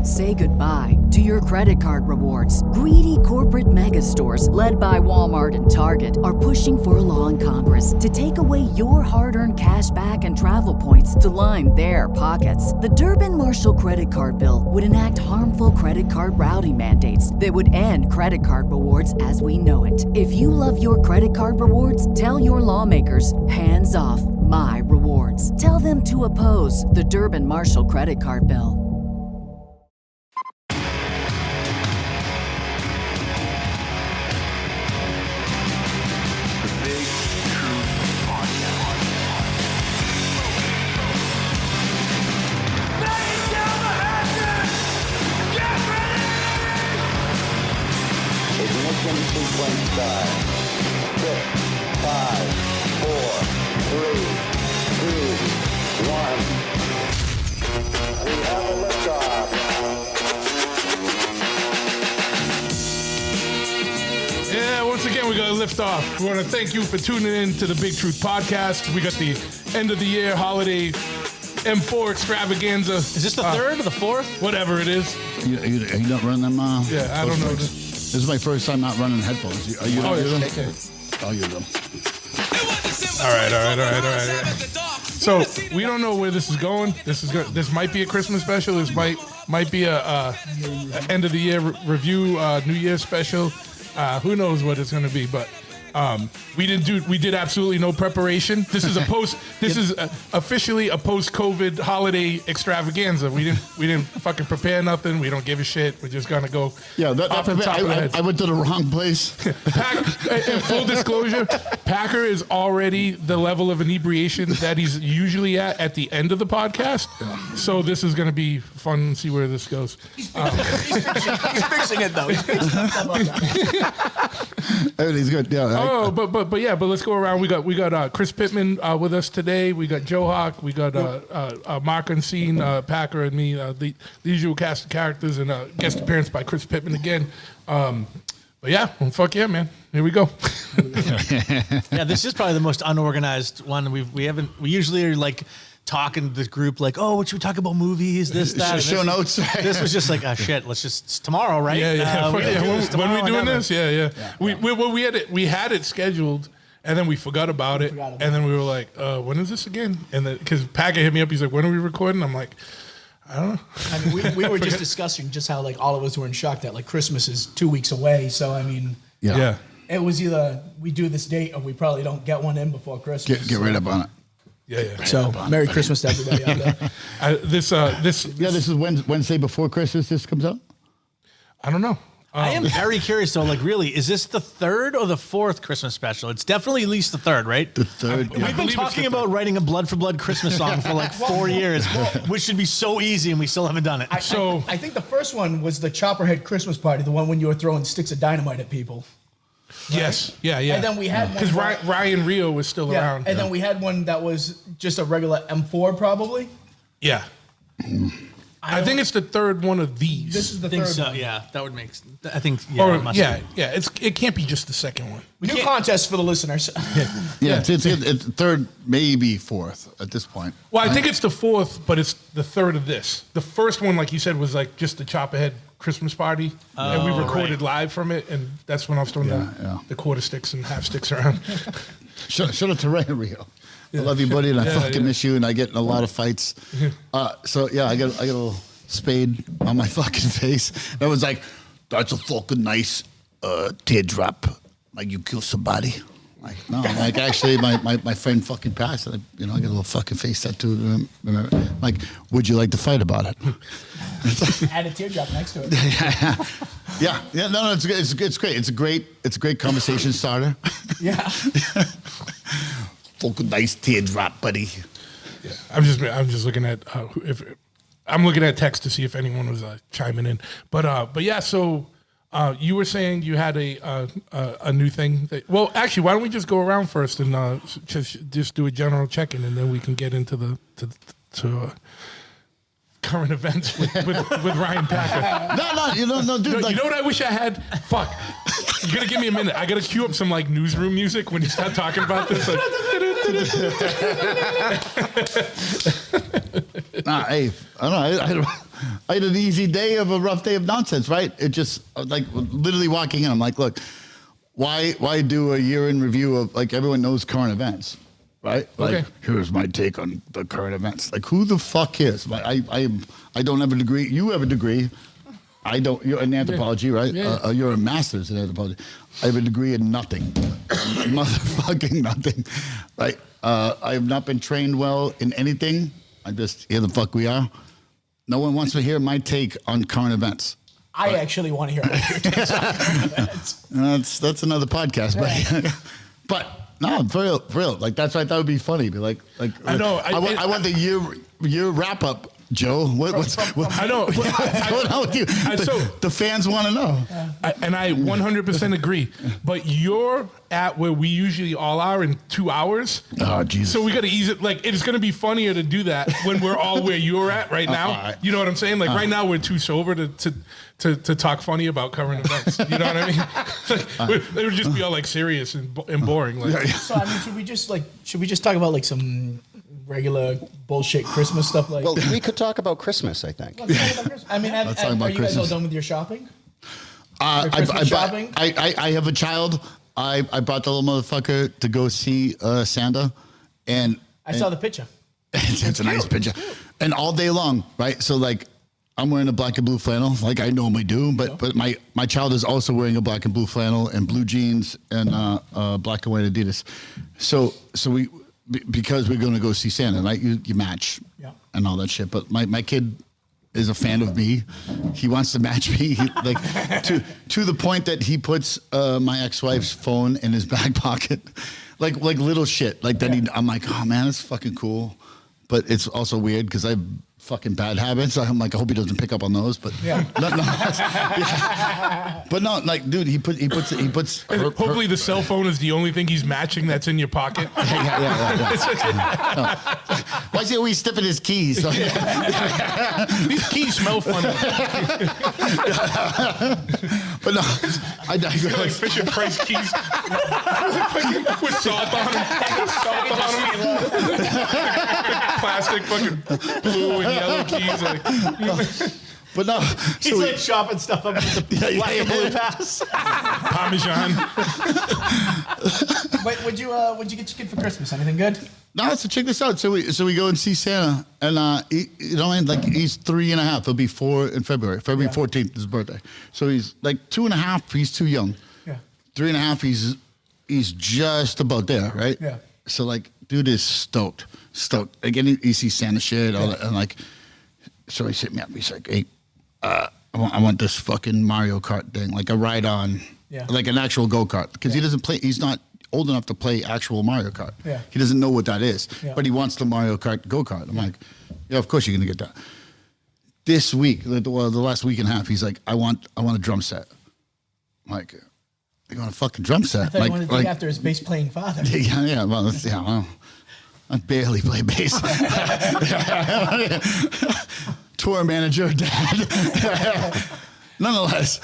Say goodbye to your credit card rewards. Greedy corporate mega stores, led by Walmart and Target, are pushing for a law in Congress to take away your hard-earned cash back and travel points to line their pockets. The Durbin-Marshall credit card bill would enact harmful credit card routing mandates that would end credit card rewards as we know it. If you love your credit card rewards, tell your lawmakers, hands off my rewards. Tell them to oppose the Durbin-Marshall credit card bill. Ignition sequence start. 6, 5, 4, 3, 2, 1. We have a liftoff. Yeah, once again, we got a liftoff. We want to thank you for tuning in to the Big Truth Podcast. We got the end of the year holiday M4 extravaganza. Is this the third or the fourth? Whatever it is. You don't run them? Yeah, I don't know. This is my first time not running headphones. Are you Oh, use them? okay. I'll use them. All right. So we don't know where this is going. This might be a Christmas special. This might be a end of the year review, New Year's special. Who knows what it's going to be? But we did absolutely no preparation. This is officially a post-COVID holiday extravaganza. We didn't fucking prepare nothing. We don't give a shit. We're just gonna go. Yeah, off the top of the head. I went to the wrong place. In full disclosure, Packer is already the level of inebriation that he's usually at the end of the podcast. So this is going to be fun to see where this goes. He's fixing it though. Everything's good. Yeah. But let's go around. We got Chris Pittman with us today. We got Joe Hawk. We got Mark Unseen, Packer, and me. The usual cast of characters, and guest appearance by Chris Pittman again. But yeah, well, fuck yeah, man. Here we go. Yeah, this is probably the most unorganized one. We usually are like talking to the group like, oh, what should we talk about? Movies, this, that. Show notes. This was just like, shit. It's tomorrow, right? Yeah. When we doing whenever. this? Yeah. We had it scheduled. And then we forgot about it. And then we were like, when is this again? And then, because Packer hit me up, he's like, when are we recording? I'm like, I don't know. I mean, we were just discussing just how like all of us were in shock that like Christmas is 2 weeks away. So I mean, Yeah. it was either we do this date or we probably don't get one in before Christmas. Get right up on it. Yeah. So Merry Christmas to everybody out there. This is Wednesday before Christmas. This comes out. I don't know. I am very curious though. Like, really, is this the third or the fourth Christmas special? It's definitely at least the third, right? The third. We've been talking about writing a Blood for Blood Christmas song for like 4 years, which should be so easy, and we still haven't done it. I think the first one was the Chopperhead Christmas party, the one when you were throwing sticks of dynamite at people. Yes. Yeah. And then we had one because Ryan Rio was still around. And then we had one that was just a regular M4 probably. Yeah. I think it's the third one of these. This is the I think third so. one. Yeah, that would make. I think. Yeah. It must be. It can't be just the second one. New contest for the listeners. Yeah, it's third, maybe fourth at this point. Well, I think it's the fourth, but it's the third of this. The first one, like you said, was like just the Chopperhead Christmas party, and we recorded live from it, and that's when I was throwing the quarter sticks and half sticks around. Shout out to Ryan Rio. I love you, buddy, and I fucking miss you, and I get in a lot of fights. So yeah, I got a little spade on my fucking face. And I was like, "That's a fucking nice teardrop. Like you kill somebody." Like no, like actually, my friend fucking passed. And I got a little fucking face tattoo. Remember? Like, would you like to fight about it? Add a teardrop next to it. Yeah. No, it's great. It's a great conversation starter. Yeah. Fucking nice teardrop, buddy. Yeah, I'm just looking at I'm looking at text to see if anyone was chiming in, but yeah. So you were saying you had a new thing. Well, actually, why don't we just go around first and just do a general check-in, and then we can get into the current events with Ryan Packer. No, dude. You know what I wish I had? Fuck. You gotta give me a minute. I gotta cue up some like newsroom music when you start talking about this. Like, Nah, hey, I don't know. I had an easy day of a rough day of nonsense, right? It just like literally walking in, I'm like, look, why do a year in review of like everyone knows current events, right? Like, Okay. here's my take on the current events. Like, who the fuck cares? Like, I don't have a degree. You have a degree. I don't. You're in anthropology, right? Yeah. You're a master's in anthropology. I have a degree in nothing, motherfucking nothing, right? I have not been trained well in anything. I just here the fuck we are. No one wants to hear my take on current events. I actually want to hear what your takes on that. That's another podcast, but no, for real. Like that's why I thought it would be funny. Be like I know, I want the year wrap up. Joe, what's I know. what's going on with you? The fans want to know. And I 100% agree. But you're at where we usually all are in 2 hours. Oh, Jesus. So we got to ease it. Like, it's going to be funnier to do that when we're all where you're at right now. You know what I'm saying? Like, right now we're too sober to talk funny about current events. You know what I mean? They would just be all like serious and boring. Like, So I mean, should we just talk about like some regular bullshit Christmas stuff? Like, Well, we could talk about Christmas, I think. let's talk about Christmas. I mean, Let's talk about are you guys all Christmas. done with your shopping? I shopping? have a child. I brought the little motherfucker to go see Santa, and I saw the picture. it's a nice picture. And all day long, right? So like, I'm wearing a black and blue flannel, like I normally do, but my child is also wearing a black and blue flannel and blue jeans and black and white Adidas. So we because we're going to go see Santa, right? You match and all that shit. But my kid is a fan of me. He wants to match me, like to the point that he puts my ex-wife's phone in his back pocket, like little shit. Like that. I'm like, oh man, that's fucking cool. But it's also weird because I have fucking bad habits. I'm like, I hope he doesn't pick up on those. But but no, like, dude, he puts. hopefully the cell phone is the only thing he's matching that's in your pocket. Why is he always sniffing his keys? These keys smell funny. But no, I He's got like Fisher Price keys with salt on them. Plastic fucking blue and yellow keys. Like, but no. He's So like chopping stuff up with the black and blue pass. Parmesan. Wait, what'd you get your kid for Christmas? Anything good? no, so check this out. So we go and see Santa, and you know, like he's 3.5. He'll be 4 in February. February 14th is his birthday. So he's like 2.5. He's too young. Yeah. 3.5. He's just about there, right? Yeah. So like, dude is stoked. Again, he sees Santa shit, all that, and like, so he hit me up. He's like, hey, I want this fucking Mario Kart thing, like a ride on, like an actual go kart, because he doesn't play. He's not old enough to play actual Mario Kart. Yeah. He doesn't know what that is, Yeah. but he wants the Mario Kart go kart. I'm like, yeah, of course you're gonna get that. This week, the last week and a half, he's like, I want a drum set. I'm like, you want a fucking drum set? I thought you wanted to take after his bass playing father. Well, I barely play bass. Tour manager, dad. Nonetheless,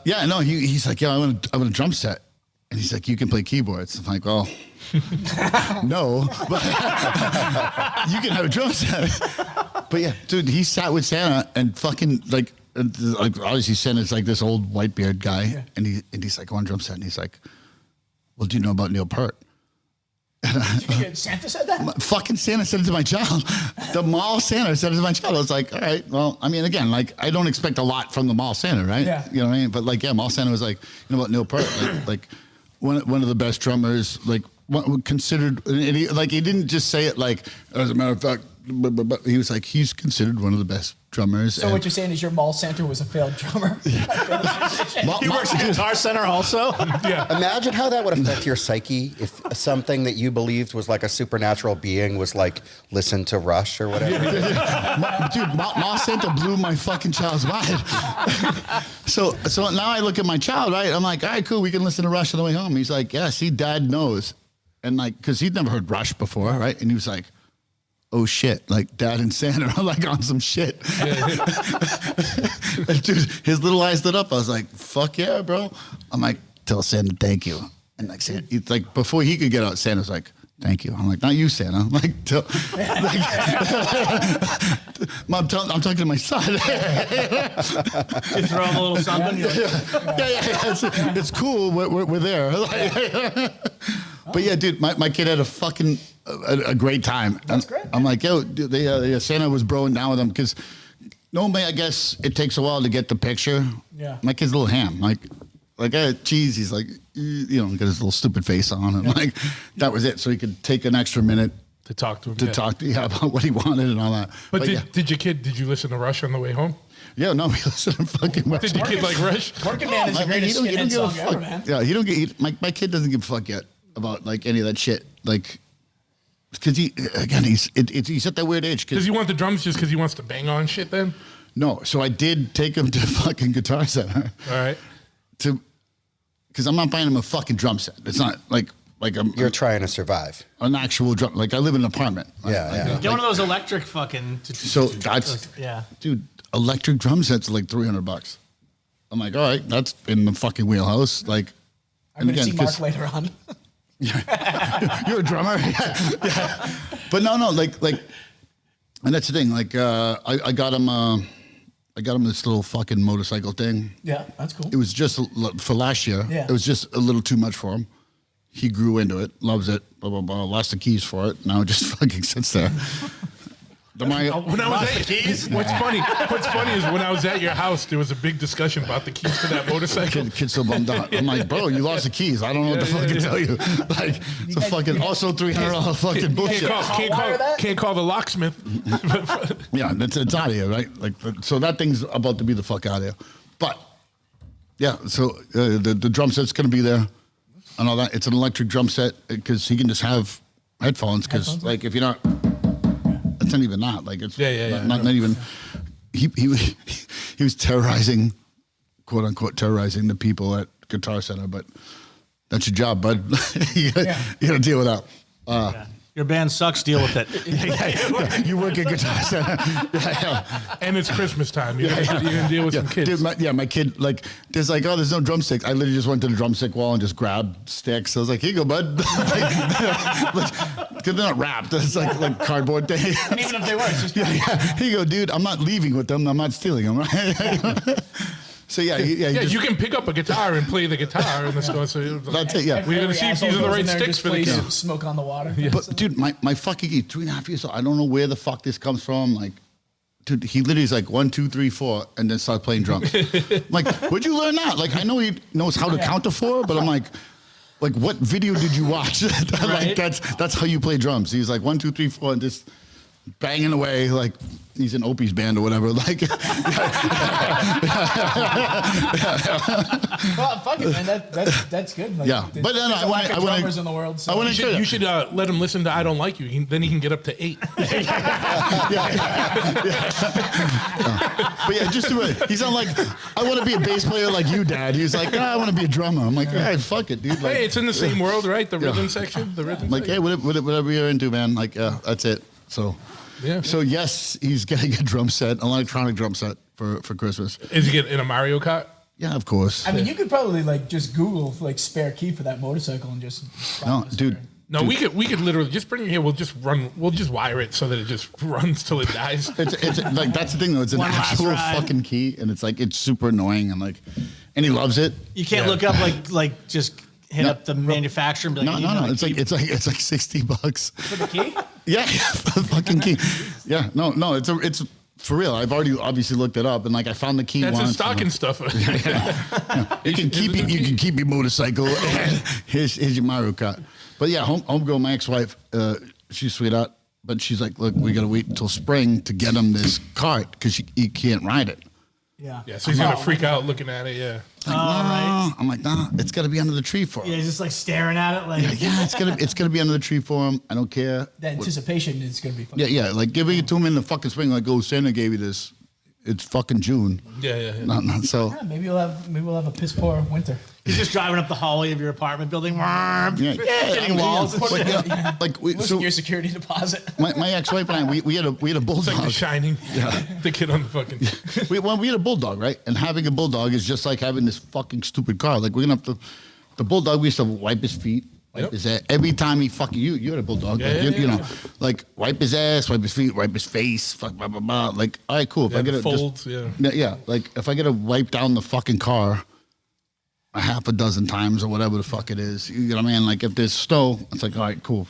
he's like, I want a drum set. And he's like, you can play keyboards. I'm like, well, no, but you can have a drum set. But yeah, dude, he sat with Santa and fucking like obviously Santa's like this old white beard guy. And he's like, I want a drum set. And he's like, well, do you know about Neil Peart? Santa said that? Fucking Santa said it to my child. The mall Santa said it to my child. I was like, all right, well, I mean, again, like, I don't expect a lot from the mall Santa, right? Yeah. You know what I mean? But like, yeah, mall Santa was like, you know what, Neil Peart, like one of the best drummers, like considered, and he didn't just say it like, as a matter of fact, but he was like, he's considered one of the best drummers. So what you're saying is your mall Santa was a failed drummer? He works at Guitar Center also. Yeah. Imagine how that would affect your psyche if something that you believed was like a supernatural being was like, listen to Rush or whatever. Dude, mall Santa blew my fucking child's mind. So now I look at my child, right? I'm like, all right, cool, we can listen to Rush on the way home. He's like, yeah, see, Dad knows. And like, because he'd never heard Rush before, right? And he was like, oh shit, like Dad and Santa are like on some shit. And dude, his little eyes lit up. I was like, fuck yeah, bro. I'm like, tell Santa thank you. And like Santa, it's like before he could get out, Santa's like, Thank you. I'm like, not you, Santa. I'm like, Mom, I'm talking to my son. You throw him a little something. You're like, Yeah. It's cool. We're there. But yeah, dude, my kid had a fucking a great time. That's great. I'm like, yo, dude, Santa was broing down with them because normally I guess it takes a while to get the picture. Yeah. My kid's a little ham. Like cheese. He's like, you know, got his little stupid face on, and like that was it. So he could take an extra minute To talk to him. to yeah. talk to about what he wanted and all that. But yeah. did you listen to Rush on the way home? Yeah, no, we listened to fucking. Did your kid like Rush? Working Man is the greatest he don't skinhead give a song ever, fuck. man. Yeah, he don't get. My kid doesn't give a fuck yet about like any of that shit. Like, because he's at that weird age. Does he want the drums just because he wants to bang on shit then? No, so I did take him to fucking Guitar Center All right. because I'm not buying him a fucking drum set. It's not like You're trying to survive. an actual drum. Like I live in an apartment. Yeah. get one of those electric fucking. So that's Yeah. dude. Electric drum sets are like $300. I'm like, all right, that's in the fucking wheelhouse. Like, I'm going to see Mark 'cause later on. you're a drummer. Yeah. But no, like, and that's the thing. Like, I got him this little fucking motorcycle thing. Yeah, that's cool. It was just for last year. Yeah. It was just a little too much for him. He grew into it, loves it, blah, blah, blah. Lost the keys for it. Now it just fucking sits there. When I was what's funny is when I was at your house, there was a big discussion about the keys to that motorcycle. Kid's so bummed out. I'm like, bro, you lost the keys. I don't know what to fucking tell you. Like, it's a fucking also $300 fucking bullshit. Can't call the locksmith. Yeah, it's out of here, right? Like, so that thing's about to be the fuck out of here. But yeah, so the drum set's gonna be there and all that. It's an electric drum set because he can just have headphones. Because like if you're not, it's not even that. Like it's not even. He was terrorizing, quote unquote, terrorizing the people at Guitar Center. But that's your job, bud. you gotta deal with that. Your band sucks. Deal with it. You work at Guitar Center. And it's Christmas time. You're gonna deal with some kids. Dude, my kid, like, there's no drumsticks. I literally just went to the drumstick wall and just grabbed sticks. I was like, here you go, bud. Because they're not wrapped. It's like cardboard thing. And even if they were, it's just Here you go, dude. I'm not leaving with them. I'm not stealing them. So you can pick up a guitar and play the guitar in the store. So that's it. Yeah. We're gonna see if these are the right sticks for the kids. kids. Smoke on the water. But dude, my fucking kid, 3.5 years old. I don't know where the fuck this comes from. Like, dude, he literally is like 1, 2, 3, 4, and then starts playing drums. I'm like, where'd you learn that? Like, I know he knows how to count to 4, but I'm like, what video did you watch? Like, that's how you play drums. He's like 1, 2, 3, 4, and just banging away like he's in Opie's band or whatever. Like, Well, fuck it, man. That's good. Like, Yeah. But then I wanna- drummers in the world. So. I wanna- You should let him listen to "I Don't Like You." Then he can get up to 8. But yeah, just do it. He's not like, I want to be a bass player like you, Dad. He's like, I want to be a drummer. I'm like, hey, fuck it, dude. Like, Hey, it's in the same world, right? The rhythm section. The rhythm. like, hey, whatever you're into, man. Like, that's it. So, Yeah. So yes, he's getting a drum set, an electronic drum set for Christmas. Is he getting in a Mario Kart? Yeah, of course. I mean, you could probably like just Google like spare key for that motorcycle and just. No, dude. No, we could literally just bring it here. We'll just wire it so that it just runs till it dies. It's like that's the thing though. It's an One last actual ride. fucking key, and it's like it's super annoying and he loves it. You can't Yeah. look up like just hit up the manufacturer and be like, No. It's like $60. For the key? Yeah, for the fucking key. Yeah, no. It's for real. I've already obviously looked it up, and like I found the key That's once. a stocking stuffer. You can keep your motorcycle. And here's your Mario Kart. But yeah, homegirl, my ex-wife, she's sweetheart, but she's like, look, we gotta wait until spring to get him this cart because he can't ride it. Yeah. Yeah, so he's gonna freak out looking at it. Yeah. Like, no. I'm like, nah, it's gotta be under the tree for him. Yeah, he's just like staring at it like. Yeah, it's gonna be under the tree for him. I don't care. The anticipation is going to be fun. Yeah, like giving it to him in the fucking spring, like, oh, Santa gave you this. It's fucking June. Yeah. Not so. Yeah, maybe we'll have a piss poor winter. He's just driving up the hallway of your apartment building. Hitting walls. Listen to your security deposit. my ex-wife and I, we had a It's like bulldog. The Shining. Yeah. The kid on the fucking. we had a bulldog, right? And having a bulldog is just like having this fucking stupid car. Like we're gonna have to. The bulldog, we used to wipe his feet Wipe his ass. Every time he fucking you're a bulldog. Yeah, you know, like wipe his ass, wipe his feet, wipe his face, fuck, blah blah blah. Like, all right, cool. If I get it, folds, yeah. Like if I get to wipe down the fucking car a half a dozen times or whatever the fuck it is, you know what I mean? Like if there's snow, it's like, all right, cool.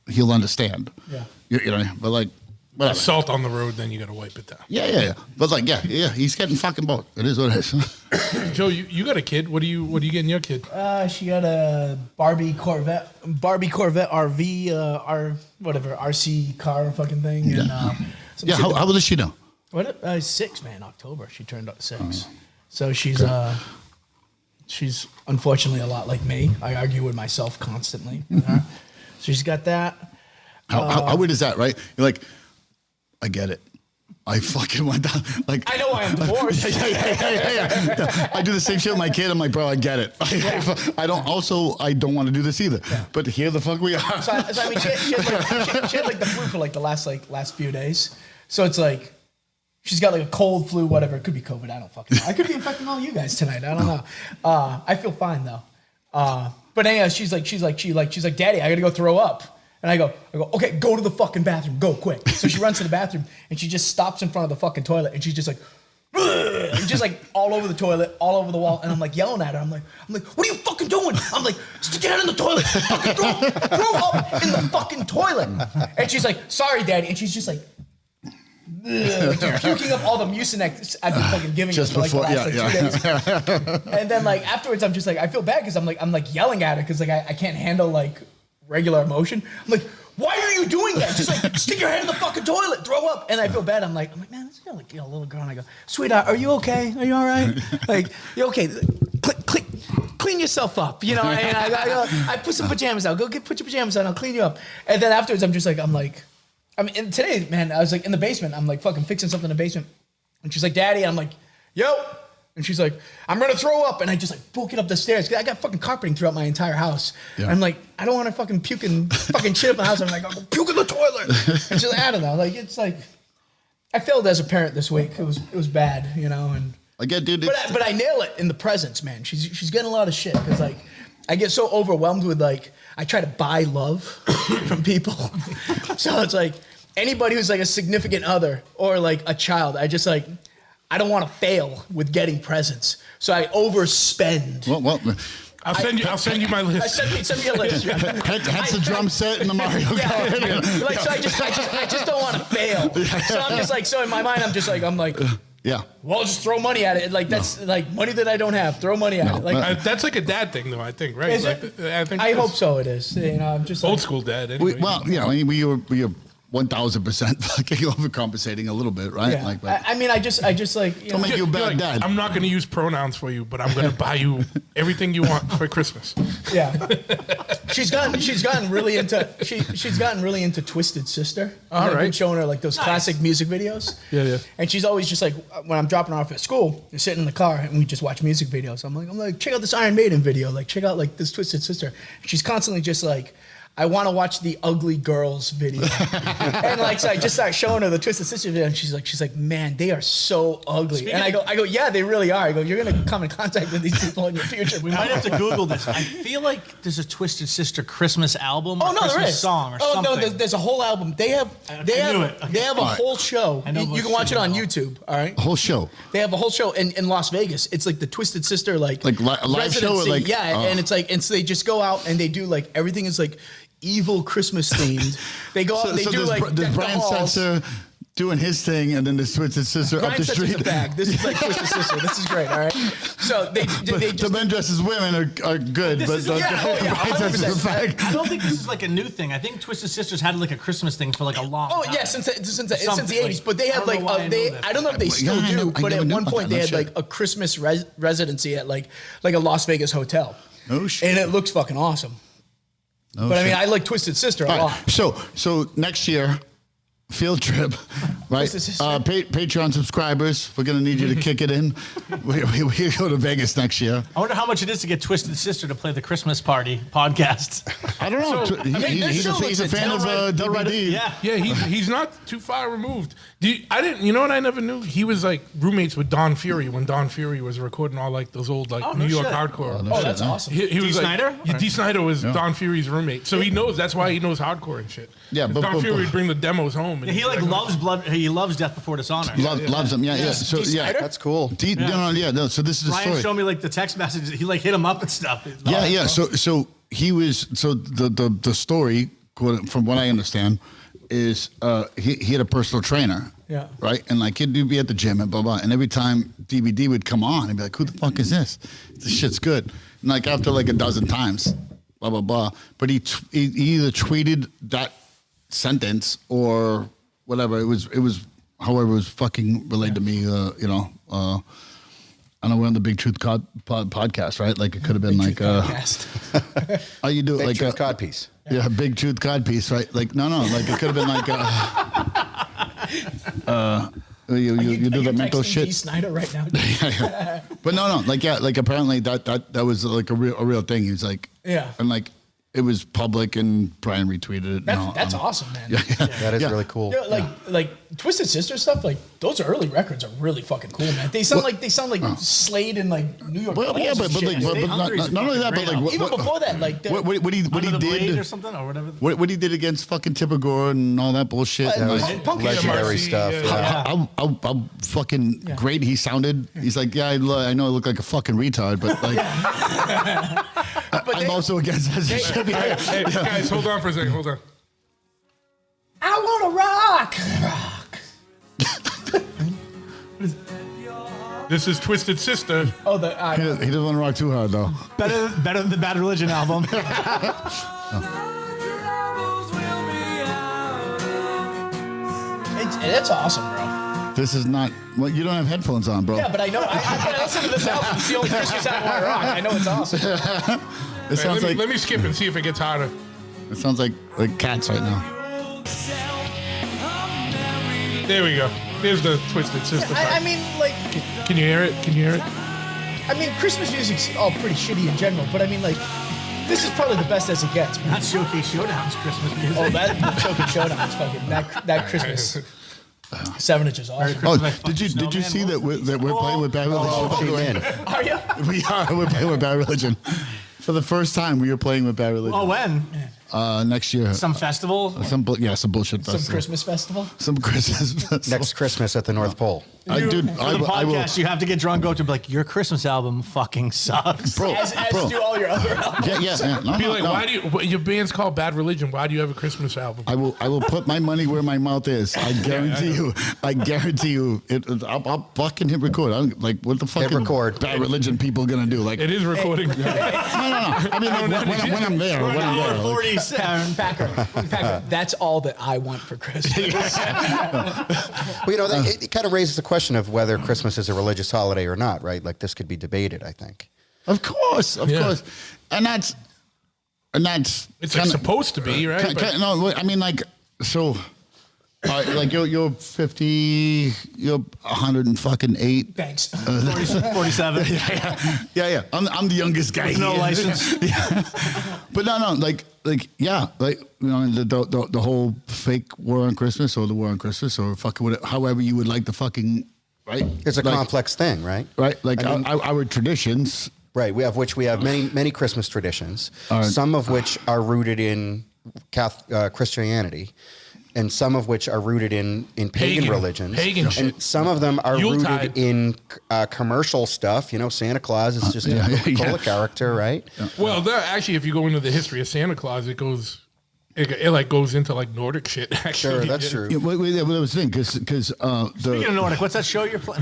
He'll understand. Yeah. You know, but like. Whatever. Salt on the road, then you got to wipe it down. Yeah. But like, yeah, he's getting fucking both. It is what it is. Joe, you got a kid. What are you getting your kid? She got a Barbie Corvette RV, RC car fucking thing. And, Yeah, how old is she now? What? 6, man. October. She turned up 6. So she's unfortunately a lot like me. I argue with myself constantly. So she's got that. How weird is that, right? You're like, I get it. I fucking went down. Like I know I am divorced. yeah. I do the same shit with my kid. I'm like, bro, I get it. I don't want to do this either. Yeah. But here the fuck we are. So I mean, she had like the flu for like the last few days. So it's like she's got like a cold, flu, whatever. It could be COVID. I don't fucking know. I could be infecting all you guys tonight. I don't know. I feel fine though. But anyhow, she's like, Daddy, I gotta go throw up. And I go, okay, go to the fucking bathroom, go quick. So she runs to the bathroom and she just stops in front of the fucking toilet and she's just like, and just like all over the toilet, all over the wall. And I'm like yelling at her. I'm like, what are you fucking doing? I'm like, stick your head in the toilet. Fucking throw up in the fucking toilet. And she's like, sorry, Daddy. And she's just like, puking up all the Mucinex I've been fucking giving her for like the last 2 days. And then like afterwards, I'm just like, I feel bad because I'm like yelling at her because like I can't handle like regular emotion. I'm like, why are you doing that? Just like stick your head in the fucking toilet, throw up. And I feel bad. I'm like, man, this is like a little girl. And I go, sweetheart, are you okay? Are you all right? Like, you okay? Clean yourself up, you know. And I put some pajamas out. Go put your pajamas on. I'll clean you up. And then afterwards, and today, man, I was like in the basement. I'm like fucking fixing something in the basement. And she's like, Daddy. And I'm like, yo. And she's like, I'm gonna throw up. And I just like book it up the stairs. I got fucking carpeting throughout my entire house. Yeah. I'm like, I don't want to fucking puke and fucking shit up my house. I'm like, I'll go puke in the toilet. And she's like, I don't know. Like, it's like, I failed as a parent this week. It was bad, you know. And I get, dude. But I nail it in the presents, man. She's getting a lot of shit because like I get so overwhelmed with like I try to buy love from people. So it's like anybody who's like a significant other or like a child, I don't want to fail with getting presents, so I overspend. Well, I'll send you my list. Send me a list. That's the drum set and the Mario Kart. Yeah. Like, so I just don't want to fail. So I'm just like, so in my mind, I'm like, yeah. Well, I'll just throw money at it. Like that's like money that I don't have. Throw money at it. Like that's like a dad thing, though. I think, right? Is like, it? I hope so. It is. You know, I'm just old school dad. Anyway. We are 1,000% fucking overcompensating a little bit, right? Yeah. Like, but I mean, I just like don't make you a bad dad. I'm not going to use pronouns for you, but I'm going to buy you everything you want for Christmas. Yeah, she's gotten really into Twisted Sister. I've been showing her like those classic music videos. Yeah. And she's always just like, when I'm dropping her off at school, we're sitting in the car and we just watch music videos. I'm like, check out this Iron Maiden video. Like, check out like this Twisted Sister. She's constantly just like, I want to watch the Ugly Girls video. And like, so I just started showing her the Twisted Sister video and she's like, man, they are so ugly. And I go, yeah, they really are. I go, you're going to come in contact with these people in your future. We might have to Google this. I feel like there's a Twisted Sister Christmas album or Christmas song or something. Oh, no, there's a whole album. They have a whole show. You can watch it on YouTube, all right? A whole show. They have a whole show in Las Vegas. It's like the Twisted Sister, like a live show? Or like, and it's like, and so they just go out and they do like, everything is like, evil Christmas themed. They go out and they do like there's Brian Setzer doing his thing, and then there's Twisted Sister Brian up the street. The bag. This is like Twisted Sister. This is great. All right. So they just, the men dressed as women are good, but Brian Setzer's the bag. I don't think this is like a new thing. I think Twisted Sisters had like a Christmas thing for like a long time. Yeah, since the 80s. But they had like I don't know if they still do, but at one point they had like a Christmas residency at like a Las Vegas hotel. Oh shit! And it looks fucking awesome. Oh, but I mean, I like Twisted Sister a lot. So next year, field trip, right? What's this? Patreon subscribers, we're gonna need you to kick it in. We go to Vegas next year. I wonder how much it is to get Twisted Sister to play the Christmas Party podcast. I don't know. So, He's a fan of DVD. Yeah. He's not too far removed. You know what I never knew? He was like roommates with Don Fury when Don Fury was recording all like those old like New York shit. hardcore. Oh, that's awesome. He was Snyder? Like, D. Snyder was Don Fury's roommate, so he knows. That's why he knows hardcore and shit. Yeah, but Don Fury would bring the demos home. And He like loves blood. He loves Death Before Dishonor. Loves him. Yeah. So yeah, That's cool. No. So this is the Ryan story. showed me like the text messages. He like hit him up and stuff. Yeah. So he was. So the story, from what I understand, is he had a personal trainer. Yeah. Right. And like he'd be at the gym and blah blah. And every time DVD would come on, he'd be like, "Who the fuck is this? This shit's good." And like after like a dozen times, blah blah blah. But he either tweeted that sentence or whatever. It was however it was fucking relayed to me. I know we're on the Big Truth podcast, right? Like it could have been like how you do it, Big like Truth a cod piece. Yeah, Big Truth cod piece, right? Like no, like it could have been like you do the mental shit. D. Snyder right now. But no, like apparently that was like a real thing. He was like, and like it was public, and Brian retweeted it. That's awesome, man. That is really cool. Yeah, like Twisted Sister stuff, like those early records are really fucking cool, man. They sound like Slade and like New York. Well, yeah, but not only that, but like even before that, like what he did or something or whatever. What he did against fucking Tipper Gore and all that bullshit. That was Like, punk Legendary MRC, stuff. yeah. how fucking great he sounded. He's like, yeah, I know I look like a fucking retard, but like, I'm also against that shit. Hey, guys, hold on for a second. Hold on. I want to rock. This is Twisted Sister. Oh, He doesn't want to rock too hard though. Better than the Bad Religion album. That's awesome, bro. This is not. Well, you don't have headphones on, bro. Yeah, but I know. I listen to this album. It's the only Christmas album I rock. I know it's awesome. It sounds Let me skip and see if it gets harder. It sounds like Cats right now. There we go. There's the Twisted Sister. I part. mean, like, Can you hear it? Can you hear it? I mean, Christmas music's all pretty shitty in general, but I mean, like, this is probably the best as it gets, man. Not Showcase Showdown's Christmas music. Oh, that Showcase Showdown is fucking that Christmas. 7 inches awesome. Oh, did you see that we're playing with Bad Religion? Are you? We are. We're playing with Bad Religion. For the first time, we are playing with Bad Religion. Oh, when? Next year. Some festival? Some bullshit festival. Some Christmas festival. Some Christmas festival. Next Christmas at the North Pole. For the podcast, you have to get drunk, go to be like, your Christmas album fucking sucks. Bro, As do all your other albums. yeah. No, Be no, like, no. why do you? Your band's called Bad Religion. Why do you have a Christmas album? I will put my money where my mouth is. I guarantee you. I guarantee you. I'll fucking hit record. I'm like, what the fuck? Hit record. Bad Religion people gonna do? Like, It is recording. no. I mean, like, when I'm there. When I'm there. Like, 47. Packer, that's all that I want for Christmas. Well, you know, it kind of raises the question of whether Christmas is a religious holiday or not, right? Like this could be debated, I think. of course, and that's It's like supposed to be, right? But- no, I mean, like, so. Like you're 50, you're 108. Thanks. 47. Yeah. I'm the youngest guy. With no here. license. But no, like the whole fake war on Christmas or the war on Christmas or fucking whatever, however you would like the fucking right. It's a like, complex thing, right? right? Like I mean- our traditions. Right. We have many Christmas traditions, right. some of which are rooted in Christianity, and some of which are rooted in pagan religions. Pagan shit. And some of them are Yuletide. rooted in commercial stuff. You know, Santa Claus is just a Coca-Cola character, right? Well, actually, if you go into the history of Santa Claus, it goes like goes into like Nordic shit. Actually, Sure, that's true. Yeah, wait, that was the thing because Speaking of Nordic, what's that show you're playing?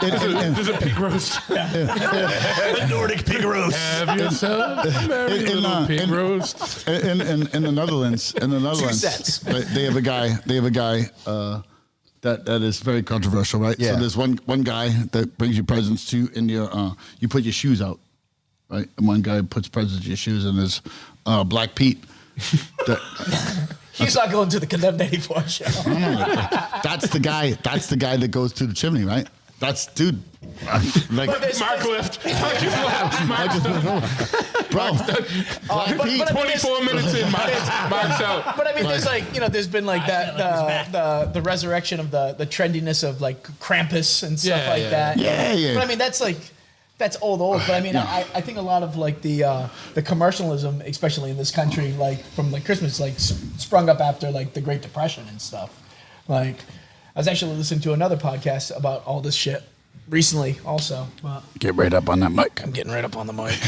There's a pig roast. The Nordic pig roast. Have yourself a merry little pig roast. in the Netherlands, sets. they have a guy. That is very controversial, right? Yeah. So there's one guy that brings you presents to in your you put your shoes out, right? And one guy puts presents in your shoes, and there's Black Pete. He's not going to the Condemned 84 show. That's the guy. That's the guy that goes through the chimney, right? That's dude. Like Mark left. Mark is left. Mark's done. bro. But 24 minutes in, Mark's out. But I mean, there's like, there's been like that the resurrection of the trendiness of like Krampus and stuff like that. Yeah. But I mean, that's old. But I mean, I think a lot of like the commercialism, especially in this country, like from like Christmas, like sprung up after like the Great Depression and stuff. Like, I was actually listening to another podcast about all this shit recently, also. But Get right up on that mic. I'm getting right up on the mic.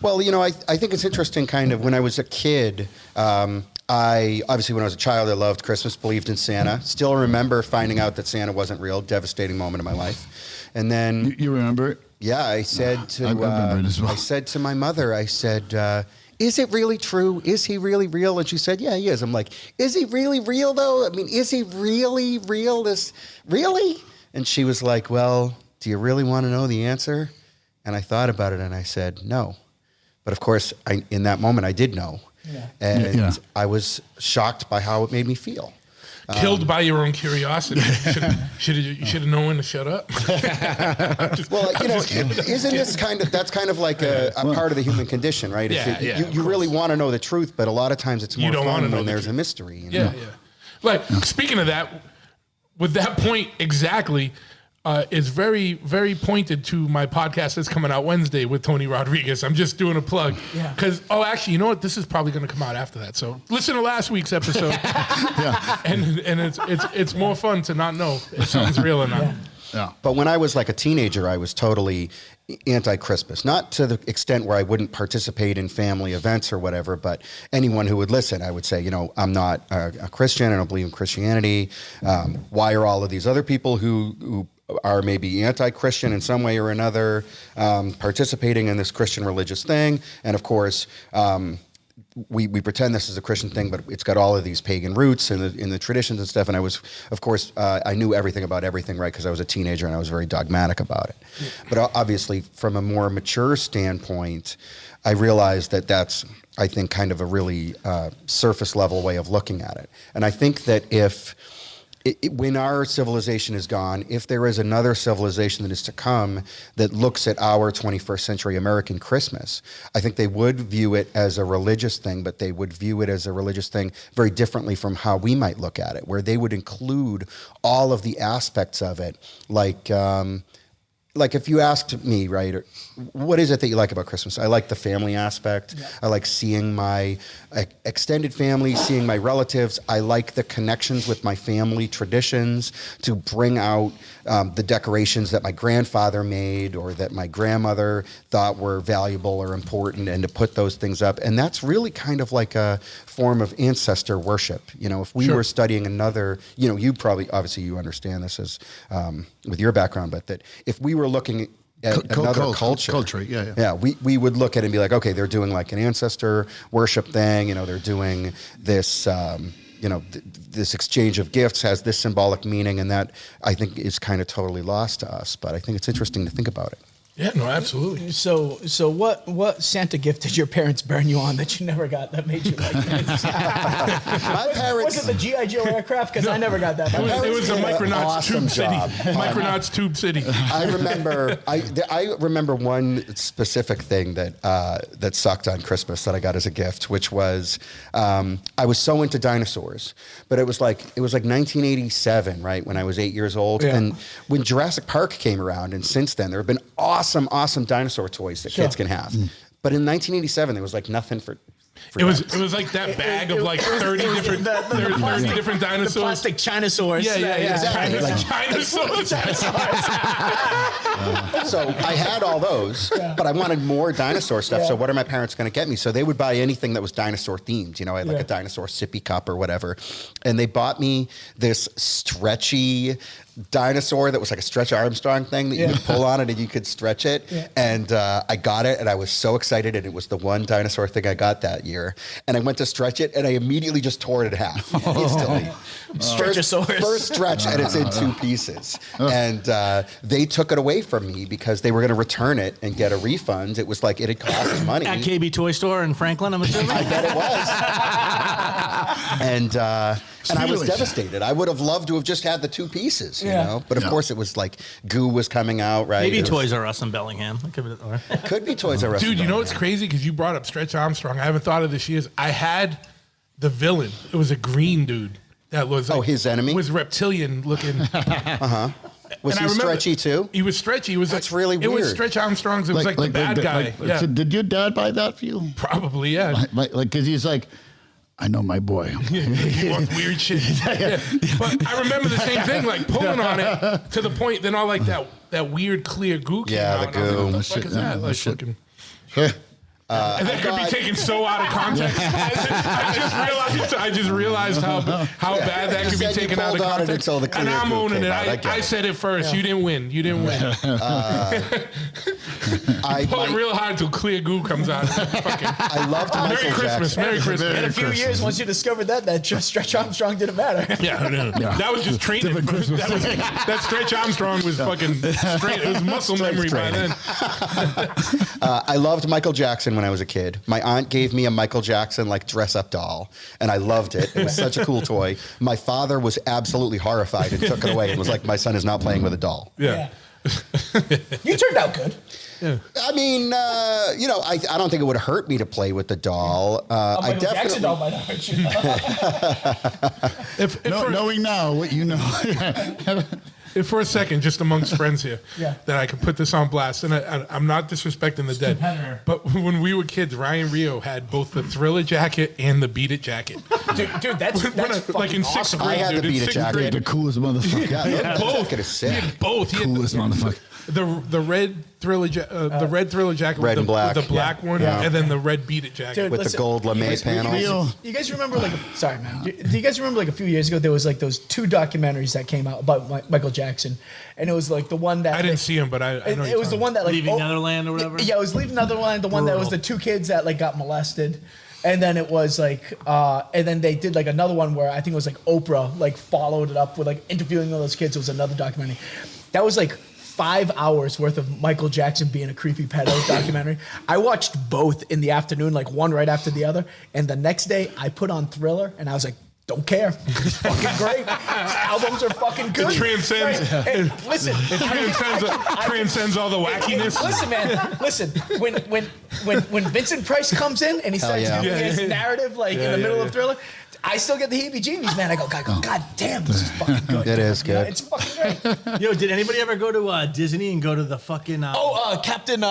Well, I think it's interesting kind of when I was a kid, I obviously when I was a child, I loved Christmas, believed in Santa. Still remember finding out that Santa wasn't real, devastating moment in my life. And then You remember it? yeah, I said I remember it as well. I said to my mother, I said, is it really true? Is he really real? And she said, yeah, he is. I'm like, is he really real though? I mean, is he really real? Really? And she was like, well, do you really want to know the answer? And I thought about it and I said, no. But of course, in that moment, I did know. Yeah. And I was shocked by how it made me feel. Killed by your own curiosity. You should have known when to shut up. Well, isn't this that's kind of like a part of the human condition, right? You really want to know the truth, but a lot of times it's more don't wanna fun know when the there's truth. a mystery. Yeah. Like, speaking of that, with that point exactly, is very, very pointed to my podcast that's coming out Wednesday with Tony Rodriguez. I'm just doing a plug. Yeah. Because, actually, you know what? This is probably going to come out after that. So listen to last week's episode. And it's more fun to not know if something's real or not. Yeah. But when I was like a teenager, I was totally anti-Christmas. Not to the extent where I wouldn't participate in family events or whatever, but anyone who would listen, I would say, I'm not a Christian. I don't believe in Christianity. Why are all of these other people who are maybe anti-Christian in some way or another participating in this Christian religious thing? And of course, we pretend this is a Christian thing, but it's got all of these pagan roots in the traditions and stuff. And I was, of course, I knew everything about everything, right? Because I was a teenager and I was very dogmatic about it. But obviously, from a more mature standpoint, I realized that that's, I think, kind of a really surface level way of looking at it. And I think that when our civilization is gone, if there is another civilization that is to come that looks at our 21st century American Christmas, I think they would view it as a religious thing, but they would view it as a religious thing very differently from how we might look at it, where they would include all of the aspects of it, like if you asked me, right, what is it that you like about Christmas? I like the family aspect. Yeah. I like seeing my extended family, seeing my relatives. I like the connections with my family traditions to bring out the decorations that my grandfather made or that my grandmother thought were valuable or important, and to put those things up. And that's really kind of like a form of ancestor worship. If we were studying another, you probably, obviously you understand this as with your background, but that if we were looking at another culture, we would look at it and be like, okay, they're doing like an ancestor worship thing. They're doing this, this exchange of gifts has this symbolic meaning, and that I think is kind of totally lost to us. But I think it's interesting to think about it. Yeah, no, absolutely. So what Santa gift did your parents burn you on that you never got that made you like this? My parents... Was it the G.I. Joe aircraft? Because I never got that. It was a Micronauts awesome Tube job. City. Micronauts Tube City. I remember one specific thing that sucked on Christmas that I got as a gift, which was I was so into dinosaurs, but it was like 1987, right, when I was 8 years old, and when Jurassic Park came around, and since then there have been awesome dinosaur toys that kids can have. But in 1987, there was like nothing for It was like that bag of like 30 different dinosaurs. The plastic Chinasaurs. Yeah. Exactly. Like Dinosaurs. So I had all those, but I wanted more dinosaur stuff. So what are my parents going to get me? So they would buy anything that was dinosaur themed. I had like a dinosaur sippy cup or whatever. And they bought me this stretchy dinosaur that was like a Stretch Armstrong thing that you could pull on it and you could stretch it. Yeah. And I got it and I was so excited, and it was the one dinosaur thing I got that year. And I went to stretch it and I immediately just tore it in half instantly. First stretch and it's in two pieces. And they took it away from me because they were going to return it and get a refund. It was like it had cost money. At KB Toy Store in Franklin, I'm assuming? I bet it was. And I was Feelings. devastated. I would have loved to have just had the 2 pieces, you Yeah. know. But of course, it was like Goo was coming out, right? Maybe It was- Toys R Us in Bellingham. That could be or- Could be Toys R Us. Dude, in you know what's Bellingham. crazy? Because you brought up Stretch Armstrong. I haven't thought of this years. I had the villain. It was a green dude that was his enemy? was reptilian looking. Was And he I remember- stretchy too? He was stretchy. He was That's like, really It was weird. Stretch Armstrong's. It was like the bad guy. Yeah, So did your dad buy that for you? probably. Yeah. Like, because he's like, I know my boy. He wants weird shit. Yeah. But I remember the same thing, like pulling on it to the point. Then all like that weird clear goo came Yeah, out. the and I was like, goo. what the Oh, fuck shit, is yeah, that? oh, Like shit. fucking. Huh. And that could be taken so out of context. I just realized how bad that You could be said you taken out of pulled on it context. until the And clear I'm goo owning came it. out. I get I it. said it first. You didn't win. You didn't win. Pull it real hard till clear goo comes out. Fucking, I loved Merry Michael Christmas. Jackson. Merry Christmas. In a few years, once you discovered that Stretch Armstrong didn't matter. Yeah, no. That was just training. That Stretch Armstrong was fucking straight. It was muscle memory by then. I loved Michael Jackson when I was a kid. My aunt gave me a Michael Jackson like dress up doll, and I loved it. It was such a cool toy. My father was absolutely horrified and took it away and was like, "My son is not playing with a doll." Yeah. You turned out good. I mean, I don't think it would hurt me to play with the doll. A I Michael Jackson doll definitely. might hurt you. If for, Knowing now what you know. if for a second, just amongst friends here, Yeah. that I can put this on blast, and I'm not disrespecting the dead, competitor. but when we were kids, Ryan Rio had both the Thriller jacket and the Beat It jacket. Dude, that's Like in sixth awesome. grade, I had dude. the In Beat It sixth jacket. grade. The coolest motherfucker. Yeah, Both. jacket is He sick. had both. He had Coolest motherfucker. the red Thriller the red Thriller jacket Red with and black. the black one, Yeah. and then the red Beat It jacket. Dude, With listen, the gold lame panels. Real. You guys remember sorry man, do you guys remember like a few years ago there was like those 2 documentaries that came out about Michael Jackson, and it was like the one that I didn't see him, but I know It you're was the talking one that like Leaving Netherland or whatever? Yeah, it was Leaving Netherland, the one that was the 2 kids that like got molested. And then it was like, and then they did like another one where I think it was like Oprah like followed it up with like interviewing all those kids. It was another documentary. That was like 5 hours worth of Michael Jackson being a creepy pedo documentary. I watched both in the afternoon, like one right after the other. And the next day I put on Thriller and I was like, don't care. It's fucking great. His albums are fucking good. It transcends. Right. And listen, Transcends all the wackiness. Listen, man. Listen. When Vincent Price comes in and he starts yeah. doing his narrative like in the middle of Thriller, I still get the heebie-jeebies, man. I go, God damn, this is fucking good. It is good. It's fucking great. Yo, did anybody ever go to Disney and go to the fucking? Captain.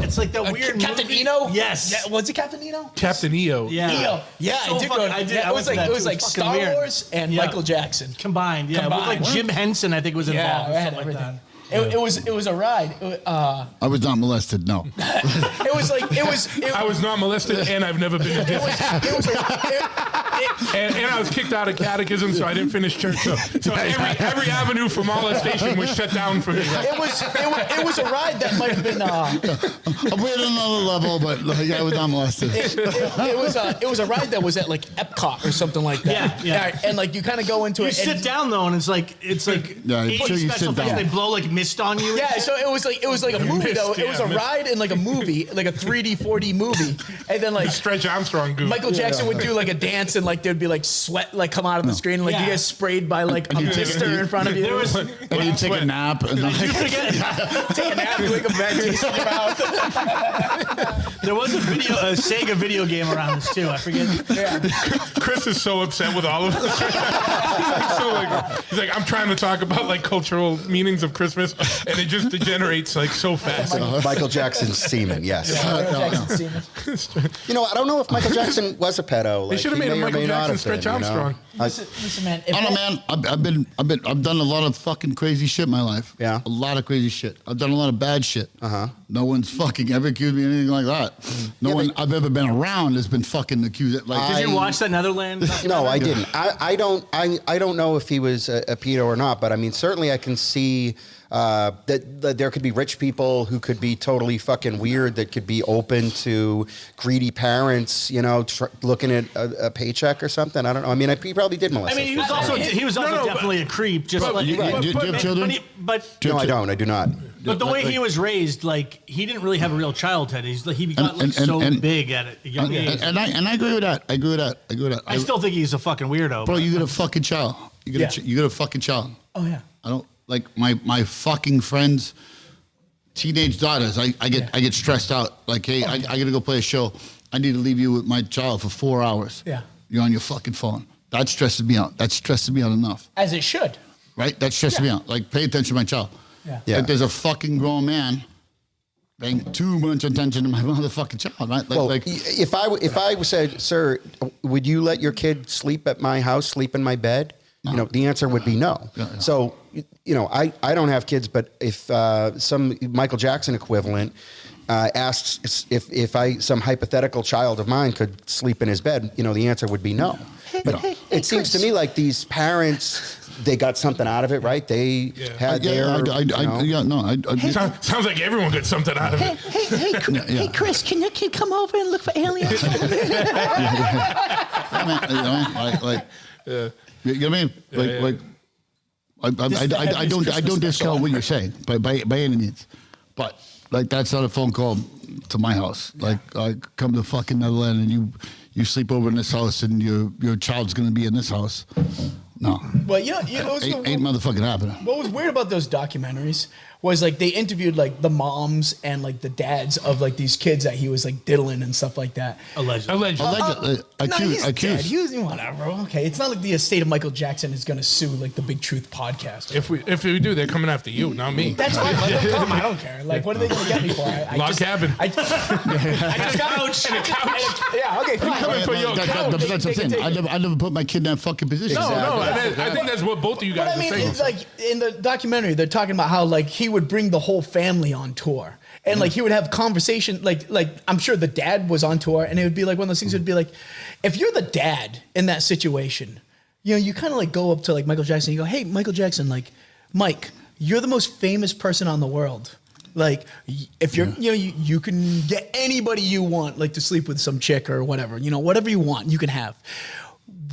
It's like the weird Captain movie. Eno. Yes. Yeah, was it Captain Eno? Captain EO. Yeah. Eno. Yeah, So I did fucking- go. I did- Yeah, I it went was to like that it was too. like It's fucking Star weird. Wars and Yeah. Michael Jackson. Combined, yeah. With like Combined. Jim Henson, I think was Yeah, involved. I had something like everything. that. It was a ride. I was not molested. No. It was like it was. I was not molested, and I've never been to Disney. It was. And I was kicked out of catechism, so I didn't finish church. So every avenue for molestation was shut down for me. It was a ride that might have been. We're at another level, but yeah, I was not molested. It was a ride that was at like Epcot or something like that. Yeah. And like you kind of go into You it. sit and, down though, and it's like Yeah, 80 sure you special sit things. down. They blow like mist on you. Yeah, so it was like a movie though. It was a missed. ride in like a movie, like a 3D, 4D movie, and then like Stretch Armstrong goo. Michael Jackson would do like a dance, and like there'd be like sweat like come out of the screen, and like you Yeah. get sprayed by like a you take- mister in front of you. There was. And you take a nap. And You forget, Take a nap, you wake up back, taste in your mouth. there was a Sega video game around this too. I forget. Chris is so upset with all of us. He's like, I'm trying to talk about like cultural meanings of Christmas, and it just degenerates like so fast. Michael Jackson's semen, yes. Michael Jackson seen it. You know, I don't know if Michael Jackson was a pedo. Like, should have he made a may or Michael may not Jackson have Stretch been, you know? Armstrong. Listen, man. If I don't know, man. I've done a lot of fucking crazy shit in my life. Yeah. A lot of crazy shit. I've done a lot of bad shit. No one's fucking ever accused me of anything like that. No Yeah, one but- I've ever been around has been fucking accused. Like, Did you watch that Netherland? No, I didn't. I don't know if he was a pedo or not, but I mean, certainly I can see that there could be rich people who could be totally fucking weird, that could be open to greedy parents, you know, looking at a paycheck or something. I don't know. I mean, he probably did molest. I mean, those he was kids. also No, but- definitely a creep. Just like do you have children? No, I don't. I do not. But the way he was raised, like he didn't really have a real childhood. He got so big at a young age. And I agree with that. I agree with that. I still think he's a fucking weirdo. Bro, you got a fucking child. You got a fucking child. Oh yeah. I don't like my fucking friends' teenage daughters. I get stressed out. Like, hey, I gotta go play a show. I need to leave you with my child for 4 hours. Yeah. You're on your fucking phone. That stresses me out. That stresses me out enough. As it should. Right? That stresses me out. Like, pay attention to my child. Yeah. Like, there's a fucking grown man paying too much attention to my motherfucking child, right? Like, if I said, sir, would you let your kid sleep at my house, sleep in my bed? No. The answer would be no. Yeah. So, I don't have kids, but if some Michael Jackson equivalent asks if some hypothetical child of mine could sleep in his bed, the answer would be no. But it seems to me like these parents, they got something out of it, right? They had Sounds like everyone got something out of it. Hey, Chris, can your kid come over and look for aliens? You know what I mean? I don't discount what you're saying by any means, but like that's not a phone call to my house. Like I come to fucking Netherlands and you sleep over in this house and your child's gonna be in this house. No. Well, ain't motherfucking happening. What was weird about those documentaries was like they interviewed like the moms and like the dads of like these kids that he was like diddling and stuff like that. Allegedly. Accused. He was whatever. Okay, it's not like the estate of Michael Jackson is going to sue like the Big Truth podcast. If we do, they're coming after you, not me. That's fine. I don't care. Like, what are they going to get me for? Log cabin. I just got and a couch. Yeah. Okay. Fine. Coming for your couch. That's what I'm saying. I never put my kid in that fucking position. No. I think that's what both of you guys are saying. It's like in the documentary, they're talking about how like he would bring the whole family on tour. And like he would have conversation, like I'm sure the dad was on tour, and it would be like one of those things. Would be like, if you're the dad in that situation, you kind of like go up to like Michael Jackson. You go, hey, Michael Jackson, like Mike, you're the most famous person on the world. Like if you're, you can get anybody you want, like to sleep with some chick or whatever, whatever you want, you can have.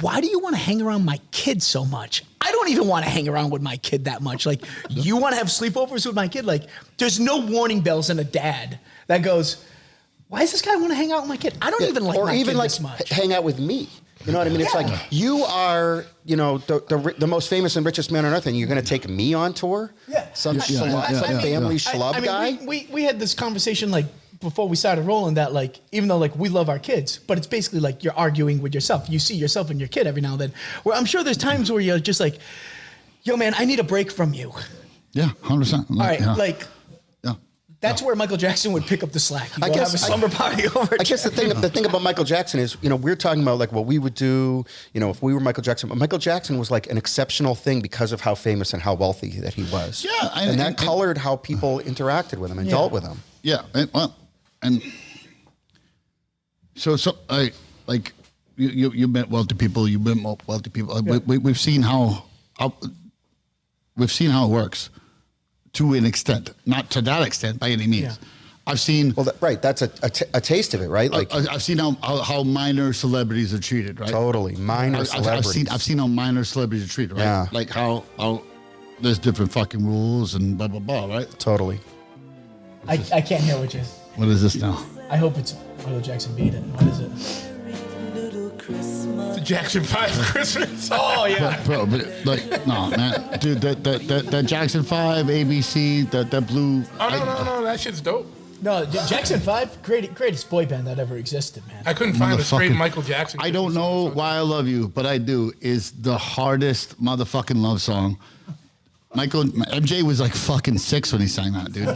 Why do you want to hang around my kid so much? I don't even want to hang around with my kid that much. Like, you want to have sleepovers with my kid? Like, there's no warning bells in a dad that goes, why does this guy want to hang out with my kid? I don't even like my kid this much. Hang out with me. You know what I mean? It's like, you are, the most famous and richest man on earth, and you're going to take me on tour? Yeah. Some family schlub guy? We had this conversation, like, before we started rolling that, like, even though, like, we love our kids, but it's basically like you're arguing with yourself. You see yourself in your kid every now and then. Where I'm sure there's times where you're just like, yo, man, I need a break from you. Yeah, 100%. All right, that's where Michael Jackson would pick up the slack. You have a slumber party over. I guess the thing about Michael Jackson is, we're talking about like what we would do, if we were Michael Jackson. But Michael Jackson was like an exceptional thing because of how famous and how wealthy that he was. Yeah, and that colored how people interacted with him and dealt with him. Yeah, and so I like you met wealthy people. You met wealthy people. Yeah. We've seen how it works to an extent, not to that extent by any means. Yeah. I've seen That's a taste of it, right? Like I've seen how minor celebrities are treated, right? Totally, minor celebrities. I've seen how minor celebrities are treated, right? Yeah. Like how there's different fucking rules and blah blah blah, right? Totally. I can't hear what you. What is this now? I hope it's Michael Jackson beat it. What is it? The Jackson 5 Christmas. Oh yeah. Bro, but like, no, man, dude, that Jackson 5, ABC, that blue. Oh no, that shit's dope. No, Jackson 5, greatest boy band that ever existed, man. I couldn't find a straight Michael Jackson. I don't know why I love you, but I do. Is the hardest motherfucking love song. MJ was like fucking 6 when he sang that, dude.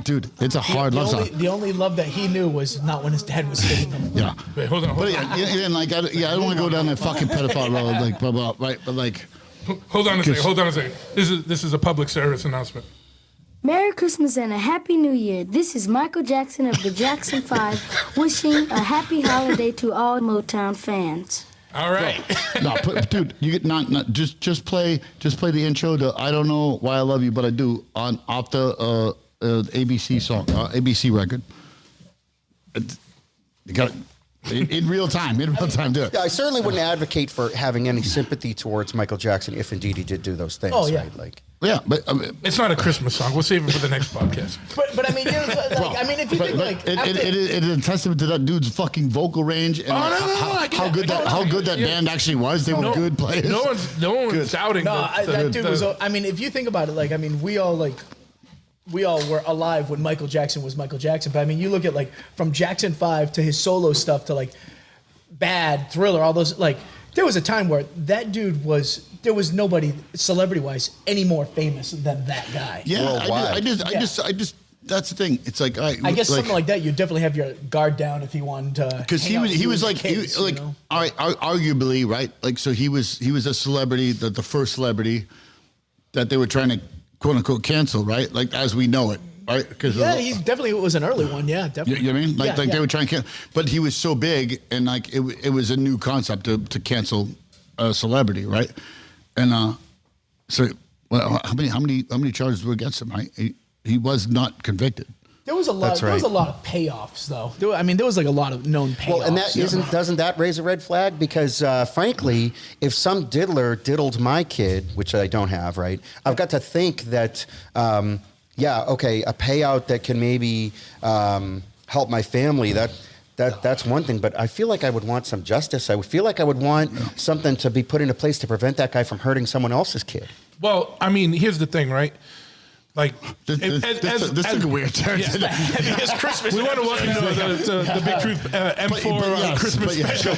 Dude, it's a hard love song. The only love that he knew was not when his dad was hitting him. Yeah. Wait, hold on. But yeah, like I don't want to go down that fucking pedophile road, like blah blah, right? But like, hold on a second. This is a public service announcement. Merry Christmas and a Happy New Year. This is Michael Jackson of the Jackson 5 wishing a happy holiday to all Motown fans. All right. No, dude, you get not just play the intro to I Don't Know Why I Love You, But I Do off the ABC song, ABC record. You got it. in real time. In real time, do it. Yeah, I certainly wouldn't advocate for having any sympathy towards Michael Jackson if indeed he did do those things. Oh, yeah. Right? Like, Yeah, but It's not a Christmas song. We'll save it for the next podcast. But I mean, if you think like it is a testament to that dude's fucking vocal range and I get how it. good that band actually was. They were good players. No one's doubting. that dude was. I mean, if you think about it, like, I mean, we all were alive when Michael Jackson was Michael Jackson. But I mean, you look at like from Jackson 5 to his solo stuff to like Bad, Thriller, all those, like, there was a time where that dude there was nobody celebrity wise any more famous than that guy. Yeah, Worldwide. I just that's the thing. It's like I guess something like that, you definitely have your guard down if you wanted to. because he was like kids, like you know? all right, arguably right. Like so he was a celebrity, the first celebrity that they were trying to quote unquote cancel, right? Like as we know it. Right? Because Yeah, he definitely was an early one. Yeah, definitely. You know what I mean? Like, Yeah, they were trying to cancel, but he was so big and like it was a new concept to cancel a celebrity, right? And so well, how many charges were against him? Right? He was not convicted. There was a lot. That's There was a right. lot of payoffs, though. There was like a lot of known payoffs. well, and that doesn't that raise a red flag? Because frankly, if some diddler diddled my kid, which I don't have, right? I've got to think that. Yeah, okay, a payout that can maybe help my family, that's one thing, but I feel like I would want some justice. I would feel like I would want something to be put into place to prevent that guy from hurting someone else's kid. Well, I mean, here's the thing, right? Like, This took a weird turn. It's Christmas. We want to welcome you to the Big Truth M4 yes, Christmas special.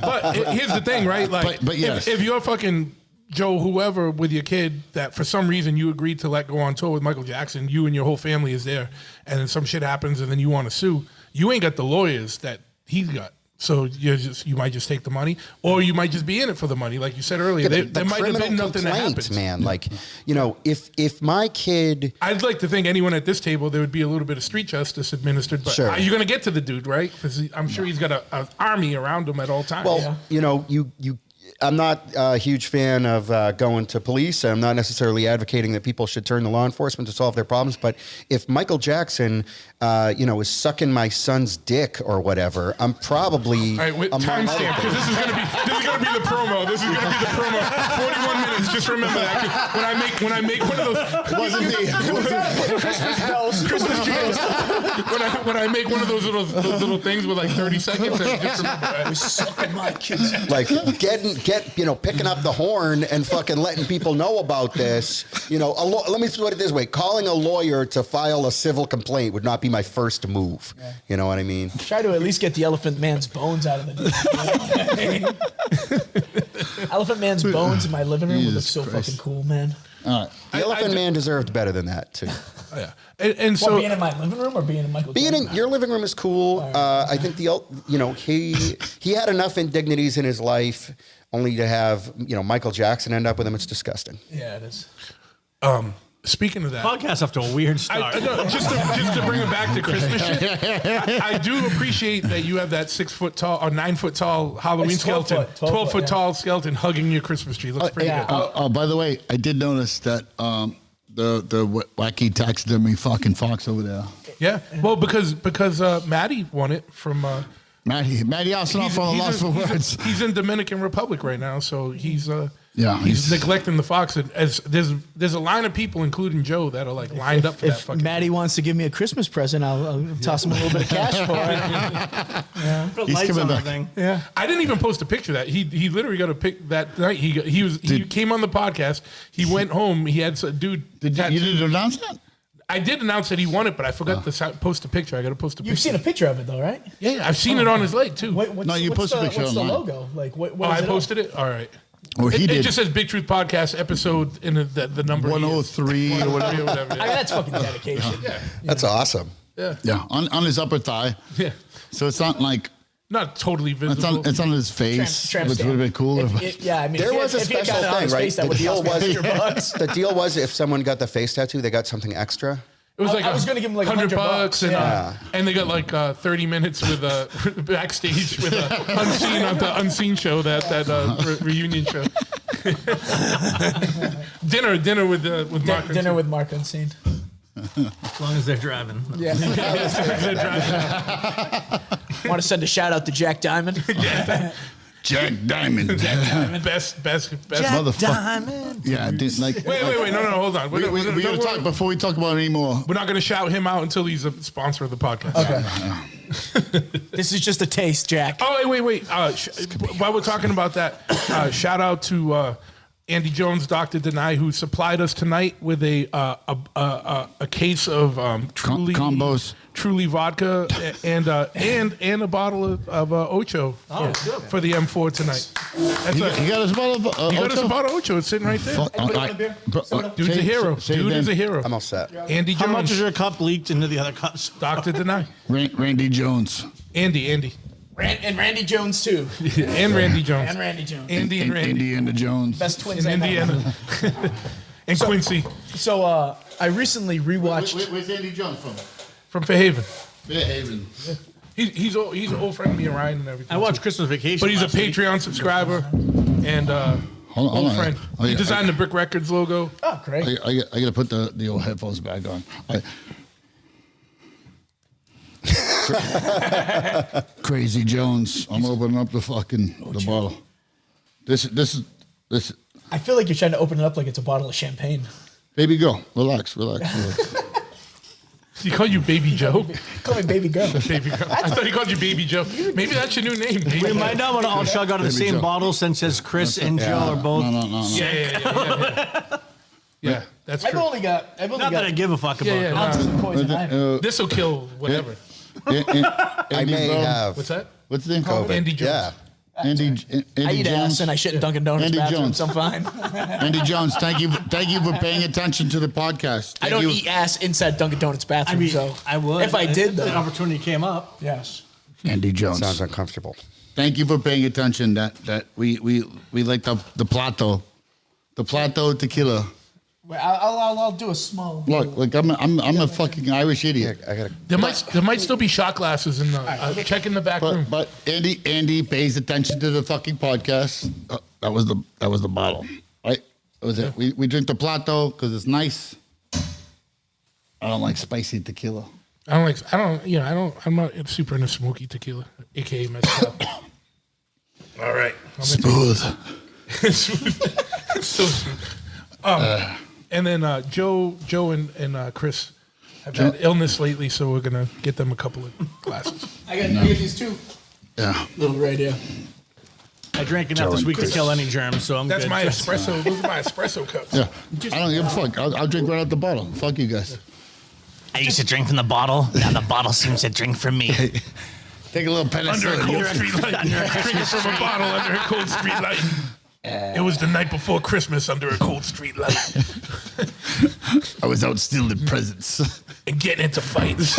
But here's the thing, right? Like, But yes. if you're fucking Joe, whoever, with your kid, that for some reason you agreed to let go on tour with Michael Jackson, you and your whole family is there, and then some shit happens, and then you want to sue, you ain't got the lawyers that he's got. So you might just take the money, or you might just be in it for the money, like you said earlier. There might have been nothing that happened, man. Like, you know, if my kid, I'd like to think anyone at this table there would be a little bit of street justice administered, but Sure. are you going to get to the dude, right? Because I'm sure he's got an army around him at all times. well, you know, you. I'm not a huge fan of going to police. I'm not necessarily advocating that people should turn to law enforcement to solve their problems. But if Michael Jackson, is sucking my son's dick or whatever, I'm probably all right, timestamp, because this is going to be the promo. This is going to be the promo. 41 minutes. Just remember that. 'Cause when I make one of those, Wasn't me. Christmas bells, Christmas jingles. when I make one of those little things with like 30 seconds, just remember that. Sucking my kids. like picking up the horn and fucking letting people know about this. Let me put it this way: calling a lawyer to file a civil complaint would not be my first move. Yeah. You know what I mean? Try to at least get the Elephant Man's bones out of the. Elephant Man's bones in my living room would look so fucking cool, man. The Elephant Man deserved better than that too. Oh, yeah, and so being in my living room or being in Michael. Being Jackson? in your living room is cool. I think he had enough indignities in his life only to have Michael Jackson end up with him. It's disgusting. Yeah, it is. Speaking of that, Podcast off to a weird start. just to bring it back to Christmas shit, I do appreciate that you have that 6 foot tall or 9 foot tall Halloween It's 12 skeleton, foot, 12 foot yeah. tall skeleton hugging your Christmas tree. Looks pretty yeah. good. By the way, I did notice that the wacky taxidermy fucking fox over there. Yeah, well, because Maddie won it from. Matty Arsenault for Lost for Words. He's in Dominican Republic right now, so he's he's- neglecting the fox. And as there's a line of people, including Joe, that are like lined up for that If fucking. Maddie wants to give me a Christmas present, I'll toss him a little bit of cash for it. Put He's lights coming on the back. thing. Yeah. I didn't even post a picture of that. He literally got a pic that night. He came on the podcast. He went home. He had a dude. You didn't announce that? I did announce that he won it, but I forgot to post a picture. I got to post a picture. You've seen a picture of it though, right? Yeah, I've seen it on his leg too. What's, No, you what's posted a the, picture what's online. the logo? Like what? Oh, I posted it. All right. Or he It did. just says Big Truth Podcast episode in the number 103 or whatever. whatever. I mean, that's fucking dedication. That's awesome. Yeah, on his upper thigh. Yeah, So it's not like not totally visible. it's on his face, Tramp which would have been cooler. Yeah, I mean, There if was a if he had special gotten it on thing, his right? face, that The would deal cost me was $100. the deal was if someone got the face tattoo, they got something extra. It was like I was gonna give him like $100 and yeah. and they got like 30 minutes with backstage with Unseen on the Unseen show that reunion show. dinner with Mark. Dinner with Mark Unseen. As long as they're driving. Yeah. Want to send a shout out to Jack Diamond. Jack Diamond. Best Motherfucker. Yeah, dude, like. Wait, no, hold on. We gotta talk before we talk about it anymore. We're not gonna shout him out until he's a sponsor of the podcast. Okay. This is just a taste, Jack. Oh, wait. While we're talking about that, shout out to Andy Jones, Dr. Denai, who supplied us tonight with a case of combos. Truly vodka and a bottle of Ocho for the M4 tonight. He got his bottle of He got us a bottle of Ocho. It's sitting right there. Dude's a hero. Dude is a hero. I'm all set. Andy Jones. How much is your cup leaked into the other cups? Dr. Denai. Randy Jones. Andy. And Randy Jones too. And Randy Jones. And Randy Jones. Andy and Randy. Indiana Jones. Best twins In I know. Indiana. And Quincy So I recently rewatched. Where's Andy Jones from? from Fairhaven. Fairhaven. He's an old friend of me and Ryan and everything. I watched Christmas Vacation. But he's a last week. Patreon subscriber and Hold old on. friend. Oh, He yeah, designed the Brick Records logo. Oh, great. I gotta put the old headphones back on. Crazy Jones. I'm opening up the bottle. This is I feel like you're trying to open it up like it's a bottle of champagne. baby girl. Relax. He called you Baby Joe. Call me baby girl. Baby girl. I thought he called you Baby Joe. Maybe that's your new name. Baby We Joe. might not want to all chug out of the Baby same Joe. bottle since as Chris and Joe are both. No. Yeah, that's I've true. only got Not that I give a fuck about Yeah, ounces of poison ivy. This will kill whatever. I may have. What's that? What's the name called? COVID. Andy Jones. Yeah. Andy I eat Jones. ass and I shit in Dunkin' Donuts Andy bathrooms. Jones. I'm fine. Andy Jones, thank you for paying attention to the podcast. I Thank don't you. eat ass inside Dunkin' Donuts I bathroom. mean, so I would. If I did, the though. opportunity came up. Yes. Andy Jones. Sounds uncomfortable. Thank you for paying attention. That we like the Plato tequila. Wait, I'll do a small. Look, I'm a fucking Irish idiot. I gotta. There might still be shot glasses in the. Check in the back room. But Andy pays attention to the fucking podcast. That was the bottle, right? That was it. We drink the Plato because it's nice. I don't like spicy tequila. I'm not super into smoky tequila, aka mezcal. All right. Smooth. So, and then Joe and Chris have had illness lately, so we're gonna get them a couple of glasses. I got these two. Yeah. Little right here. I drank enough this week to kill any germs, so I'm That's good. my espresso. Those are my espresso cups. Yeah. I don't give a fuck. I'll drink right out the bottle. Fuck you guys. I used to drink from the bottle. Now the bottle seems to drink from me. Take a little Under a penicillin. cold street light. Drinking from a bottle under a cold street light. It was the night before Christmas under a cold street light. I was out stealing presents. And getting into fights.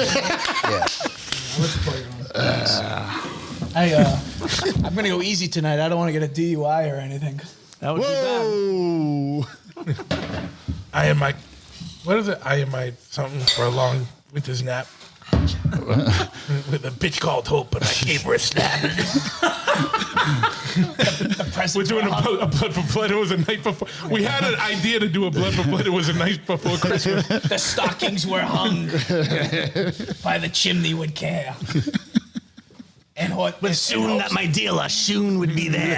I'm gonna go easy tonight. I don't want to get a DUI or anything. That would Whoa. I am my, what is it? I am my something for a long winter's nap. With a bitch called Hope, but I gave her a snap. We're doing a blood for blood. It was a night before. We had an idea to do a blood for blood. It was a night before Christmas. The stockings were hung by the chimney would care. And But soon that my dealer, soon would be there.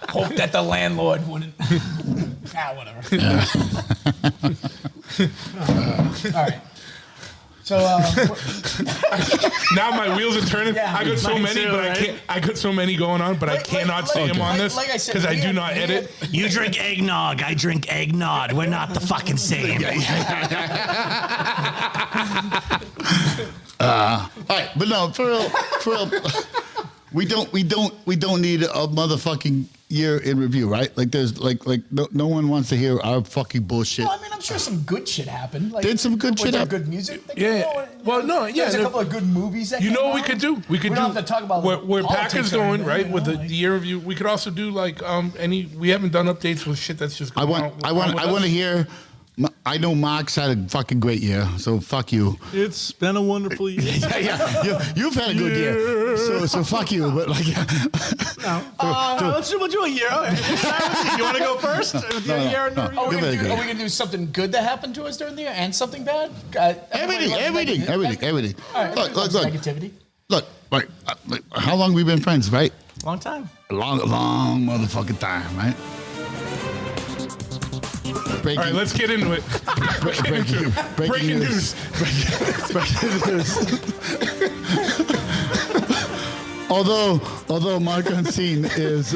hope that the landlord wouldn't. Whatever. All right. So Now my wheels are turning. Yeah. I got so Mine many, too, but right? I can't. I got so many going on, but I cannot say them on this like I said, because I we do had- not we edit. You drink eggnog, I drink eggnog. We're not the fucking same. All right, but no, for real, we don't need a motherfucking year in review, right? Like there's like no one wants to hear our fucking bullshit. Well, I mean, I'm sure some good shit happened. Like, Did some good was shit there happen? good music? Like, Yeah. Well, no, yeah, There's a no- couple of good movies that You know came what we out. could do? We could We do don't have to talk about where politics Packers or going, anything, right? you With know, the like- year review. We could also do like any. We haven't done updates with shit that's just. I Going want to hear. I know Mark's had a fucking great year, so fuck you. It's been a wonderful year. Yeah, you've had a good year, so fuck you. But like, We'll do a year. You want to go first? No. Are we, You're very good. gonna do something good that happened to us during the year and something bad? Everything. All right, Look. negativity. Look, right? How long we been friends, right? Long time. A long motherfucking time, right? All right, let's get into it. Breaking news. Breaking news. Although Mark Unseen is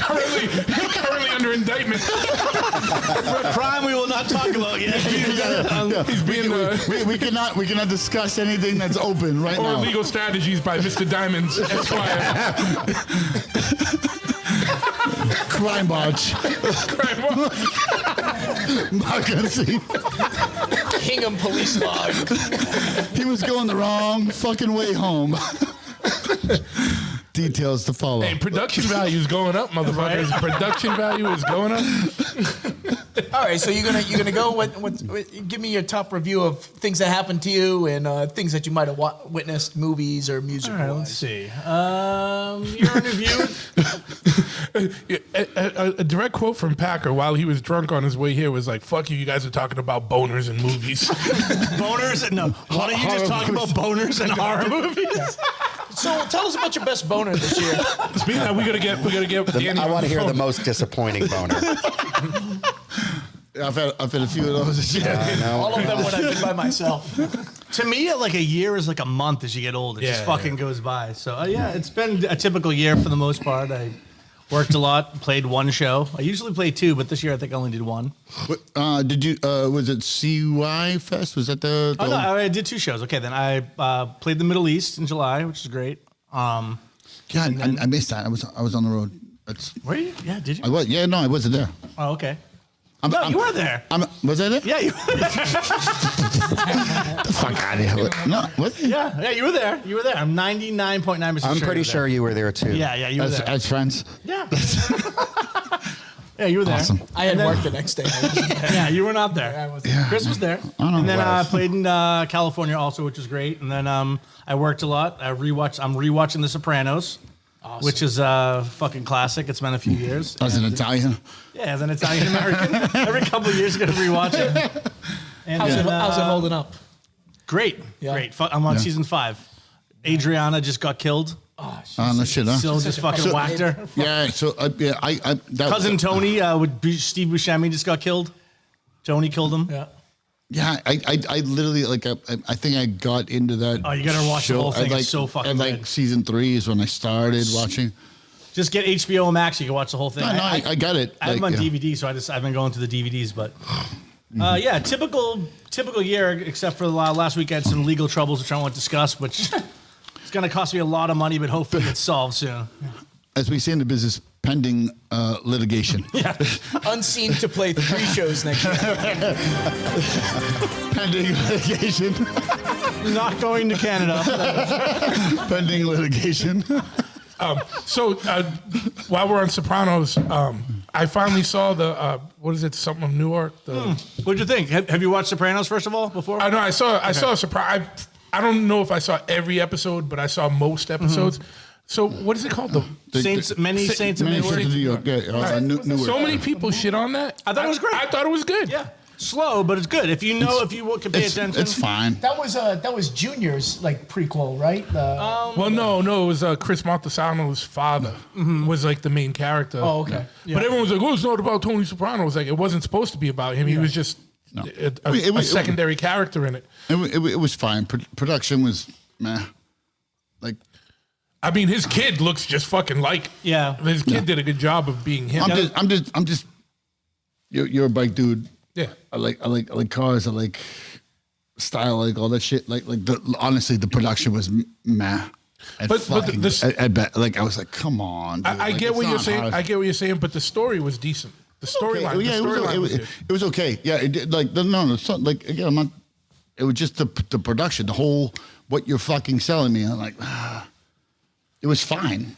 currently under indictment For a crime we will not talk about yet. He's being we cannot discuss anything that's open right or now. legal strategies by Mr. Diamonds Esquire. Crime watch. Mark Unseen. Hingham police log. He was going the wrong fucking way home. Details to follow. Hey, production value is going up, motherfuckers. Production value is going up. All right, so you're gonna go. What? Give me your top review of things that happened to you and things that you might have witnessed, movies or music. All right, let's see. Your interview. A direct quote from Packer while he was drunk on his way here was like, "Fuck you, you guys are talking about boners and movies." Boners? No. Why don't you just talk about boners and horror movies? So tell us about your best boner this year. Speaking of, we gotta get Danny I on want to the hear the phone. most disappointing boner. I've had a few of those this year. I know. All of them when I've been by myself. To me, like a year is like a month as you get older. It just fucking goes by. So yeah, it's been a typical year for the most part. I worked a lot, played one show. I usually play two, but this year I think I only did one. Did you? Was it CY Fest? Was that the? Oh no, I did two shows. Okay, then I played the Middle East in July, which is great. God, I missed that. I was on the road. Were you? Yeah, did you? I was. Yeah, no, I wasn't there. Oh, okay. You were there. Was I there? Yeah, you were there. The fuck out of here. No, what? Yeah, you were there. You were there. I'm 99.9% sure. I'm pretty sure you were there too. Yeah, you were there. As friends. Yeah. Yeah, you were there. Awesome. I had work the next day. Yeah, you were not there. I was Chris was there. I know. And then I Wow. played in California also, which was great. And then I worked a lot. I'm rewatching The Sopranos, which is a fucking classic. It's been a few years. As an Italian. Yeah, as an Italian American. Every couple of years, you got to rewatch it. And How's then, it holding up? Great. Yeah. Great. I'm on season 5. Adriana just got killed. Oh, no shit, huh? Still just fucking whacked her. Yeah, so that Cousin Tony Steve Buscemi just got killed. Tony killed him. Yeah. Yeah, I literally I think I got into that. Oh, you gotta watch the whole thing. It's so fucking at good. season 3 is when I started watching. Just get HBO Max. You can watch the whole thing. No, I got it. I have them on DVD, so I've been going to the DVDs. But yeah, typical year, except for the last week I had some legal troubles, which I won't discuss, which it's going to cost me a lot of money, but hopefully it's solved soon. As we say in the business, pending litigation. Unseen to play 3 shows next year. Pending litigation. Not going to Canada. Pending litigation. So while we're on Sopranos, I finally saw the what is it? Something of Newark. What'd you think? Have you watched Sopranos first of all before? I know I saw Sopranos. I don't know if I saw every episode, but I saw most episodes. So what is it called? Saints of Many Newark. Saints of New York. Yeah, Newark. So many people shit on that. I thought it was great. I thought it was good. Yeah, slow, but it's good. If you can pay attention. It's fine. That was Junior's like prequel, right? Well, no, it was Chris Montesano's father was like the main character. Oh, okay. But everyone was like, "Oh, it's not about Tony Soprano." It was like it wasn't supposed to be about him. He was just a secondary character in it. It was fine. Production was meh. Like, I mean, his kid looks just fucking like. Yeah. His kid did a good job of being him. I'm just. You're a bike dude. Yeah. I like cars. I like style. I like all that shit. Honestly, the production was meh. But I bet. Like, I was like, come on. Dude. I get what you're saying. I get what you're saying, but the story was decent. The storyline. Yeah, it was okay. Yeah, it did, again, I'm not. It was just the production, the whole what you're fucking selling me. I'm like, it was fine.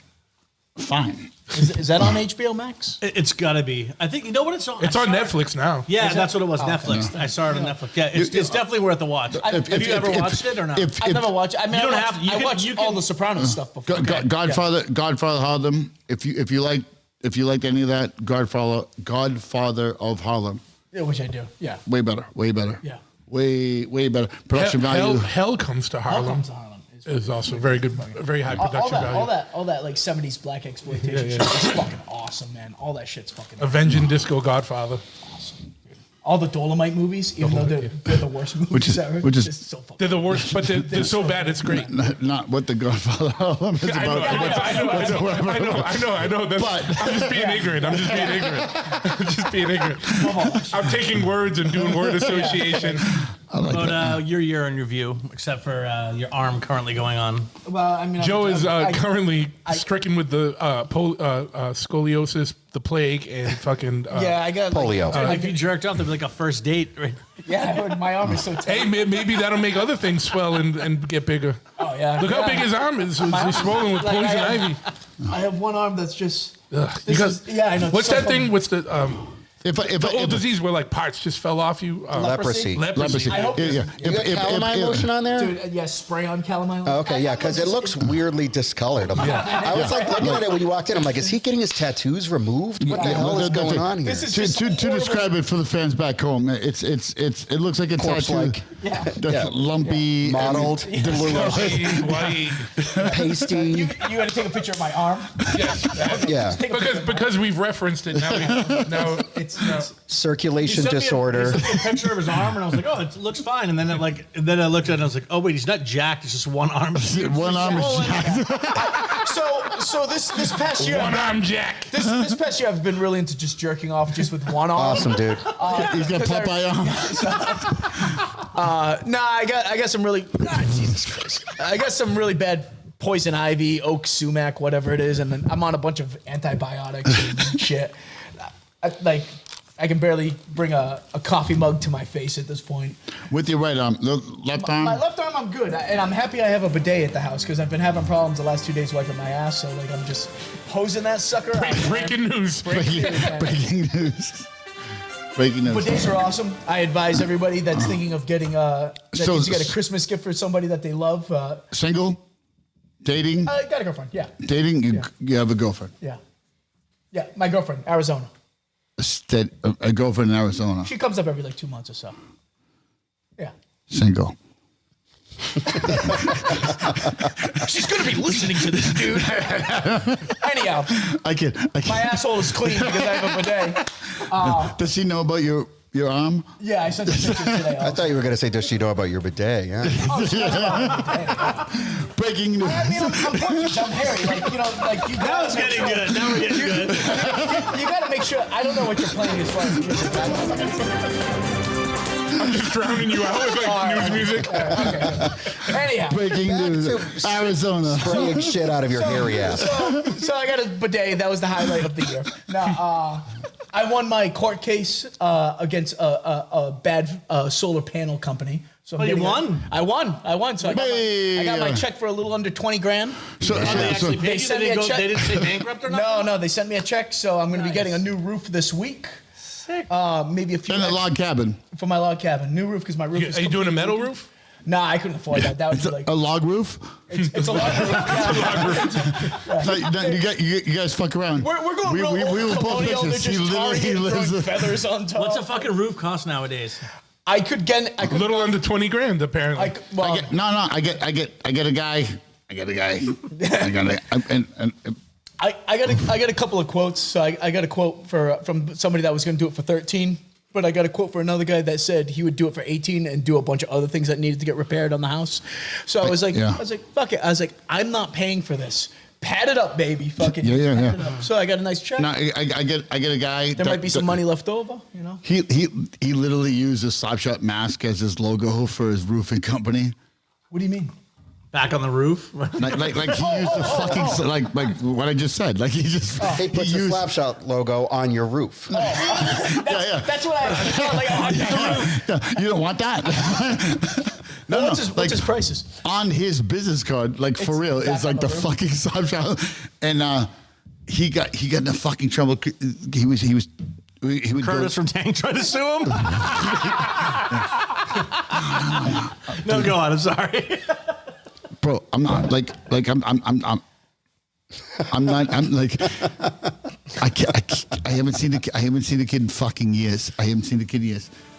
Is that on HBO Max? It's got to be. I think, you know what it's on? It's on Netflix now. Yeah, that's what it was, Netflix. I saw it on Netflix. Yeah, it's definitely worth a watch. Have you ever watched it or not? I've never watched it. I mean, You don't I have to. You watched can- all the Sopranos stuff before. Godfather Harlem. If you liked any of that, Godfather of Harlem. Yeah, which I do. Yeah. Way better. Yeah. Way better. Production value. Hell comes to Harlem. It's also very good, very high production value. All that like 70s black exploitation Yeah. shit is fucking awesome, man. All that shit's fucking awesome. Avenging Disco Godfather. All the Dolomite movies, even though they're the worst movies ever. which is- it's so fucking They're the worst, but they're so bad it's great. Not what the Godfather is about. I know. I'm just being ignorant. I'm just being ignorant. I'm taking words and doing word association. About your year in review, except for your arm currently going on. Well, I mean, Joe is currently stricken with the scoliosis, the plague, and fucking yeah, I got polio. If you jerked off, there'd be like a first date. Right? Yeah, I heard my arm is so Hey, tight. maybe that'll make other things swell and get bigger. Oh yeah. Look how big his arm is. He's swollen with Like, poison I ivy. have one arm that's just. Ugh. This You is, got- yeah, I know. it's What's so that fucking- thing? What's the If old disease where like parts just fell off you? Leprosy. Leprosy. I hope yeah. You got calamine lotion on there? Dude, yeah, spray on calamine. Oh, okay, yeah, because it looks weirdly discolored. I was like looking at it when you walked in. I'm like, is he getting his tattoos removed? What the hell is going on here? This is To, just to horrible. describe it for the fans back home, it looks like a Corpse-like. tattoo. Yeah. That's lumpy, Mottled, White. pasty. You got to take a picture of my arm. Yes. Yeah. Take a picture. Because we've referenced it now. It's Circulation He sent me disorder. he sent me a picture of his arm, and I was like, "Oh, it looks fine." And then I looked at it, and I was like, "Oh wait, he's not jacked. It's just one arm." One arm is so this past year, One arm jack. this past year, I've been really into just jerking off just with one arm. Awesome, dude. He's got Popeye arm. Nah, I got some really. Jesus Christ. I got some really bad poison ivy, oak sumac, whatever it is, and then I'm on a bunch of antibiotics and shit. I can barely bring a coffee mug to my face at this point. With your right arm, the left arm. My left arm, I'm good, and I'm happy I have a bidet at the house because I've been having problems the last 2 days wiping my ass. So like I'm just hosing that sucker out. Breaking news. Breaking news. Breaking news. Bidets are awesome. I advise everybody that's thinking of getting that So- needs to get a Christmas gift for somebody that they love. Single, dating, Got a girlfriend. Yeah, dating. You have a girlfriend. yeah. My girlfriend, Arizona. A girlfriend in Arizona. She comes up every like 2 months or so. Yeah. Single. She's gonna be listening to this, dude. Anyhow, I can. my asshole is clean because I have a bidet. Does she know about your arm? Yeah, I sent her pictures today. I thought you were going to say, does she know about your bidet? Yeah. Breaking news. I mean, I'm Portuguese, I'm hairy. Like, you know, like you Now it's getting good. Now we're getting good. You gotta make sure. I don't know what you're playing as far as music. I'm just drowning you out with like news music. Anyhow. Breaking news. Arizona. Spraying shit out of your hairy ass. So I got a bidet. That was the highlight of the year. Now, I won my court case against a bad solar panel company. So I'm Oh, you getting won? I won. So I got my check for a little under 20, $20,000. So, They actually They paid you. sent They me a didn't check. they didn't say bankrupt or nothing? No, they sent me a check. So I'm going to be getting a new roof this week. Sick. Maybe a few in a log cabin. for my log cabin. New roof because my roof is. Are you doing a completely metal leaking. roof? Nah, I couldn't afford that. That would be like A log roof. it's a log roof. Yeah. No, you guys fuck around. We're going real old will post colonial. They're pictures. just tarring and throwing feathers on top. What's a fucking roof cost nowadays? I could get. I A could. little under 20 grand, apparently. I get a guy. I got a couple of quotes. So I got a quote from somebody that was going to do it for 13, but I got a quote for another guy that said he would do it for 18 and do a bunch of other things that needed to get repaired on the house. So I was like, fuck it. I was like, I'm not paying for this. Pad it up, baby. Fucking pad it up. So I got a nice check. No, I get a guy. There might be some money left over, you know. He literally used a Slapshot mask as his logo for his roofing company. What do you mean? Back on the roof? Like he used the fucking like what I just said. Like he just He puts used, the Slapshot logo on your roof. That's what I. You don't want that. What's his prices? On his business card, like for real, back it's on like the the roof. fucking Slapshot, and he got into fucking trouble. He would Curtis from Tank tried to sue him? No, go on. I'm sorry. Bro, I'm not I'm like I haven't seen the kid in fucking years.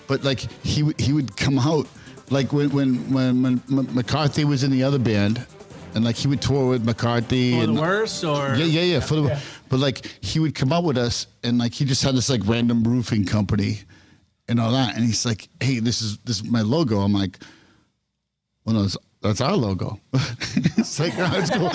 But like he would come out like when McCarthy was in the other band and like he would tour with McCarthy. For and the worse, or yeah. But like he would come out with us, and like he just had this like random roofing company, and all that. And he's like, "Hey, this is my logo." I'm like, "Well, no, that's our logo." It's like, oh, it's cool.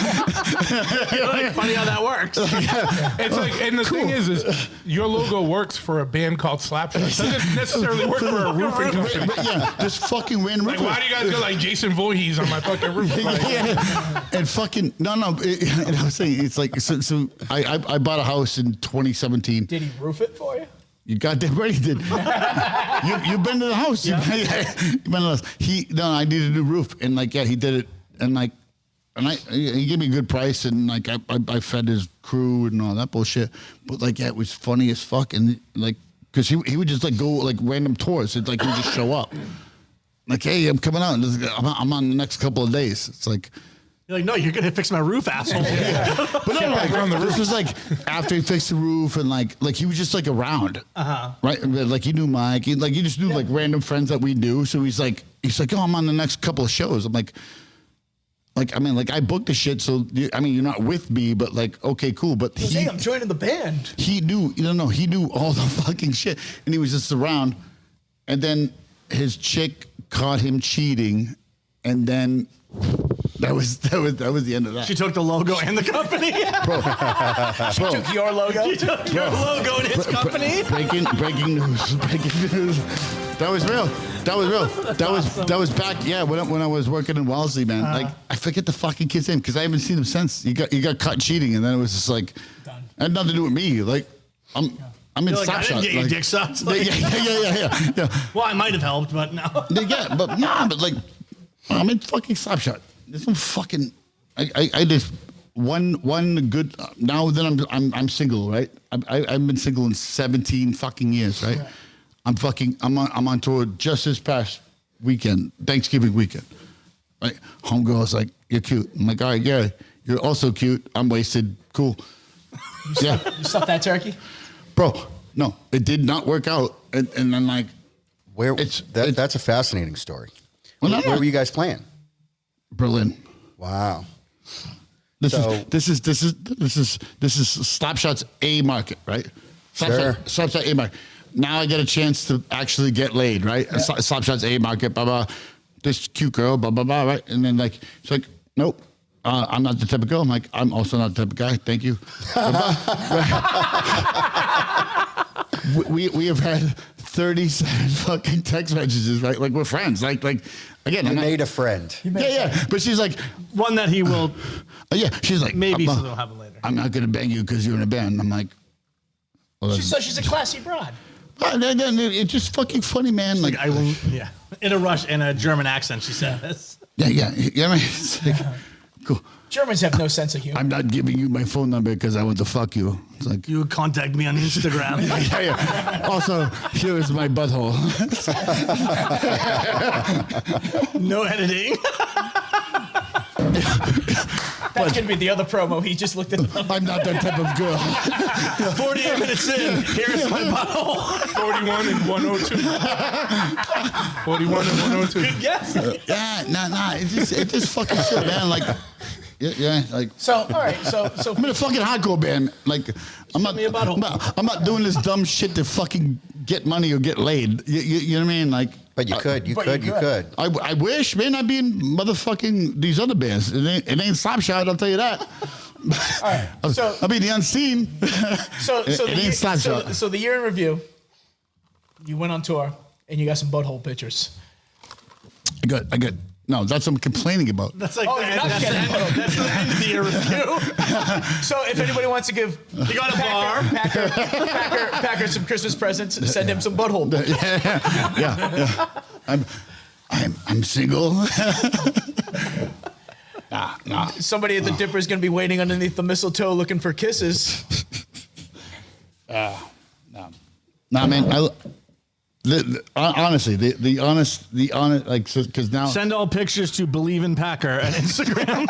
Like, funny how that works. It's like, and the thing is your logo works for a band called Slapshot. It doesn't necessarily work for a roofing company. But yeah, just fucking random Like, roofing. why do you guys go like Jason Voorhees on my fucking roof? Like, Yeah. And fucking and I was saying it's like so I bought a house in 2017. Did he roof it for you? You goddamn right he did. You've been to the house. You've been to the house. I needed a new roof, and like he did it, and he gave me a good price, and like I fed his crew and all that bullshit. But like it was funny as fuck, and like because he would just like go like random tours. It's like he would just show up, like, hey, I'm coming out, and I'm on the next couple of days. It's like. You're like, no, you're gonna fix my roof, asshole. But no, like this was like after he fixed the roof, and like he was just like around, right? Like he knew Mike, he just knew like random friends that we knew. So he's like, oh, I'm on the next couple of shows. I'm like I booked the shit. So you're not with me, but like, okay, cool. But Hey, I'm joining the band. He knew, he knew all the fucking shit, and he was just around. And then his chick caught him cheating, and then. That was the end of that. She took the logo and the company. Bro. Took your logo. She took your logo and his company. Breaking news. That was real. That was back. Yeah, when I was working in Wellesley, man. Like I forget the fucking kid's name because I haven't seen him since. You got caught cheating, and then it was just like it had nothing to do with me. Like I'm in You're like, I Slapshot. didn't get your dick sucked. Like, Yeah. well, I might have helped, but no. Yeah, but like I'm in fucking Slapshot. There's no fucking. I just one good. Now that I'm single, right? I've been single in 17 fucking years, right? I'm on tour just this past weekend, Thanksgiving weekend. Right? Homegirl's like, you're cute. I'm like, all right, yeah, you're also cute. I'm wasted. Cool. Yeah. You stuffed that turkey? Bro, no, it did not work out. And then like, that's a fascinating story. Well, where were you guys playing? Berlin. Wow. This is Slapshot's A market, right? Slapshot A market. Now I get a chance to actually get laid, right? Yeah. Slapshot's A market, blah blah. This cute girl, blah blah blah, right? And then like it's like, nope, I'm not the type of girl. I'm like, I'm also not the type of guy. Thank you. we have had 37 fucking text messages, right? Like we're friends. Like again, you made a friend. Yeah. But she's like one that he will. Yeah, she's like maybe they'll have it later. I'm not gonna bang you because you're in a band. I'm like, well, so she's a classy broad. It's just fucking funny, man. Like I will. Yeah, in a German accent, she says. Yeah. I mean, it's like, cool. Germans have no sense of humor. I'm not giving you my phone number because I want to fuck you. It's like you contact me on Instagram. yeah. Also, here is my butthole. No editing. That's going to be the other promo. He just looked at the I'm not that type of girl. 48 minutes in, here's my butthole. 41 and 102. 41 and 102. Good guess. Nah. It's just fucking shit, man. Like, yeah. Like. So, all right. So I'm in a fucking hardcore band. Like, I'm not doing this dumb shit to fucking get money or get laid. You know what I mean? Like. But you could. I wish, man. I'd be in motherfucking these other bands. It ain't Slapshot, I'll tell you that. All right. So I'll be the unseen. So the year in review, you went on tour and you got some butthole pictures. I got. No, that's what I'm complaining about. That's like that's the end of the year review. So if anybody wants to give, you got a bar, Packer some Christmas presents, send him some butthole. Yeah. I'm single. Nah. Somebody at the Dipper is going to be waiting underneath the mistletoe looking for kisses. No, man. Honestly, the honest, like, because now send all pictures to Believe in Packer at Instagram.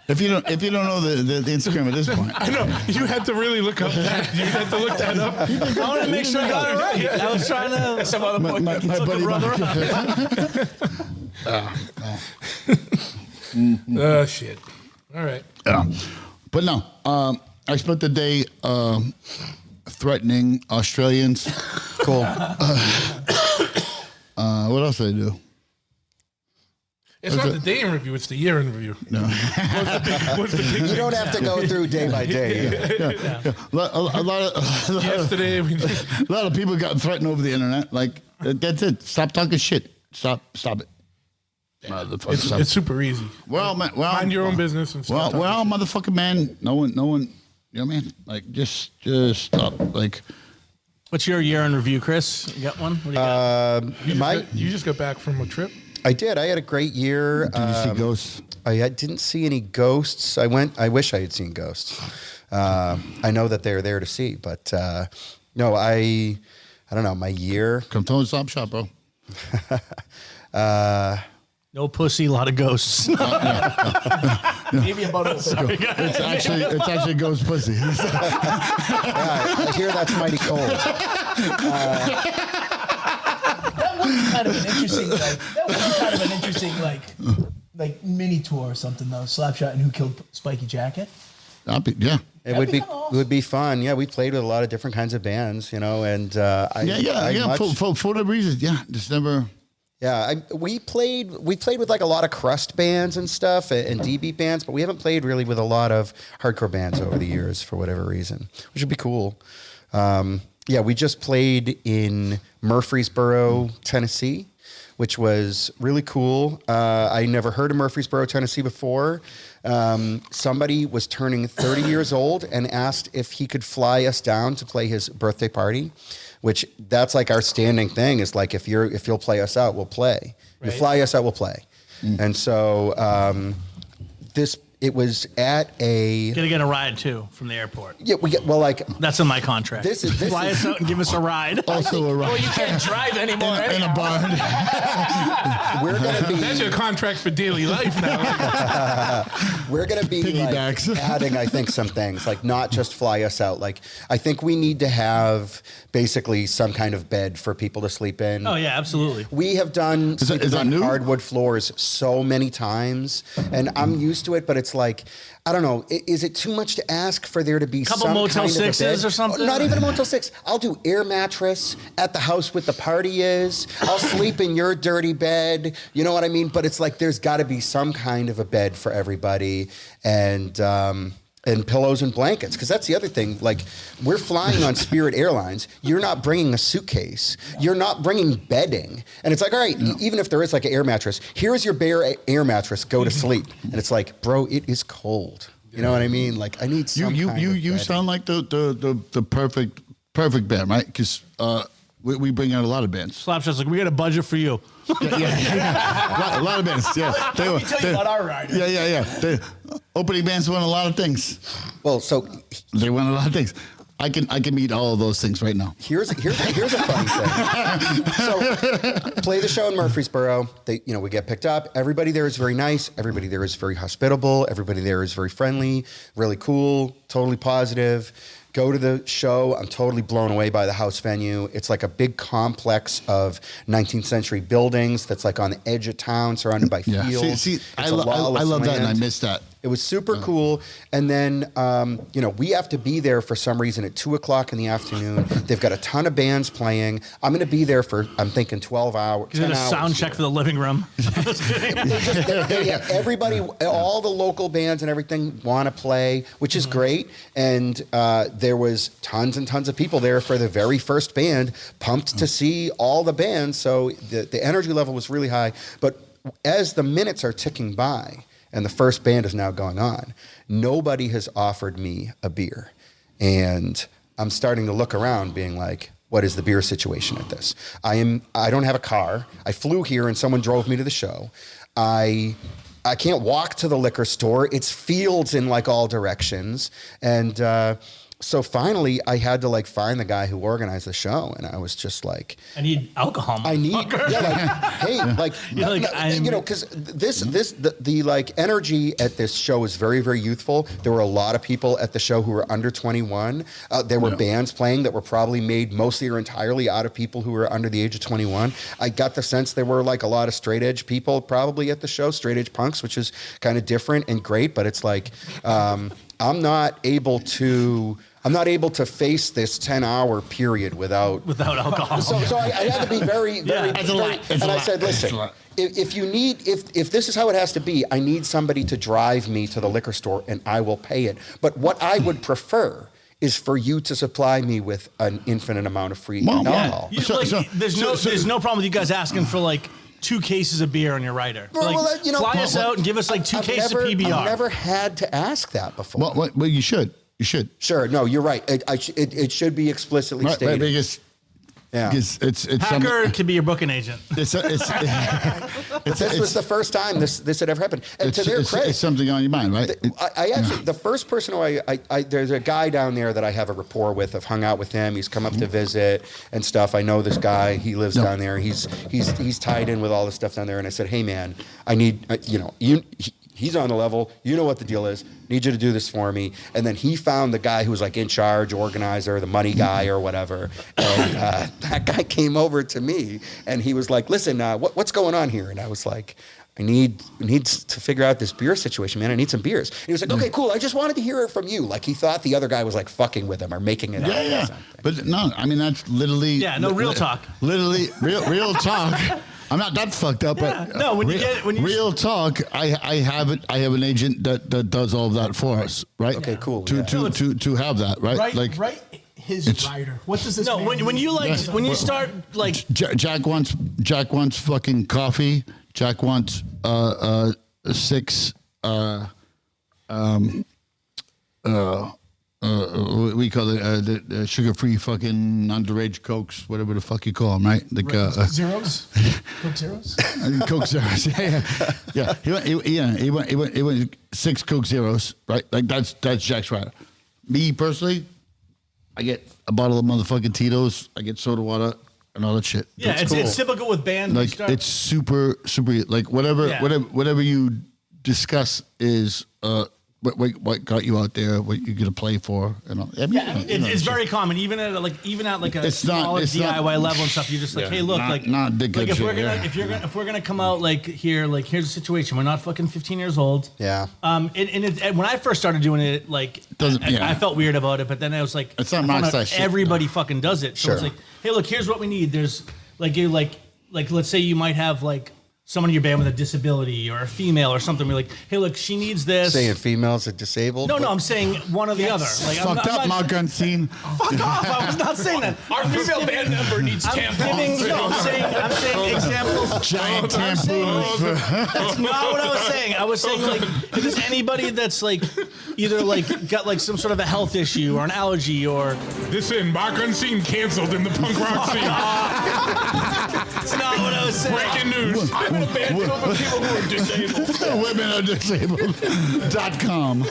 If you don't know the Instagram at this point, I know you had to really look up that. You had to look that up. I want to make sure I got it right. I was trying to. Some other my buddy. Shit. All right. Yeah. But no, I spent the day threatening Australians. Cool. What else did I do? It's not the day in review, it's the year in review. No. What's the big You don't have to go through day by day. A lot of Yesterday, we a lot of people got threatened over the internet. Like that's it. Stop talking shit. Stop it. Motherfucker. it's super easy. Well, man. Mind your own business and stop talking shit. Motherfucker, man. No one. You know what I mean? Like, just stop. Like, What's your year in review, Chris? You got one? What do you got? You just got back from a trip? I did. I had a great year. did you see ghosts? I didn't see any ghosts. I wish I had seen ghosts. I know that they're there to see, but no, I don't know. My year. Come to Stop Shop, bro. No pussy, a lot of ghosts. Maybe about It's actually ghost pussy. I hear that's mighty cold. That would be kind of an interesting like mini tour or something though. Slapshot and Who Killed Spiky Jacket. Yeah. It would be fun. Yeah, we played with a lot of different kinds of bands, and for the reasons, just never. Yeah, we played with like a lot of crust bands and stuff and D-beat bands, but we haven't played really with a lot of hardcore bands over the years for whatever reason, which would be cool. We just played in Murfreesboro, Tennessee, which was really cool. I never heard of Murfreesboro, Tennessee before. Somebody was turning 30 years old and asked if he could fly us down to play his birthday party, which that's like our standing thing is like, if you'll play us out, we'll play. Right. You fly us out, we'll play. And so it was at a... Gonna get a ride too from the airport. Yeah, that's in my contract. This fly us out and give us a ride. Also a ride. Well, you can't drive anymore. In a barn. We're gonna be... That's your contract for daily life now. We're gonna be adding, I think, some things, like not just fly us out. Like, I think we need to have basically some kind of bed for people to sleep in. Oh yeah, absolutely. We have done is that new? hardwood floors so many times, and I'm used to it, but it's like, I don't know, is it too much to ask for there to be couple some Motel kind 6s of a bed? or something? Not even a Motel 6. I'll do air mattress at the house with the party is. I'll sleep in your dirty bed. You know what I mean? But it's like there's got to be some kind of a bed for everybody, and pillows and blankets, because that's the other thing. Like, we're flying on Spirit Airlines. You're not bringing a suitcase. You're not bringing bedding. And it's like, all right, even if there is like an air mattress, here's your bare air mattress. Go to sleep. And it's like, bro, it is cold. You know what I mean? Like, I need some kind of bedding. Sound like the perfect band, right? Because we bring out a lot of bands. Slapshot's like, we got a budget for you. A lot of bands. Yeah, Let me tell you about our ride. Yeah. Opening bands won a lot of things. Well, so they won a lot of things. I can meet all of those things right now. Here's a funny thing. So, play the show in Murfreesboro. We get picked up. Everybody there is very nice. Everybody there is very hospitable. Everybody there is very friendly, really cool, totally positive. Go to the show. I'm totally blown away by the house venue. It's like a big complex of 19th century buildings that's like on the edge of town, surrounded by fields. I love that, and I missed that. It was super cool. And then, we have to be there for some reason at 2:00 in the afternoon. They've got a ton of bands playing. I'm going to be there for, I'm thinking 12 hours. Is it a sound check for the living room? Everybody, all the local bands and everything want to play, which is great. And there was tons and tons of people there for the very first band, pumped to see all the bands. So the energy level was really high. But as the minutes are ticking by, and the first band is now going on, nobody has offered me a beer. And I'm starting to look around being like, what is the beer situation at this? I don't have a car. I flew here and someone drove me to the show. I can't walk to the liquor store. It's fields in like all directions. And so finally, I had to like find the guy who organized the show, and I was just like, I need alcohol. I need, motherfucker. hey, like, because the like energy at this show is very, very youthful. There were a lot of people at the show who were under 21. There were bands playing that were probably made mostly or entirely out of people who were under the age of 21. I got the sense there were like a lot of straight edge people probably at the show, straight edge punks, which is kind of different and great, but it's like, I'm not able to face this 10-hour period without alcohol. So I had to be very, very, and I said, listen, if this is how it has to be, I need somebody to drive me to the liquor store and I will pay it. But what I would prefer is for you to supply me with an infinite amount of free alcohol. There's no problem with you guys asking for like 2 cases of beer on your rider. Fly us out and give us like 2 cases of PBR. I've never had to ask that before. Well, you should. You should. Sure. No, you're right. It should be explicitly stated. Right, because it's Hacker can be your booking agent. This was the first time this had ever happened. And to their credit, it's something on your mind, right? I actually, the first person who there's a guy down there that I have a rapport with. I've hung out with him. He's come up to visit and stuff. I know this guy. He lives down there. He's tied in with all the stuff down there. And I said, hey man, I need he's on the level. You know what the deal is. Need you to do this for me. And then he found the guy who was like in charge, organizer, the money guy or whatever. And that guy came over to me and he was like, listen, what's going on here? And I was like, we need to figure out this beer situation, man. I need some beers. And he was like, okay, cool. I just wanted to hear it from you. Like he thought the other guy was like fucking with him or making it up. Yeah. But no, I mean, that's literally. Yeah, no, real talk. Literally, real talk. I'm not that fucked up, but no. Real talk. I have an agent that does all of that for us, right? Okay, cool. To have that, right? Right. His rider. What does this? No, mean? when you start like Jack wants fucking coffee. Jack wants 6 we call it the sugar-free fucking underage Cokes, whatever the fuck you call them, right? Like Zeros, Coke Zeros, Coke Zeros. Yeah. He went 6 Coke Zeros, right? Like that's Jack's rider. Me personally, I get a bottle of motherfucking Tito's. I get soda water and all that shit. Yeah, it's typical with bands. Like it's super like whatever you discuss is what got you out there, what you're gonna play for, and all. I mean, it's very common, even at a smaller DIY level and stuff. You're just like, hey, look, if we're gonna come out like here, like here's the situation. We're not fucking 15 years old. Yeah. And when I first started doing it, like I felt weird about it, but then I was like, it's not rockstar shit. Everybody fucking does it. So it's like, hey, look, here's what we need. There's like let's say you might have like someone in your band with a disability or a female or something. We're like, hey, look, she needs this. Saying females are disabled? No, I'm saying one or the other. Like, fucked up, Mark Unseen. Fuck off! I was not saying that. Our female band member needs tampons. I'm saying examples. Giant tampons. That's not what I was saying. I was saying like, if there's anybody that's like either like got like some sort of a health issue or an allergy or Mark Unseen canceled in the punk rock scene. That's not what I was saying. Breaking news. I'm in a band filled with people who are disabled. Women are disabled.com.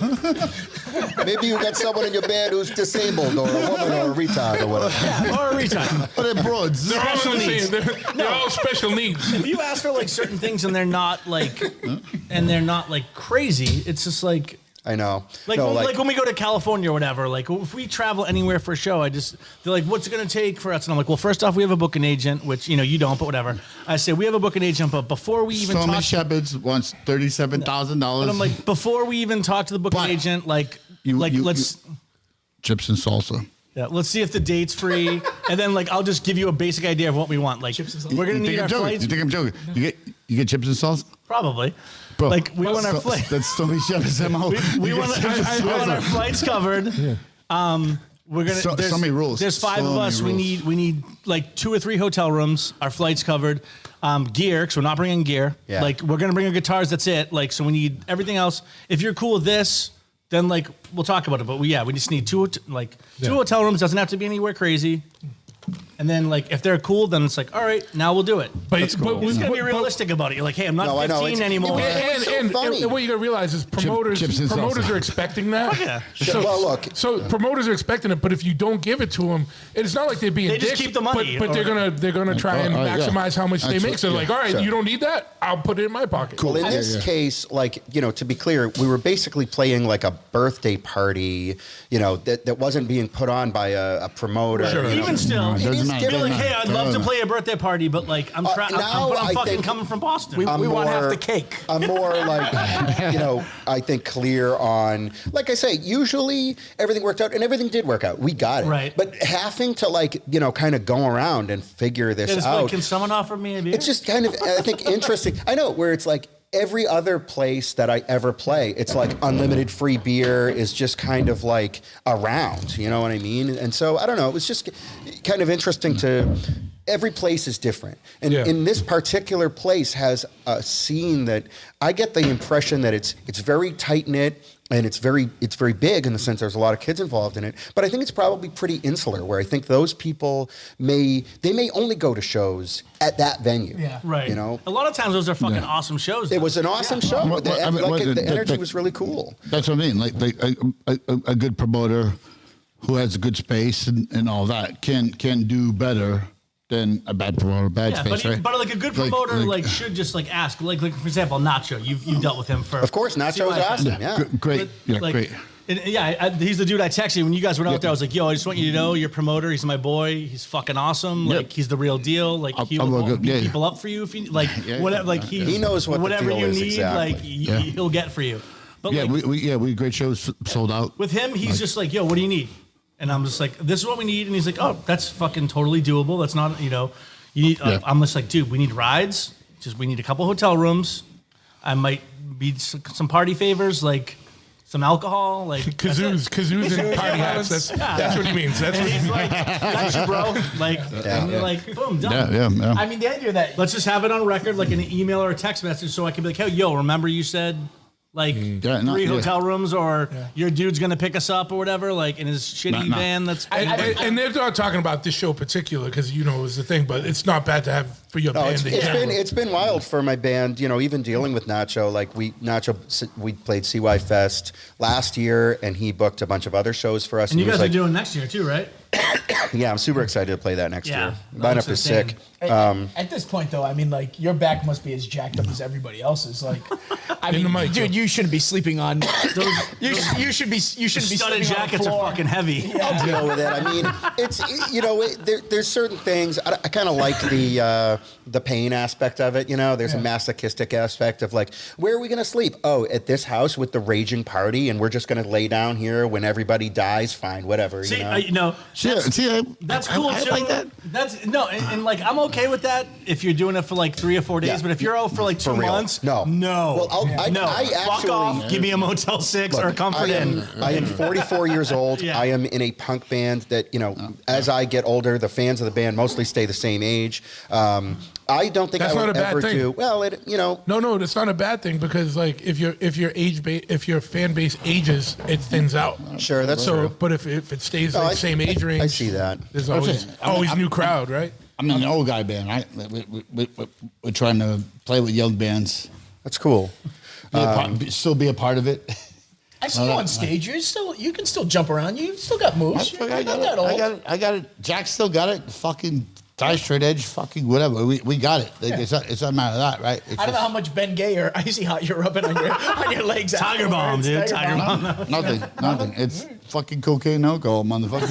Maybe you got someone in your band who's disabled or a woman or a retard or whatever. Yeah, or a retard. But they're broads. They're all needs. They're all special needs. If you ask for like certain things and they're not like crazy, it's just like. I know. Like when we go to California or whatever, like if we travel anywhere for a show, they're like, what's it going to take for us? And I'm like, well, first off, we have a booking agent, which, you don't, but whatever. I say, we have a booking agent, but before we even Stormy talk. Shepherds wants $37,000. And I'm like, before we even talk to the booking agent, let's. Chips and salsa. Yeah, let's see if the date's free. And then I'll just give you a basic idea of what we want. Like, we're going to need our flights. You think I'm joking? You get chips and salsa? Probably. Bro, we want our flights. That's Stormy Shepherds MO. We want our flights covered. Yeah. We're gonna. So many rules. There's 5 of us. We need like 2 or 3 hotel rooms. Our flights covered. Gear, because we're not bringing gear. Yeah. We're gonna bring our guitars. That's it. So we need everything else. If you're cool with this, then we'll talk about it. But we just need 2 hotel rooms. Doesn't have to be anywhere crazy. And then, like, if they're cool, then it's like, all right, now we'll do it. But, That's cool. You just gotta be realistic about it. You're like, hey, I'm not No, I know. 15 It's- anymore. And what you gotta realize is promoters chips and salsa. are expecting that. Yeah. So, Well, look. So promoters are expecting it, but if you don't give it to them, it's not like they're being They just dicks, keep the money, But they're gonna try and maximize how much they make. So like, all right, you don't need that. I'll put it in my pocket. Well, in this case, like, you know, to be clear, we were basically playing like a birthday party, you know, that wasn't being put on by a promoter. Sure. you know. Even still, it doesn't matter. you're like, Doesn't hey, I'd matter. love to play a birthday party, but like, I'm now I'm I fucking think- coming from Boston. We I'm want half more- the cake. I'm more like, you know, I think clear on, like I say, usually everything worked out and everything did work out. We got it. Right. But having to, like, you know, kind of go around and figure this It's like, out. can someone offer me a beer? It's just kind of, I think, interesting. I know, where it's like every other place that I ever play, it's like unlimited free beer is just kind of like around, you know what I mean? And so, I don't know, it was just kind of interesting to, every place is different. And Yeah. in this particular place has a scene that I get the impression that it's very tight-knit, and it's very big in the sense there's a lot of kids involved in it. But I think it's probably pretty insular, where I think those people may only go to shows at that venue. Yeah. right. You know, a lot of times those are fucking awesome shows. it was an awesome show. Well, The, I mean, like, well, the energy the- was really cool. That's what I mean. Like a good promoter who has a good space and all that can do better than a bad promoter, bad Yeah, space, but, right? but like a good promoter, like should just like ask, like for example, Nacho. You've dealt with him for. Of course, Nacho was CY. awesome. Yeah. Great, yeah, Like, great. and, he's the dude I texted when you guys went out there. I was like, "Yo, I just want you to know, your promoter. He's my boy. He's fucking awesome. Yep. Like, he's the real deal. Like, he I'll will go- beat yeah. people up for you if you like, whatever. Like, He knows what the whatever deal you is, need. exactly. Like, Yeah. he'll get for you. But Yeah, like, we had great shows sold out. with him, he's just like, "Yo, what do you need?" And I'm just like, "This is what we need." And he's like, "Oh, that's fucking totally doable. That's not, you know, you need." Yeah. I'm just like, "Dude, we need rides. Just we need a couple hotel rooms. I might be some party favors, like some alcohol, like Kazoos and party hats. That's what he means. That's what he He's means. like, got you, bro. Like, and you're like, boom, done. Yeah. I mean, the idea that Let's just have it on record, like an email or a text message, so I can be like, hey, yo, remember you said like Yeah, no, 3 yeah. hotel rooms, or your dude's gonna pick us up or whatever, like in his shitty No. van. That's And they're not talking about this show particular because you know it was the thing, but it's not bad to have for your No, band. in general. it's been wild for my band, you know, even dealing with Nacho. Like we played CY Fest last year, and he booked a bunch of other shows for us. and you he was guys are like, doing next year too, right? yeah, I'm super excited to play that next Yeah. year. Lineup That's is sick. insane. at this point, though, I mean, like your back must be as jacked up as everybody else's. Like, I In mean, the mic, dude, Joe. you shouldn't be sleeping on. you should be Studded sleeping jackets on the are floor. fucking heavy. I'll deal with it. I mean, it's you know, there's certain things I kind of like the pain aspect of it. You know, there's a masochistic aspect of like, where are we gonna sleep? Oh, at this house with the raging party, and we're just gonna lay down here when everybody dies. Fine, whatever. See, you know. That's cool I too. like that. That's no, and like I'm okay with that if you're doing it for like 3 or 4 days. Yeah. But if you're out for like 2 For real. months, No. no, Well, no, I fuck actually- off. Give me a Motel 6 or a Comfort Inn. I am 44 years old. Yeah. I am in a punk band that, you know, as I get older, the fans of the band mostly stay the same age. I don't think That's I not would a bad ever thing. do. Well, No, No, that's not a bad thing because like if your fan base ages, it thins out. Sure, that's so. true. But if it stays No, like I- the same age range, I see that. There's I'm always saying, always I'm- new crowd, right? I'm in an old guy band, right? We're trying to play with young bands. That's cool. Still be a part of it. I see you on stage. You can still jump around. You still got moves. You're not that old. I got it. Jack still got it. Fucking tie straight edge. Fucking whatever. We got it. Like, it's not a matter of that, right? It's I don't know how much Ben Gay or Icy Hot you're rubbing on your legs. Tiger Bomb, afterwards. dude. Tiger Bomb. Nothing. It's fucking cocaine alcohol, motherfucker.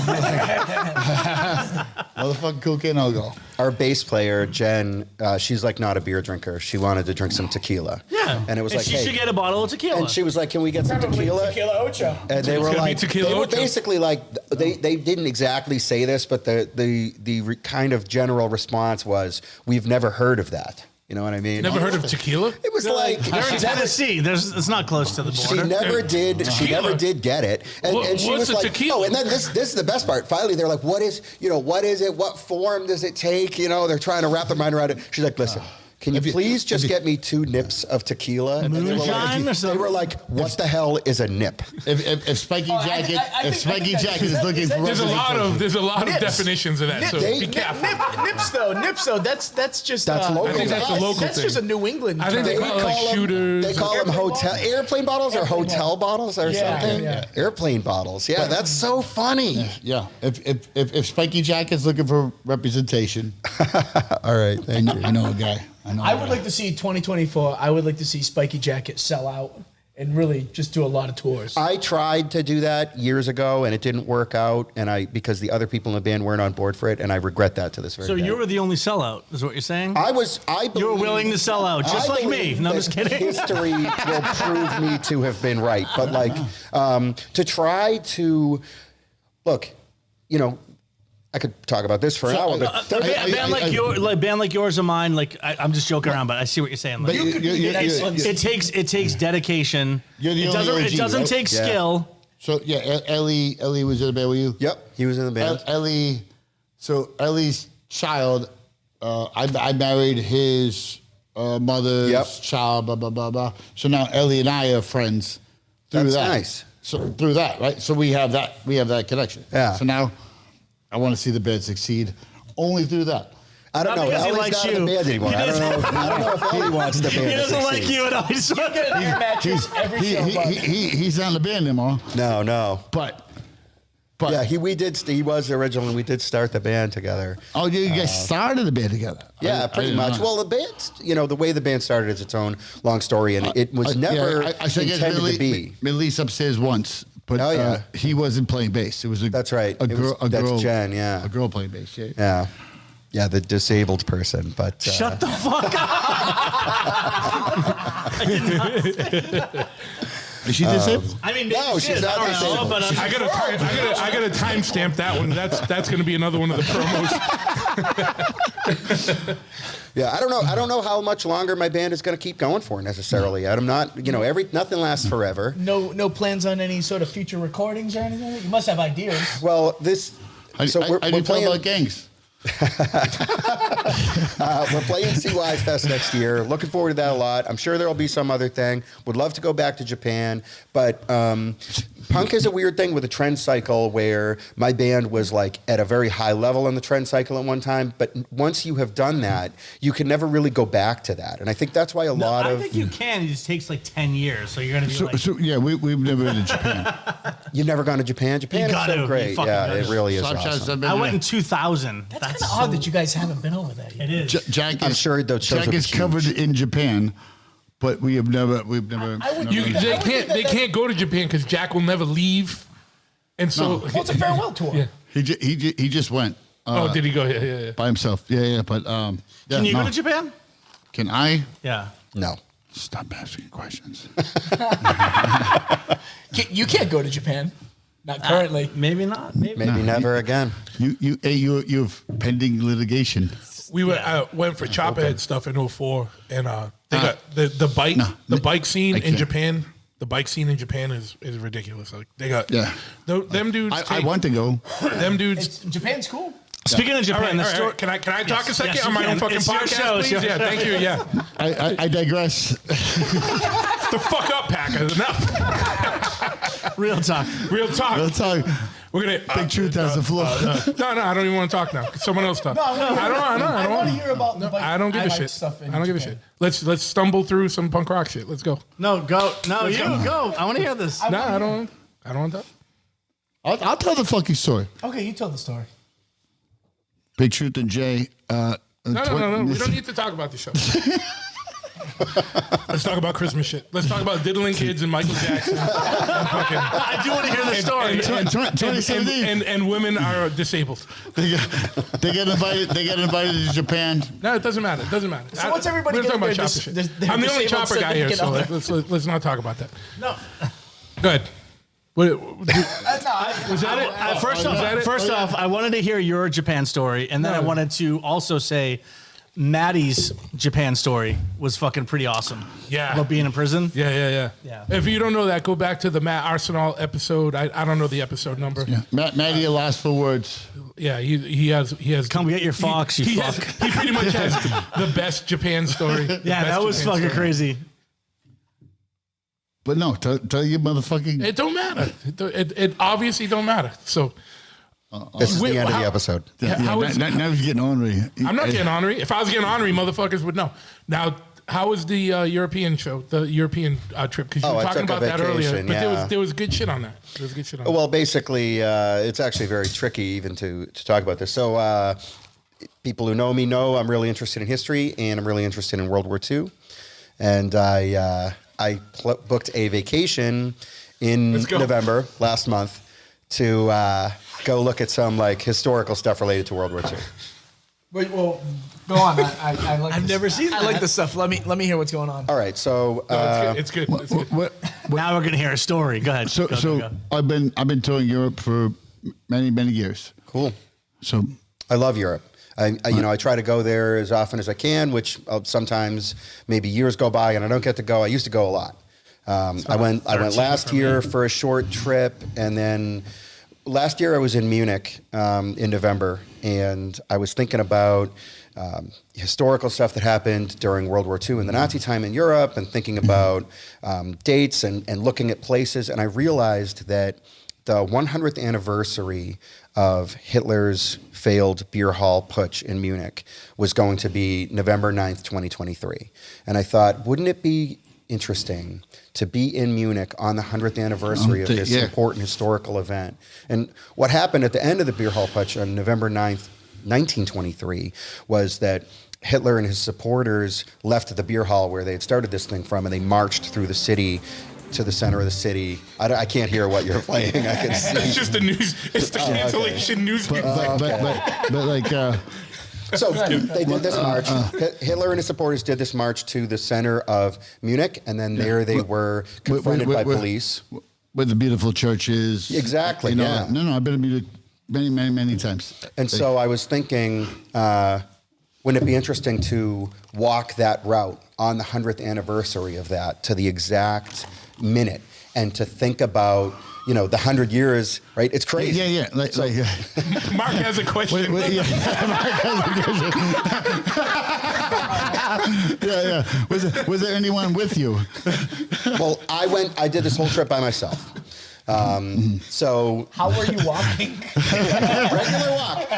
Motherfucking cocaine alcohol. Our bass player, Jen, she's like not a beer drinker. She wanted to drink some tequila. Yeah, And it was like, she hey. should get a bottle of tequila. And she was like, can we get some Probably tequila? Tequila Ocho. And they were gonna be like, tequila they were ocho. basically like, they didn't exactly say this, but the kind of general response was, we've never heard of that. You know what I mean? Never heard of tequila? It was like, They're in Tennessee. It's not close to the she border. never did. She Tequila. never did get it, and she What's was a like, tequila? "Oh!" And then this is the best part. Finally, they're like, "What is it? What form does it take?" You know, they're trying to wrap their mind around it. She's like, "Listen, Can you please just get me 2 nips of tequila? And Moonshine or they something? were like, what the hell is a nip? If Spiky Jacket, if Spiky Jacket is looking for There's a lot of Nips. definitions of that. So They- be careful. Nips though. That's just. That's local. I think that's a local That's thing. just a New England. I think they term. call it like shooters. They call them airplane bottles or hotel bottles or Yeah, something. yeah. Airplane bottles. Yeah, that's so funny. Yeah, if Spiky Jacket's looking for representation, All right, thank you. I know a guy. I would like to see 2024. I would like to see Spiky Jacket sell out and really just do a lot of tours. I tried to do that years ago and it didn't work out, and because the other people in the band weren't on board for it, and I regret that to this very So day. you were the only sellout, is what you're saying? I You were believe- willing to sell out, just I like me. believe No, I'm that just kidding. History will prove me to have been right, but to try to look, I could talk about this for an hour, but A band like yours or mine, like I'm just joking around, but I see what you're saying. Like, it takes dedication. You're the It only doesn't, OG, it doesn't right? take Yeah. skill. So yeah, Ellie was in the band with you. Yep, he was in the band. Ellie, so Ellie's child, I married his mother's Yep. child. Blah blah blah blah. So now Ellie and I are friends through That's that. nice. So through that, right? So we have that connection. Yeah. So now I want to see the band succeed only through that. I don't Not know. because he Ellie's likes not in you. the band anymore. He I don't know if Ellie wants the band He to doesn't like succeed. you at all. He's Get an air mattress every show. bud. He's not in the band anymore. No. But Yeah, he was originally. We did start the band together. oh, you guys started the band together. Yeah, I pretty didn't much. know. Well, the band, the way the band started is its own long story, and it was never I guess intended to be. Released upstairs once, but Oh, yeah. he wasn't playing bass. It was That's right. A It was- girl. that's Jen, yeah. a girl playing bass. Yeah. Yeah, the disabled person. But Shut the fuck up. Is she disabled? I mean, No, she's not I don't know, disabled. but I gotta timestamp that one. That's gonna be another one of the promos. yeah, I don't know how much longer my band is going to keep going for necessarily. I'm not, nothing lasts forever. No plans on any sort of future recordings or anything. You must have ideas. Well, I we're didn't talk playing. about gangs. We're playing CY Fest next year. Looking forward to that a lot. I'm sure there will be some other thing. Would love to go back to Japan, but punk is a weird thing with a trend cycle where my band was like at a very high level on the trend cycle at one time, but once you have done that, you can never really go back to that. And I think that's why a lot I of think you can. It just takes like 10 years. So you're going to be like, So yeah, we've never been to Japan. you've never gone to Japan. Japan You is gotta. so You great. fucking Yeah, gotta. it really is Sometimes awesome. I've been I there. went in 2000. That's kind of odd that you guys haven't been over there yet. It is. Jack I'm is, sure those shows Jack would be is covered huge. in Japan, but we've never. I would- never They can't go to Japan because Jack will never leave, and so Well, it's a farewell tour. Yeah. He just went. Oh, did he go? Yeah. By himself. Yeah. But yeah, Can you no. go to Japan? Can I Yeah. No. stop asking questions? You can't go to Japan. Not currently. Maybe not. Maybe. Maybe never again. You've pending litigation. We went for Chopperhead stuff in 04, and they got the bike scene I in can't. Japan. The bike scene in Japan is ridiculous. Like they got them dudes. I want to go. them dudes. Japan's cool. Speaking of All Japan, right, the all story. right. Can I talk a second Yes, on you my can. own fucking It's your podcast, show, it's please? your- Yeah, thank you. Yeah, I digress. the fuck up, Packer. Enough. Real talk. Real talk. Real talk. We're gonna Big truth has the floor. No, I don't even want to talk now. Someone else talk. No, I I want to hear about the bike. I don't give a bike shit. Stuff in I don't give a Japan. shit. Let's stumble through some punk rock shit. Let's go. No, go. No, you go. I want to hear this. No, I don't want that. I'll tell the fucking story. Okay, you tell the story. Big Truth and Jay. No. We don't need to talk about the show. Let's talk about Christmas shit. Let's talk about diddling kids and Michael Jackson. And fucking, I do want to hear the story. 2017. and women are disabled. They get invited. They get invited to Japan. No, it doesn't matter. It doesn't matter. So what's everybody We're talking getting about their chopper dis- shit. their I'm the only disabled chopper guy here, so significant let's not talk about that. No. Go ahead. Was that it? First off, I wanted to hear your Japan story, and then I wanted to also say, Maddie's Japan story was fucking pretty awesome. Yeah. About being in prison. Yeah. Yeah. If you don't know that, go back to the Matt Arsenal episode. I don't know the episode number. Yeah. Maddie, your last 4 words. Yeah, he has. Come get your fox, you fuck. He pretty much has the best Japan story. Yeah, that was fucking crazy. But no, tell you motherfucking. It don't matter. It obviously don't matter. So This is the end of the episode. Now he's getting ornery. I'm not getting ornery. If I was getting ornery, motherfuckers would know. Now, how was the European show, the European trip? Because you were I talking took a about that earlier. vacation, But yeah. there was good shit on that. There was good shit on that. Well, basically, it's actually very tricky even to talk about this. So, people who know me know I'm really interested in history, and I'm really interested in World War II. And I booked a vacation in November last month to go look at some like historical stuff related to World War II. Wait, well, go on. I like. I've never seen I like this stuff. Let me hear what's going on. All right, so It's good. It's good. Now we're gonna hear a story. Go ahead. So Go. I've been touring Europe for many years. cool. So I love Europe. I try to go there as often as I can, which sometimes maybe years go by and I don't get to go. I used to go a lot. I went last year for a short trip, and then last year I was in Munich in November, and I was thinking about historical stuff that happened during World War II and the Nazi time in Europe, and thinking about dates and looking at places, and I realized that the 100th anniversary of Hitler's failed beer hall putsch in Munich was going to be November 9th, 2023. And I thought, wouldn't it be interesting to be in Munich on the 100th anniversary of this important historical event? And what happened at the end of the beer hall putsch on November 9th, 1923, was that Hitler and his supporters left the beer hall where they had started this thing from, and they marched through the city to the center of the city. I can't hear what you're playing. I can see. It's just the news. It's the cancellation news. but like So they did this march. Hitler and his supporters did this march to the center of Munich, and then there they were confronted by police. where the beautiful church is. Exactly, You know, yeah. No, I've been to Munich many times. And so I was thinking, wouldn't it be interesting to walk that route on the 100th anniversary of that to the exact minute, and to think about, the 100 years, right? It's crazy. Yeah. Mark has a question. Mark has a question. Yeah. Was there anyone with you? Well, I did this whole trip by myself. So How were you walking? regular walk.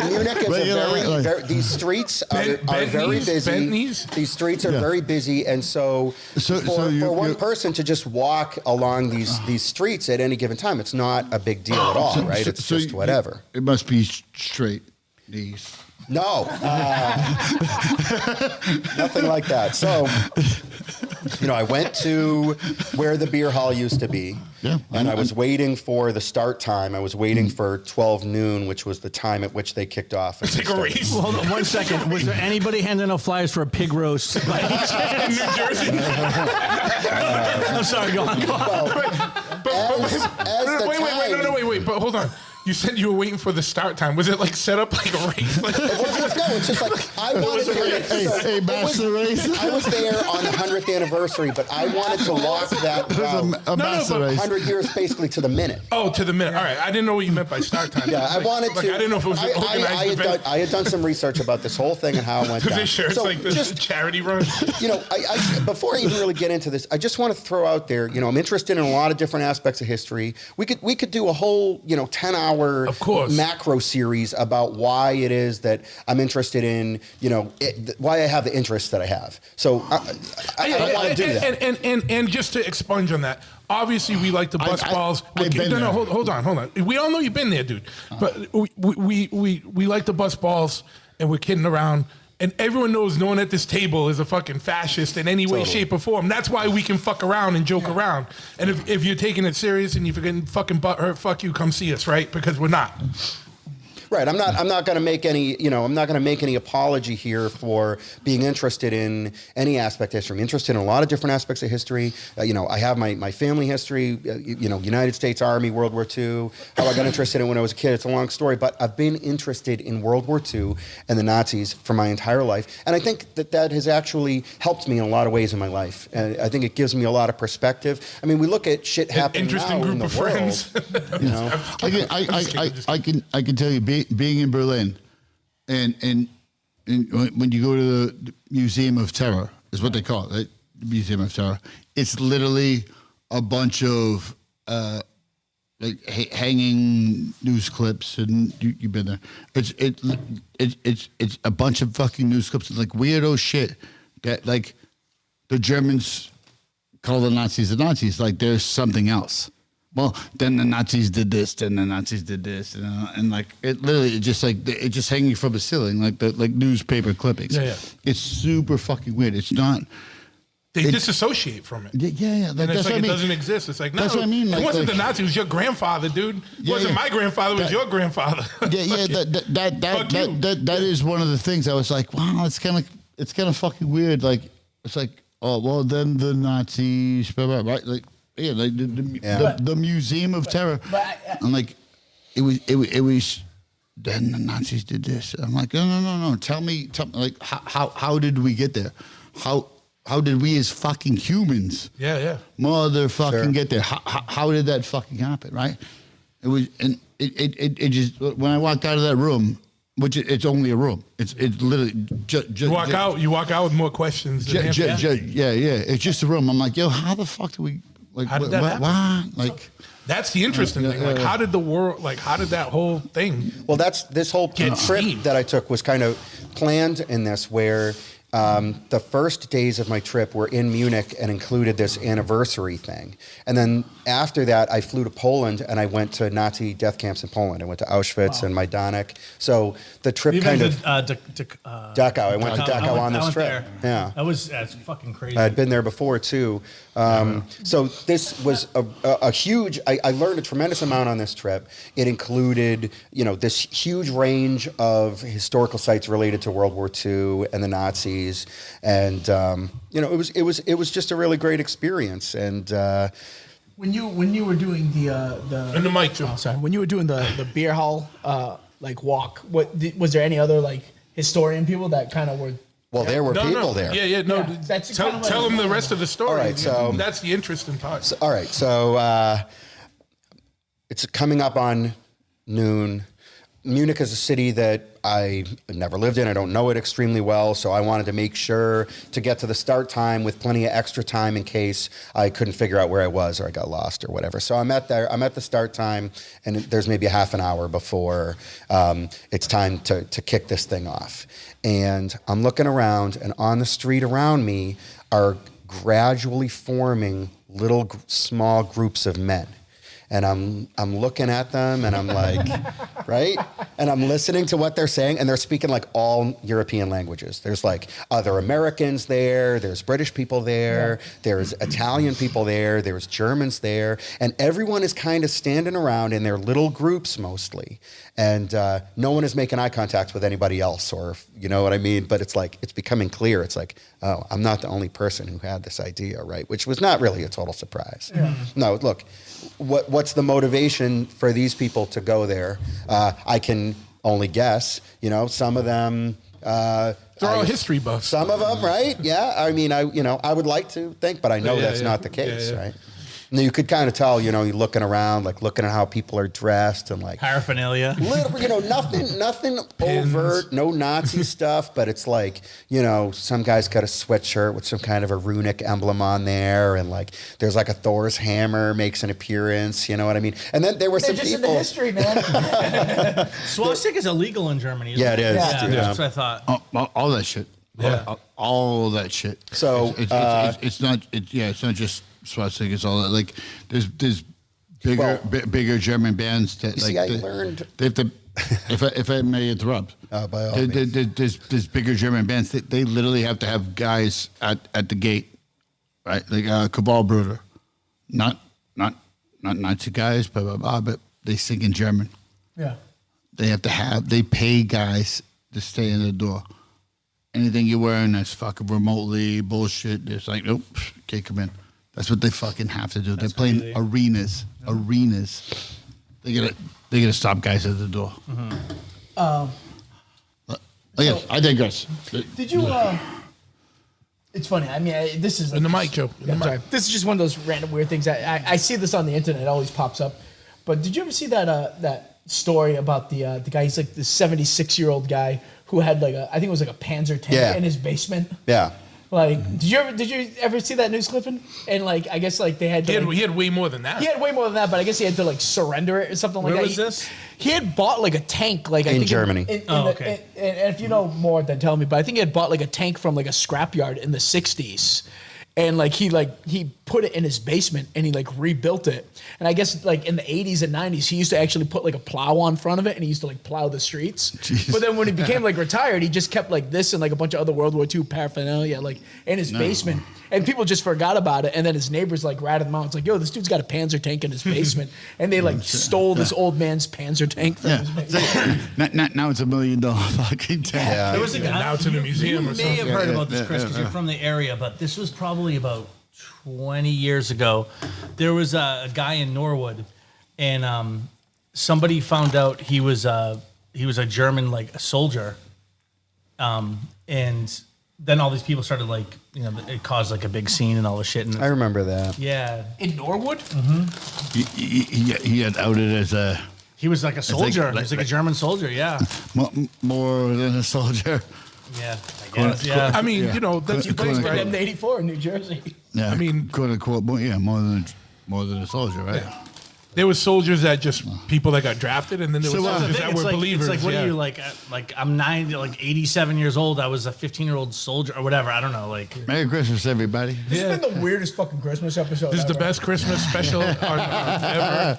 Munich is these streets are very busy. Bent knees? These streets are very busy, and so for one person to just walk along these streets at any given time, it's not a big deal at all, right? It's just whatever. It must be straight knees. No, nothing like that. So, I went to where the beer hall used to be, and I was waiting for the start time. I was waiting for 12 noon, which was the time at which they kicked off. It's like a race. Hold on 1 second. Was there anybody handing out flyers for a pig roast? By any chance? In New Jersey. I'm sorry. Go on. Wait. But hold on. You said you were waiting for the start time. Was it like set up like a race? No, it's just like I wanted to. Master race. I was there on the 100th anniversary, but I wanted to walk that route. A master race. 100 years basically to the minute. Oh, to the minute. All right. I didn't know what you meant by start time. Yeah, I wanted to. I didn't know if it was an organized event. I had done some research about this whole thing and how it went down. Are they sure it's like this charity run? Before I even really get into this, I just want to throw out there, I'm interested in a lot of different aspects of history. We could do a whole, 10-hour macro series about why it is that I'm interested in, why I have the interests that I have. So I don't want to do that. And just to expunge on that, obviously we like the bus balls. Hold on. We all know you've been there, dude. But we like the bus balls, and we're kidding around. And everyone knows no one at this table is a fucking fascist in any way, shape, or form. That's why we can fuck around and joke around. And if you're taking it serious and you're getting fucking butthurt, fuck you, come see us, right? Because we're not. Right. I'm not going to make any, I'm not going to make any apology here for being interested in any aspect of history. I'm interested in a lot of different aspects of history. I have my family history, United States Army, World War II, how I got interested in it when I was a kid. It's a long story, but I've been interested in World War II and the Nazis for my entire life. And I think that has actually helped me in a lot of ways in my life. And I think it gives me a lot of perspective. I mean, we look at shit happening Interesting now group in the of world. friends. I can tell you, being in Berlin, and when you go to the Museum of Terror, is what they call it, right? The Museum of Terror. It's literally a bunch of hanging news clips, and you've been there. It's a bunch of fucking news clips, like weirdo shit that like the Germans call the Nazis. Like there's something else. Well, then the Nazis did this, then the Nazis did this, and like it literally just hanging from the ceiling, like newspaper clippings. Yeah. It's super fucking weird. It's not. They disassociate from it. Yeah. And it's like it doesn't exist. It's like, no, that's what I mean. It wasn't the Nazi. It was your grandfather, dude. It wasn't my grandfather. It was your grandfather. That is one of the things I was like, wow, it's kind of fucking weird. Like it's like, oh well, then the Nazis, right? Like. Yeah, like the Museum of Terror. I'm like, it was. Then the Nazis did this. I'm like, no. Tell me, like, how did we get there? How did we as fucking humans? Yeah. Motherfucking get there. How did that fucking happen? Right? It was, and it just when I walked out of that room. Which it's only a room. It's literally just you walk out with more questions. Yeah. It's just a room. I'm like, yo, how the fuck do we? Like, how did that happen? What? Like, that's the interesting thing. Like, how did the world? Like, how did that whole thing? Well, this whole trip that I took was kind of planned in this, where the first days of my trip were in Munich and included this anniversary thing, and then after that, I flew to Poland and I went to Nazi death camps in Poland. I went to Auschwitz and Majdanek. So the trip Dachau. I went to Dachau on this trip. There. Yeah, that's fucking crazy. I'd been there before too. So this was a huge. I learned a tremendous amount on this trip. It included, this huge range of historical sites related to World War II and the Nazis, and it was just a really great experience. And when you were doing the in the mic, Joe. Oh, sorry. When you were doing the beer hall walk, was there any other historian people that kind of were? Well, there were people there. Yeah. Tell them the rest of the story. All right, so that's the interesting part. So it's coming up on noon. Munich is a city that I never lived in. I don't know it extremely well, so I wanted to make sure to get to the start time with plenty of extra time in case I couldn't figure out where I was or I got lost or whatever. So I'm at the start time, and there's maybe a half an hour before it's time to kick this thing off. And I'm looking around, and on the street around me are gradually forming little small groups of men. And I'm looking at them, and I'm like, right? And I'm listening to what they're saying, and they're speaking like all European languages. There's like other Americans there, there's British people there, there's Italian people there, there's Germans there, and everyone is kind of standing around in their little groups mostly. And no one is making eye contact with anybody else, or you know what I mean? But it's like, it's becoming clear. It's like, oh, I'm not the only person who had this idea, right? Which was not really a total surprise. Yeah. No, look, what's the motivation for these people to go there? I can only guess. Some of them. They're all history buffs. Some of them, right? Yeah. I mean, I would like to think, but I know that's not the case, right? And you could kind of tell, you're looking around, like looking at how people are dressed and like paraphernalia. Nothing overt, no Nazi stuff, but it's like, some guy's got a sweatshirt with some kind of a runic emblem on there, and like there's like a Thor's hammer makes an appearance, you know what I mean? And then there were some just people. in the history, man. Swastika is illegal in Germany. Isn't it is. Yeah, that's what I thought. All that shit. Yeah. All that shit. So it's not just swastikas, all that. Like there's bigger German bands that I learned. They have to. if I may interrupt, by all means. There's bigger German bands. They literally have to have guys at the gate, right? Like Cabal Bruder, not Nazi guys, blah blah blah, but they sing in German. Yeah. they pay guys to stay in the door. Anything you're wearing that's fucking remotely bullshit, it's like, nope, can't come in. That's what they fucking have to do. They're playing crazy. arenas. They gotta stop guys at the door. Yeah, I digress. Did you? It's funny. I mean, this is In the mic, Joe. In the mic. Sorry. This is just one of those random weird things. I see this on the internet. It always pops up. But did you ever see that story about the guy? He's like the 76-year-old guy who had like I think it was like a Panzer tank in his basement. Yeah. Like, did you ever see that news clipping? And like, I guess like they had to, He had way more than that. he had way more than that, but I guess he had to like surrender it or something like that. Where was this? He had bought like a tank, like I In think Germany. Okay. And if you know more, then tell me. But I think he had bought like a tank from like a scrapyard in the '60s, and he put it in his basement and he like rebuilt it. And I guess like in the '80s and '90s, he used to actually put like a plow on front of it and he used to like plow the streets. Jeez. But then when he became like retired, he just kept like this and like a bunch of other World War II paraphernalia like in his basement. And people just forgot about it. And then his neighbors like ratted him out. It's like, yo, this dude's got a Panzer tank in his basement. And they like stole this old man's Panzer tank from his basement. Now it's $1 million fucking tank. Yeah. There was a guy. now it's in a museum You or may something. have heard about this, Chris, because you're from the area, but this was probably about 20 years ago. There was a guy in Norwood, and somebody found out he was a German, like a soldier, and then all these people started like, it caused like a big scene and all this shit. And I remember that. yeah, In Norwood? He got outed as a he was like a soldier. like- he was like a German soldier. Yeah, more than a soldier. yeah, I guess. Yeah. I mean, that's the thing, right? In 84 in New Jersey. Yeah, I mean- quote unquote, more than a soldier, right? There was soldiers that just people that got drafted, and then there was So, soldiers that it's were like, believers. It's like, what yeah. are you like I'm 90, like 87 years old. I was a 15-year-old soldier or whatever. I don't know. Like, Merry Christmas, everybody. This has been the weirdest fucking Christmas episode. This is the ever. best Christmas special ever.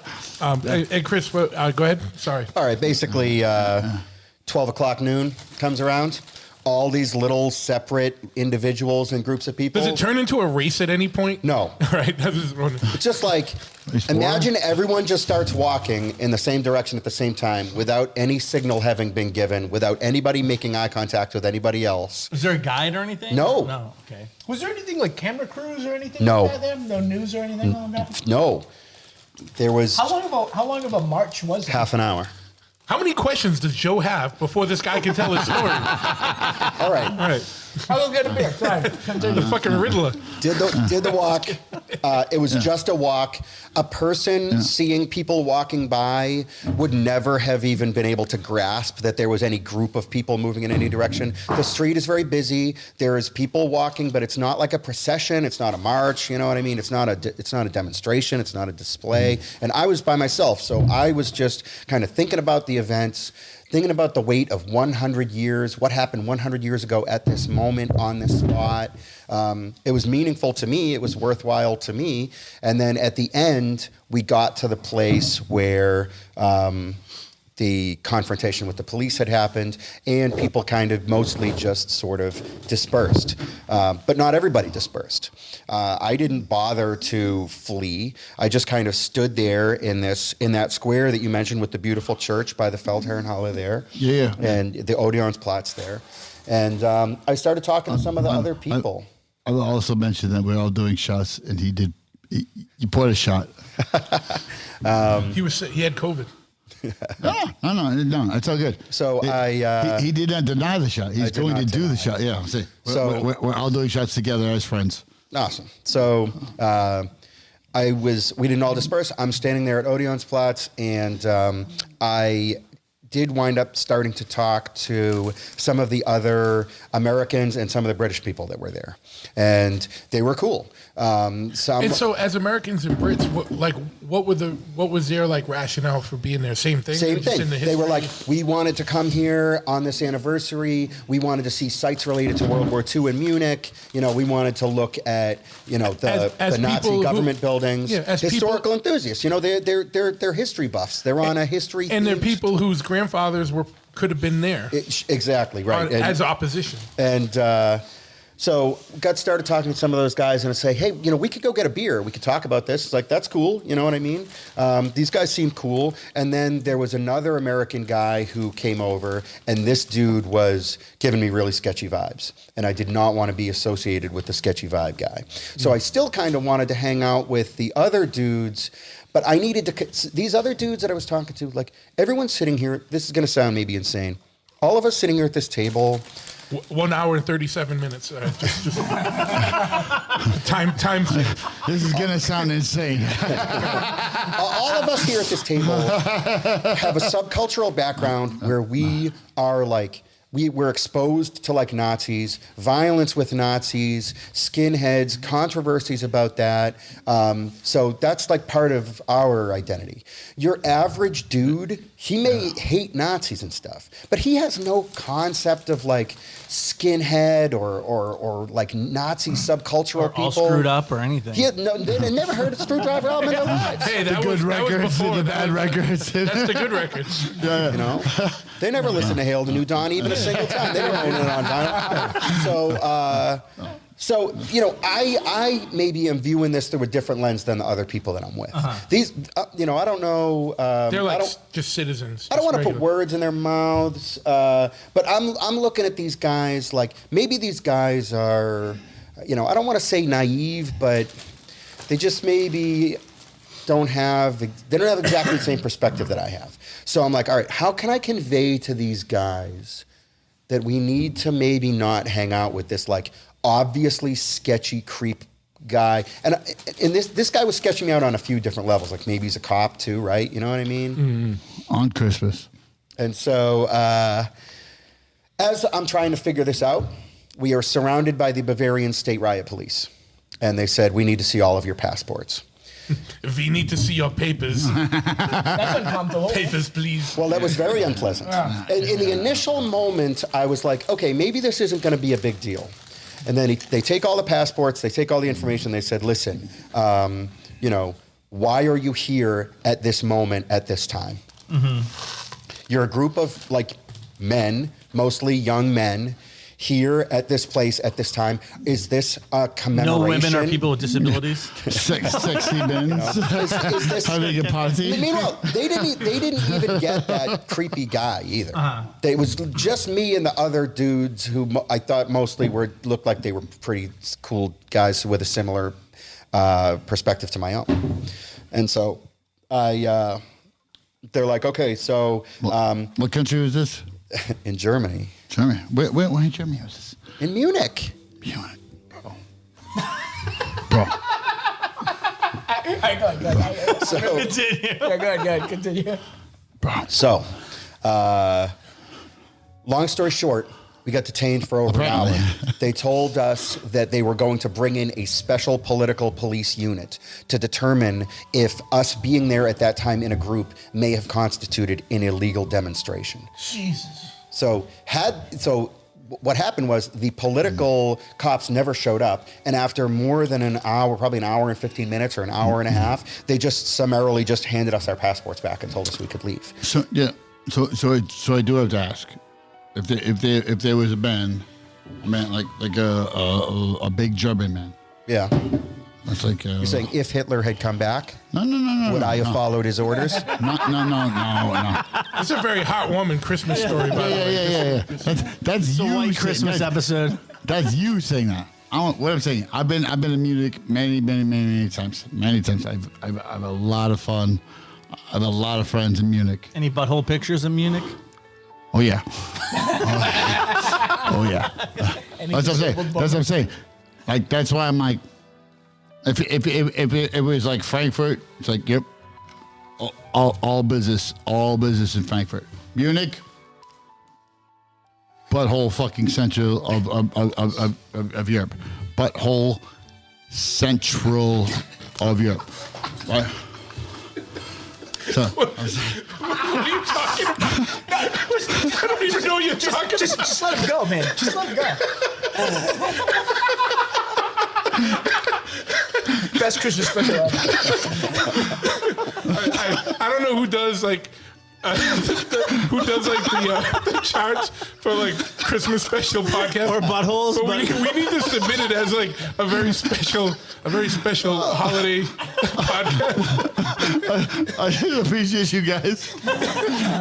Hey, Chris, go ahead. Sorry. All right, basically, 12 o'clock noon comes around. All these little separate individuals and groups of people. Does it turn into a race at any point? No. Right. That's just one- It's just like, Race imagine everyone just starts walking in the same direction at the same time without any signal having been given, without anybody making eye contact with anybody else. was there a guide or anything? No. No. Okay. Was there anything like camera crews or anything No. like that there? No news or anything like that? No. There was How long of a march was it? half an hour. How many questions does Joe have before this guy can tell his story? All right. All right. I'll go get a beer. Sorry. The fucking Riddler. Did the walk. It was just a walk. A person seeing people walking by would never have even been able to grasp that there was any group of people moving in any direction. The street is very busy. There is people walking, but it's not like a procession. It's not a march. You know what I mean? It's not a demonstration. It's not a display. And I was by myself, so I was just kind of thinking about the events. Thinking about the weight of 100 years, what happened 100 years ago at this moment on this spot. It was meaningful to me. It was worthwhile to me. And then at the end, we got to the place where the confrontation with the police had happened, and people kind of mostly just sort of dispersed. But not everybody dispersed. I didn't bother to flee. I just kind of stood there in that square that you mentioned with the beautiful church by the Feldherrenhalle there. Yeah. And the Odeonsplatz there. And I started talking to some of the other people. I'll also mention that we're all doing shots, and he poured a shot. He had COVID. No, it's all good. So he did not deny the shot. He's did going not to do deny the it. shot. Yeah, see, So- we're all doing shots together as friends. Awesome. So we didn't all disperse. I'm standing there at Odeonsplatz, and I did wind up starting to talk to some of the other Americans and some of the British people that were there, and they were cool. And so, as Americans and Brits, what was their like rationale for being there? Same thing. Same Just thing. in the They were history? like, we wanted to come here on this anniversary. We wanted to see sites related to World War II in Munich. We wanted to look at, As the Nazi people government who- buildings. Yeah, as Historical enthusiasts. They're history buffs. They're on a history. and they're themed- people whose grandfathers could have been there Exactly right. as opposition. And So got started talking to some of those guys and I say, hey, we could go get a beer. We could talk about this. It's like, that's cool. You know what I mean? These guys seem cool. And then there was another American guy who came over, and this dude was giving me really sketchy vibes. And I did not want to be associated with the sketchy vibe guy. So I still kind of wanted to hang out with the other dudes, but I needed to, these other dudes that I was talking to, like everyone's sitting here, this is going to sound maybe insane. All of us sitting here at this table, 1 hour and 37 minutes. Just time. This is gonna sound insane. All of us here at this table have a subcultural background where we are like, we're exposed to like Nazis, violence with Nazis, skinheads, controversies about that. So that's like part of our identity. Your average dude, he may hate Nazis and stuff, but he has no concept of like skinhead or like Nazi subcultural Or people. all screwed up or anything. He had they never heard a Screwdriver album in their lives. Hey, The good records and the bad records. That's the good records. You know, they never listened to Hail the New Dawn even a single time. They don't own it on vinyl. So I maybe am viewing this through a different lens than the other people that I'm with. These, I don't know. They're like just citizens. I don't want to put regular. words in their mouths, but I'm looking at these guys like maybe these guys are, I don't want to say naive, but they just maybe don't have exactly the same perspective that I have. So I'm like, all right, how can I convey to these guys that we need to maybe not hang out with this like obviously sketchy creep guy? And this guy was sketching me out on a few different levels. Like maybe he's a cop too, right? You know what I mean? Mm-hmm. On Christmas. And so as I'm trying to figure this out, we are surrounded by the Bavarian State Riot Police. And they said, we need to see all of your passports. We need to see your papers. That's uncomfortable. Papers, please. Well, that was very unpleasant. In the initial moment, I was like, okay, maybe this isn't going to be a big deal. And then they take all the passports, they take all the information, they said, listen, why are you here at this moment, at this time? Mm-hmm. You're a group of like men, mostly young men, here at this place at this time. Is this a commemoration? No women or people with disabilities. Sexy men. Is this Having a party. Meanwhile, they didn't even get that creepy guy either. It was just me and the other dudes who I thought mostly looked like they were pretty cool guys with a similar perspective to my own. And so they're like, okay, so What country was this? in Germany, Germany. Where in Germany was this? in Munich. Munich. Bro. All right, go ahead. So, Yeah, go ahead. Continue. So, long story short, we got detained for over an hour. They told us that they were going to bring in a special political police unit to determine if us being there at that time in a group may have constituted an illegal demonstration. Jesus. So what happened was the political cops never showed up, and after more than an hour, probably an hour and 15 minutes or an hour and a half, they just summarily just handed us our passports back and told us we could leave. So I do have to ask, if there was a band, like a big German man. Yeah. That's like You're saying if Hitler had come back, no. would I have followed his orders? No. It's a very heartwarming Christmas story, by the way. Yeah. That's It's a you. white Christmas episode. That's you saying that. What I'm saying, I've been in Munich many times. Many times. I have a lot of fun. I have a lot of friends in Munich. Any butthole pictures in Munich? Oh yeah. Oh yeah. That's what I'm saying. Like that's why I'm like, if it was like Frankfurt, it's like yep, all business in Frankfurt. Munich, butthole fucking central of Europe, butthole central of Europe. Right? So, What are you talking about? I don't even know what you're talking about. Just let him go, man. Just let him go. Best Christmas special ever. I don't know who does like who does like the charts for like Christmas special podcast Or buttholes, But but- we need to submit it as like a very special holiday podcast. I appreciate you guys.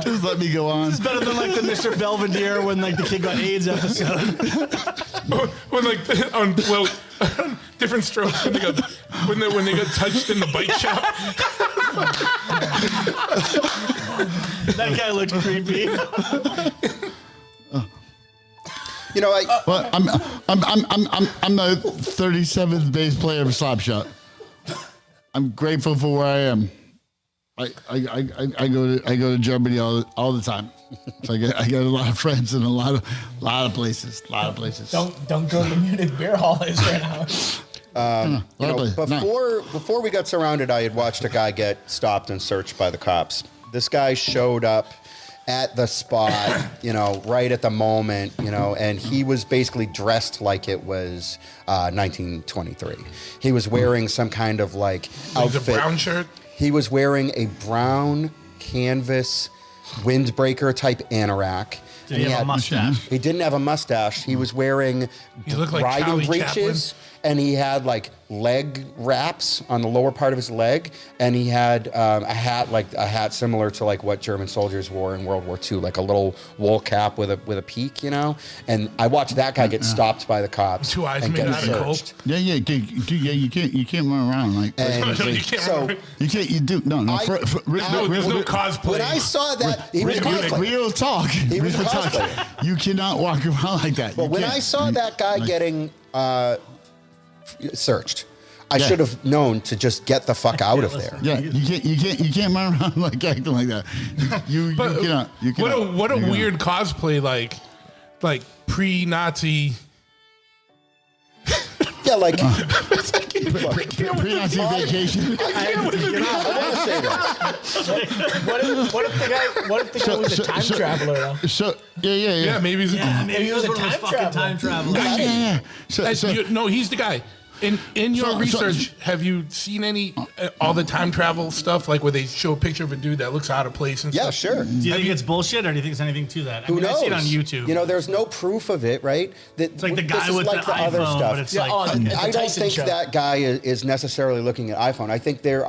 Just let me go on. It's better than like the Mr. Belvedere when like the kid got AIDS episode. When like different strokes when they got touched in the bike shop. That guy looked creepy. You know, Well, I'm the 37th base player of Slapshot. I'm grateful for where I am. I go to Germany all the time. So I got a lot of friends in a lot of places. Don't go to the Munich beer hall is right now. you know, before we got surrounded, I had watched a guy get stopped and searched by the cops. This guy showed up at the spot, you know, right at the moment, you know, and he was basically dressed like it was 1923. He was wearing some kind of like outfit. The brown shirt. He was wearing a brown canvas windbreaker type anorak. Did he have a mustache? He didn't have a mustache. He was wearing He looked like riding Charlie breeches, and he had like leg wraps on the lower part of his leg, and he had a hat similar to like what German soldiers wore in World War II, like a little wool cap with a peak, you know. And I watched that guy get stopped by the cops. 2 eyes and made get out of coke. searched. Yeah, you can't run around like. And No, you can't so remember. You can't. You do no. I- There's no cosplay. when I saw that, he was cosplaying. Real talk. He was Real talk. cosplaying. You cannot walk around like that. But You when can't. I saw that guy getting searched, I Yeah. should have known to just get the fuck out of there. Yeah, you can't run around like acting like that. You cannot. You cannot. What a You cannot. weird cosplay like pre-Nazi. Yeah, like Pre-Nazi vacation. I want to say that. What if the guy was a time traveler though? So yeah. Yeah, maybe he's Maybe he was one of those fucking time travelers. Yeah. So no, he's the guy. In your So- research, have you seen any all the time travel stuff, like where they show a picture of a dude that looks out of place and Yeah, stuff? sure. Do you think it's bullshit, or do you think there's anything to that? Who knows? I see it on YouTube. You know, there's no proof of it, right? It's like the guy with the iPhone, but it's like oh, fucking- the I don't Tyson think show. that guy is necessarily looking at iPhone. I think there's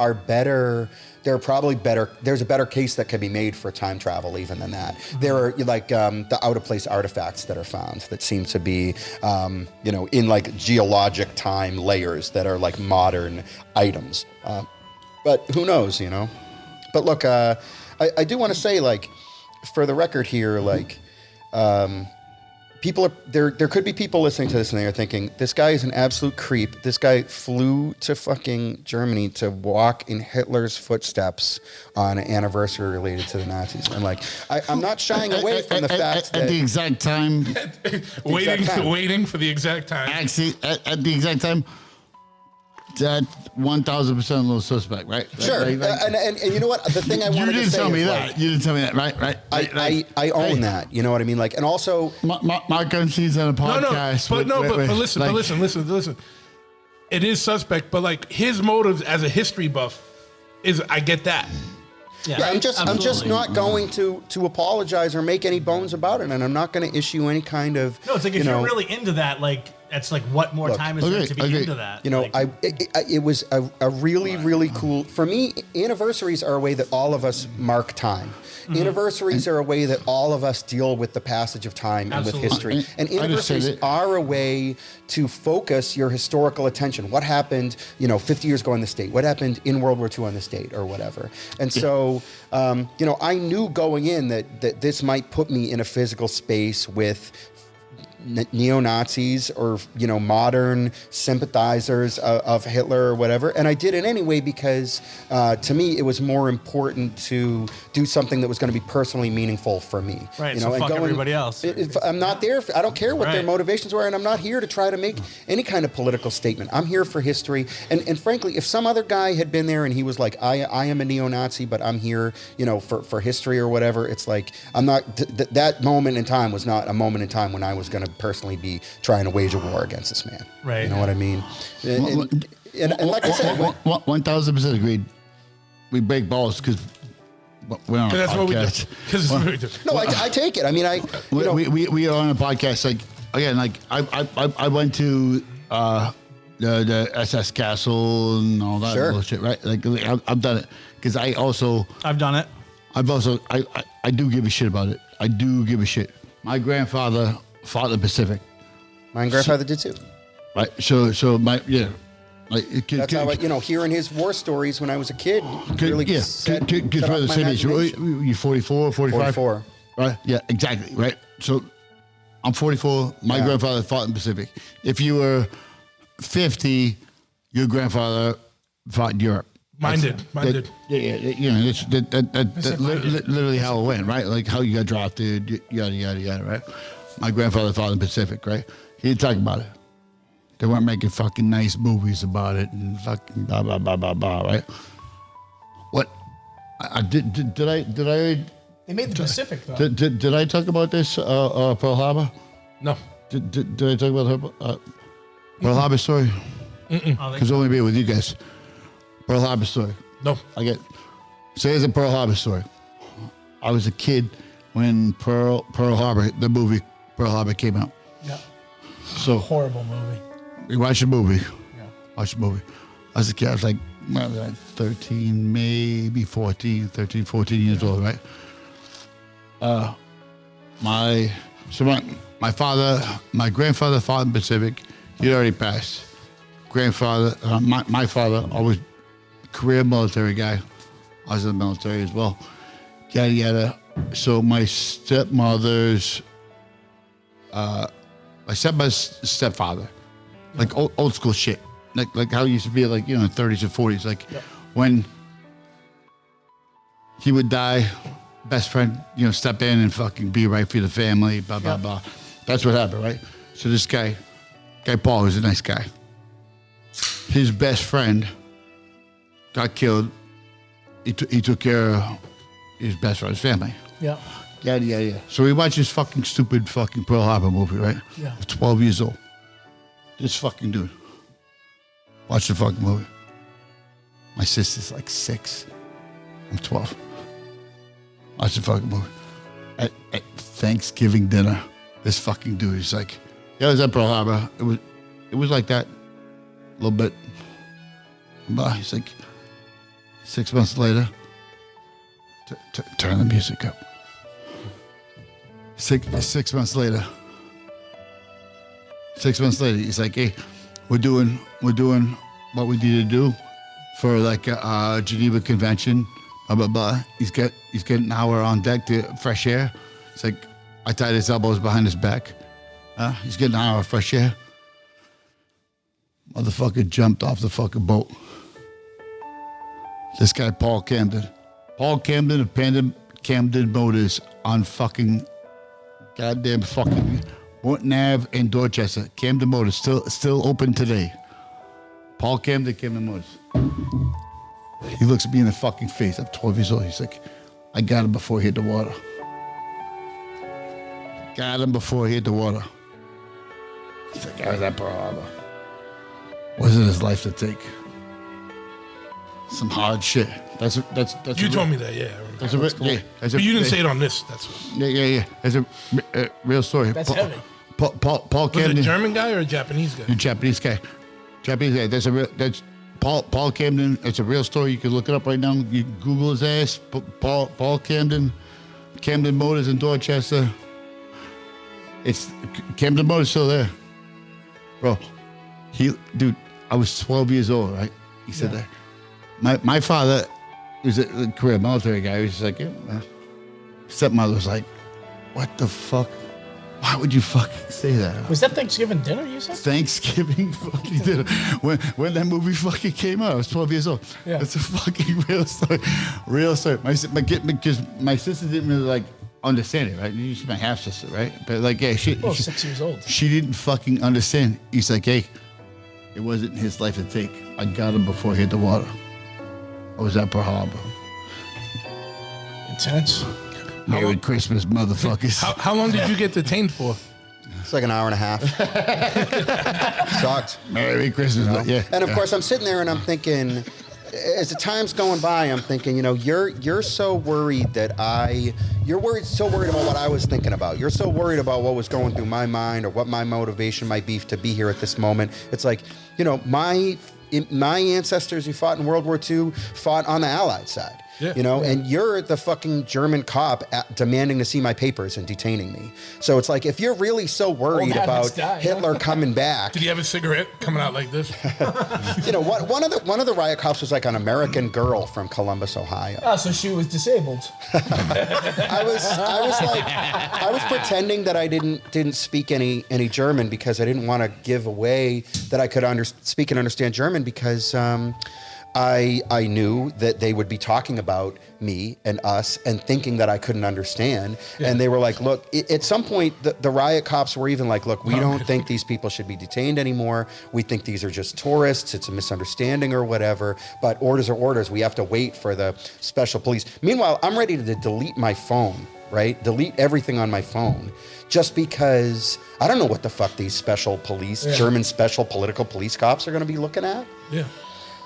a better case that can be made for time travel even than that. There are like the out of place artifacts that are found that seem to be, in like geologic time layers that are like modern items. But who knows, you know? But look, I do want to say, like, for the record here, like, people are there could be people listening to this and they're thinking, this guy is an absolute creep. This guy flew to fucking Germany to walk in Hitler's footsteps on an anniversary related to the Nazis. And like, I'm not shying away from the fact at that the exact time. Waiting for the exact time. Actually, at the exact time. That 1,000% a little suspect, right? sure. And you know what? The thing I you wanted to didn't say tell me is, that. like, You didn't tell me that, right? I own that. You know what I mean? Like, and also, Mark Gunstein's on a podcast. But listen. It is suspect, but like his motives as a history buff is, I get that. yeah, I'm just absolutely. not going to apologize or make any bones about it, and I'm not going to issue any kind of. No, it's like if you're really into that, like that's like what more Look, time is there to be okay. into that? You know, like, it was a really, really cool. For me, anniversaries are a way that all of us mark time. Mm-hmm. Anniversaries are a way that all of us deal with the passage of time and with Absolutely. history. And I just said anniversaries it. are a way to focus your historical attention. What happened, 50 years ago in the state? What happened in World War II on the state or whatever? And so, I knew going in that this might put me in a physical space with neo-Nazis or modern sympathizers of Hitler or whatever, and I did it anyway because to me it was more important to do something that was going to be personally meaningful for me. Right, so fuck everybody else. If I'm not there. I don't care what their Right. motivations were, and I'm not here to try to make any kind of political statement. I'm here for history, and frankly, if some other guy had been there and he was like, I am a neo-Nazi, but I'm here, for history or whatever. It's like I'm not. That moment in time was not a moment in time when I was going to personally be trying to wage a war against this man. Right. You know what I mean? And like I said, 1,000% agreed. We break balls because we're on a That's what we do. podcast. Because No, I take it. I mean, We are on a podcast. Like again, like I went to the SS Castle and all that Sure. bullshit, right? Like I've done it because I've done it. I do give a shit about it. I do give a shit. My grandfather fought in the Pacific, my grandfather did too. right? So my like That's how hearing his war stories when I was a kid really set Because off we're the my same age. imagination. You 44, 45? 44. Right? Yeah, exactly. Right. So I'm 44. My grandfather fought in the Pacific. If you were 50, your grandfather fought in Europe. Mine did. Yeah. You know, that's literally how it went, right? Like how you got drafted, yada, yada, yada, right? My grandfather fought in the Pacific, right? He didn't talk about it. They weren't making fucking nice movies about it and fucking blah, blah, blah, blah, blah, right? What? I did I They made the Pacific though. did I talk about this, Pearl Harbor? No. Did I talk about her, Pearl Harbor story? Because only be with you guys. Pearl Harbor story. No. So here's a Pearl Harbor story. I was a kid when Pearl Harbor, the movie Pearl Harbor came out. Yeah. So Horrible movie. we watched the movie. Yeah. Watched the movie. I was a kid. I was like 13, maybe 14 years old, right? My grandfather fought in the Pacific. He already passed. Grandfather, my father, always career military guy. I was in the military as well. Yada yada. So my stepfather, stepfather, like old school shit, like how it used to be, like 30s and 40s, like when he would die, best friend, step in and fucking be right for the family, blah blah blah. That's what happened, right? So this guy Paul, was a nice guy. His best friend got killed. He took care of his best friend's family. Yeah. Yada, yada, yada. So we watched this fucking stupid fucking Pearl Harbor movie, right? Yeah. I was 12 years old. This fucking dude. Watch the fucking movie. My sister's like 6. I'm 12. Watch the fucking movie. At Thanksgiving dinner, this fucking dude is like, yeah, it was at Pearl Harbor. It was like that. A little bit. But he's like, 6 months later, turn the music up. 6 months later. 6 months later, he's like, hey, we're doing what we need to do for like a Geneva Convention, blah blah blah. He's getting an hour on deck to fresh air. It's like I tied his elbows behind his back. He's getting an hour of fresh air. Motherfucker jumped off the fucking boat. This guy, Paul Camden of Camden Motors on fucking goddamn fucking Morton Ave in Dorchester. Camden Motors still open today. Paul Camden Motors. He looks at me in the fucking face. I'm 12 years old. He's like, I got him before he hit the water. Got him before he hit the water. He's like, I was at Pearl Harbor. Wasn't his life to take. Some hard shit. That's You told me that, yeah. That's a yeah. But you didn't say it on this. That's what. Yeah. That's a real story. That's heavy. Paul Was Camden. it a German guy or a Japanese guy? A Japanese guy. That's Paul Camden. It's a real story. You can look it up right now. You can Google his ass. Paul Camden Motors in Dorchester. It's Camden Motors still there, bro. Dude, I was 12 years old, right? He said that. My father was a career military guy. He was just like, yeah, man. Stepmother was like, what the fuck? Why would you fucking say that? Was that Thanksgiving dinner you said? Thanksgiving fucking dinner. When that movie fucking came out, I was 12 years old. Yeah. It's a fucking real story. Real story. Because my sister didn't really like understand it, right? She's my half sister, right? But like, yeah, she 6 years old. She didn't fucking understand. He's like, hey, it wasn't his life to take. I got him before he hit the water. I was at Pearl Harbor. Intense. Merry Christmas, motherfuckers. How long did you get detained for? It's like an hour and a half. Shocked. Merry Christmas, yeah. And of course, I'm sitting there and I'm thinking, as the time's going by, I'm thinking, you're so worried so worried about what I was thinking about. You're so worried about what was going through my mind or what my motivation might be to be here at this moment. It's like, my ancestors who fought in World War II fought on the Allied side. Yeah. And you're the fucking German cop demanding to see my papers and detaining me. So it's like, if you're really so worried about Hitler coming back. Did he have a cigarette coming out like this? One of the riot cops was like an American girl from Columbus, Ohio. Oh, so she was disabled. I was pretending that I didn't speak any German because I didn't want to give away that I could speak and understand German because I knew that they would be talking about me and us and thinking that I couldn't understand. Yeah. And they were like, look, at some point, the riot cops were even like, look, we don't think these people should be detained anymore. We think these are just tourists. It's a misunderstanding or whatever. But orders are orders. We have to wait for the special police. Meanwhile, I'm ready to delete my phone, right? Delete everything on my phone. Just because I don't know what the fuck these special police, German special political police cops are going to be looking at. Yeah.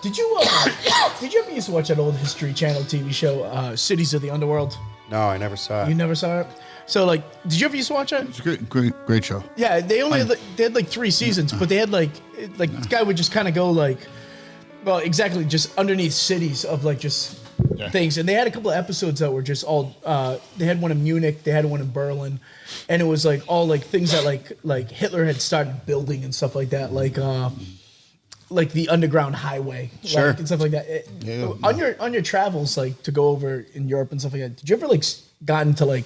Did you ever used to watch that old History Channel TV show, Cities of the Underworld? No, I never saw it. You never saw it? So, did you ever used to watch it? It's a great show. Yeah, they had 3 seasons, but they had the guy would just kind of go exactly just underneath cities of things. And they had a couple of episodes that were just all, they had one in Munich, they had one in Berlin, and it was all things that Hitler had started building and stuff like that, like the underground highway, sure, and stuff like that. On your travels, to go over in Europe and stuff like that, did you ever gotten to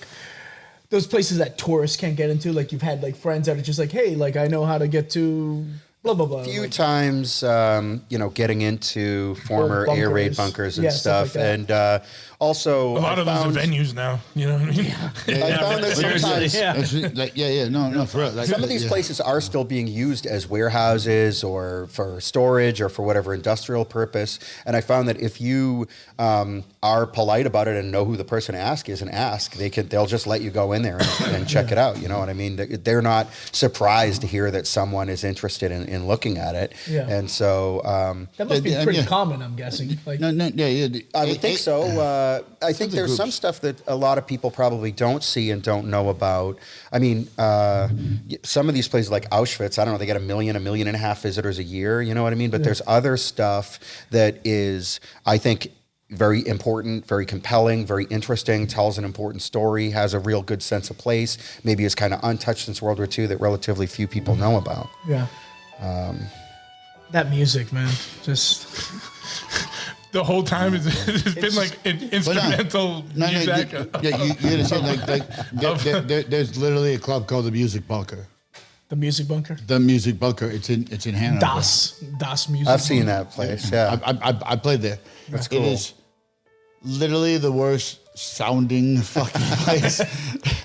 those places that tourists can't get into? You've had friends that are just hey, I know how to get to blah blah blah. A few times, getting into former air raid bunkers and stuff, like and also a lot of those are venues now. You know what I mean? I found that sometimes, for real. Some of these places are still being used as warehouses or for storage or for whatever industrial purpose. And I found that if you are polite about it and know who the person to ask is and ask, they'll just let you go in there and check it out. You know what I mean? They're not surprised to hear that someone is interested in looking at it. Yeah. And so that must be pretty common, I'm guessing. I would think so. I think there's some stuff that a lot of people probably don't see and don't know about. I mean, some of these places like Auschwitz, I don't know, they get 1.5 million visitors a year, you know what I mean? But there's other stuff that is, I think, very important, very compelling, very interesting, tells an important story, has a real good sense of place, maybe is kind of untouched since World War II that relatively few people know about. Yeah. That music, man, just... The whole time it's been an instrumental music. You understand? There's literally a club called the Music Bunker. The Music Bunker. The Music Bunker. It's in Hanover. Das Music. I've seen that place. Yeah, I played there. That's cool. It is literally the worst sounding fucking place.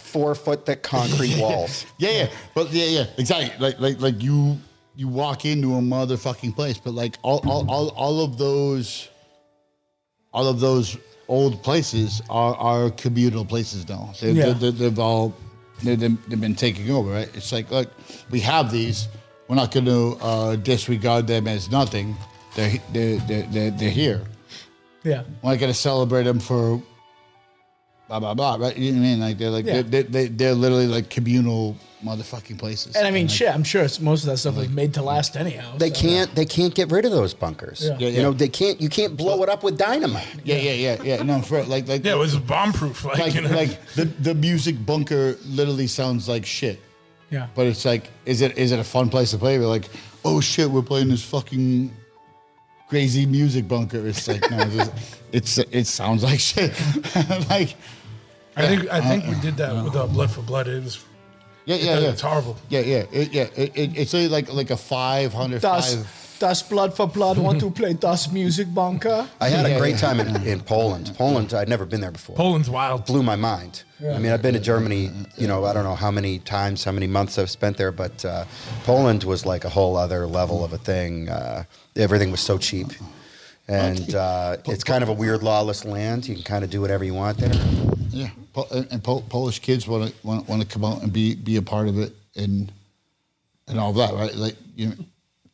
4 foot thick concrete walls. But exactly. Like you walk into a motherfucking place, but all of those old places are communal places now. They've been taking over, right? It's look, we have these. We're not going to disregard them as nothing. They're here. Yeah. We're not going to celebrate them for blah blah blah, right? You know what I mean? They're literally communal motherfucking places. And I mean, shit, I'm sure most of that stuff was made to last anyhow. They can't get rid of those bunkers. Yeah. You know, you can't blow it up with dynamite. Yeah. No, for it was bomb proof. The Music Bunker literally sounds like shit. Yeah. But it's is it a fun place to play? We're like, oh shit, we're playing this fucking crazy Music Bunker. It's no, it sounds like shit. I think we did that with Blood for Blood. It was it's horrible. It's like a 500. Das Blood for Blood want to play Das Music Bunker. I had a great time in Poland. Poland, I'd never been there before. Poland's wild. Blew my mind. Yeah. I mean, I've been to Germany, I don't know how many times, how many months I've spent there, but Poland was like a whole other level of a thing. Everything was so cheap. And it's kind of a weird, lawless land. You can kind of do whatever you want there. Yeah, and Polish kids want to come out and be a part of it and all that, right?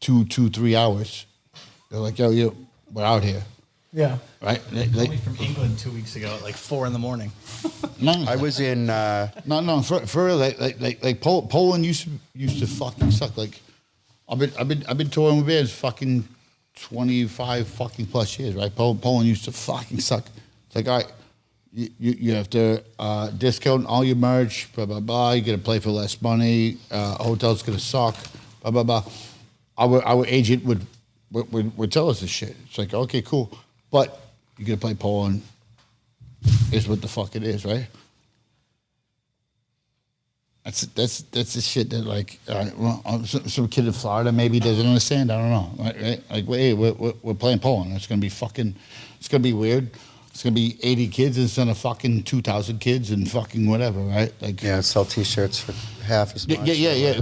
2-3 hours. They're like, yo, we're out here. Yeah. right? From England 2 weeks ago at like 4 in the morning. No, I was in. no, for real, like Poland used to fucking suck. Like, I've been touring with bands fucking 25 fucking plus years, right? Poland used to fucking suck. It's like, all right, you have to discount all your merch, blah blah blah. You got to play for less money. Hotel's gonna suck, blah blah blah. Our agent would tell us this shit. It's like, okay, cool, but you gotta play Poland. Is what the fuck it is, right? That's the shit that like some kid in Florida maybe doesn't understand. I don't know, right? Like, wait, we're playing Poland. It's gonna be weird. It's gonna be 80 kids instead of fucking 2,000 kids and fucking whatever, right? Like, Yeah, sell T-shirts for half as much. yeah.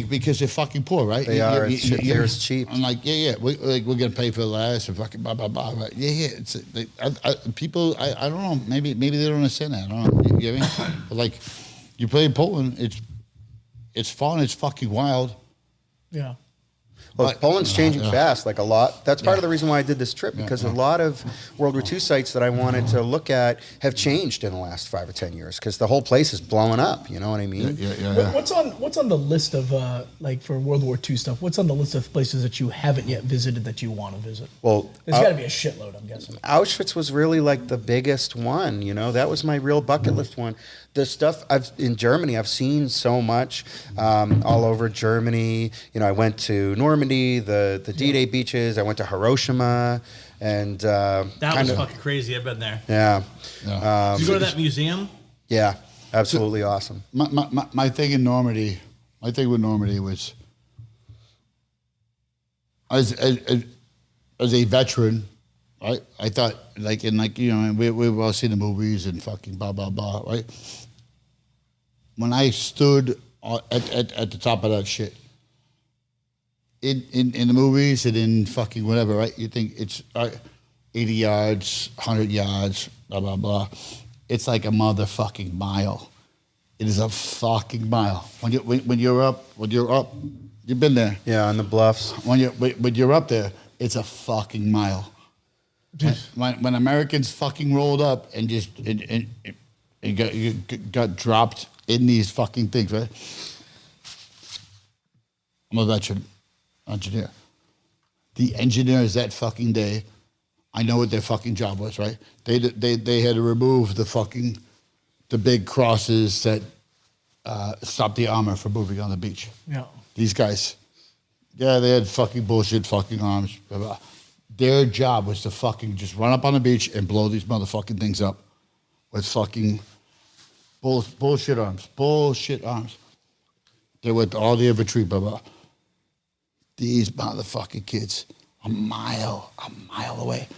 Because they're fucking poor, right? They are. It's cheap. I'm like, we're gonna pay for less and fucking blah blah blah. Right? Yeah. It's people. I don't know. Maybe they don't understand that. I don't know. You get me? But like, you play in Poland. It's fun. It's fucking wild. Yeah. Well, Poland's changing fast, like a lot. That's part of the reason why I did this trip, because a lot of World War II sites that I wanted to look at have changed in the last 5 or 10 years, because the whole place is blowing up. You know what I mean? Yeah. What's on the list of like for World War II stuff? What's on the list of places that you haven't yet visited that you want to visit? Well, there's got to be a shitload, I'm guessing. Auschwitz was really like the biggest one. You know, that was my real bucket list one. The stuff in Germany, I've seen so much all over Germany. You know, I went to Normandy, the D-Day beaches. I went to Hiroshima, and That was fucking crazy. I've been there. Yeah. Did you go to that museum? Yeah, absolutely awesome. My thing in Normandy, with Normandy was as a veteran, right? I thought we've all seen the movies and fucking blah blah blah, right? When I stood at the top of that shit in the movies and in fucking whatever, right? You think it's 80 yards, 100 yards, blah blah blah. It's like a motherfucking mile. It is a fucking mile. When you're up, you've been there. Yeah, on the bluffs. When you're up there, it's a fucking mile. When Americans fucking rolled up and just got dropped in these fucking things, right? I'm a veteran engineer. The engineers that fucking day, I know what their fucking job was, right? They had to remove the big crosses that stopped the armor from moving on the beach. Yeah. These guys, they had fucking bullshit fucking arms, blah, blah. Their job was to fucking just run up on the beach and blow these motherfucking things up with fucking bullshit arms. They're with all the infantry, blah, blah. These motherfucking kids, a mile away.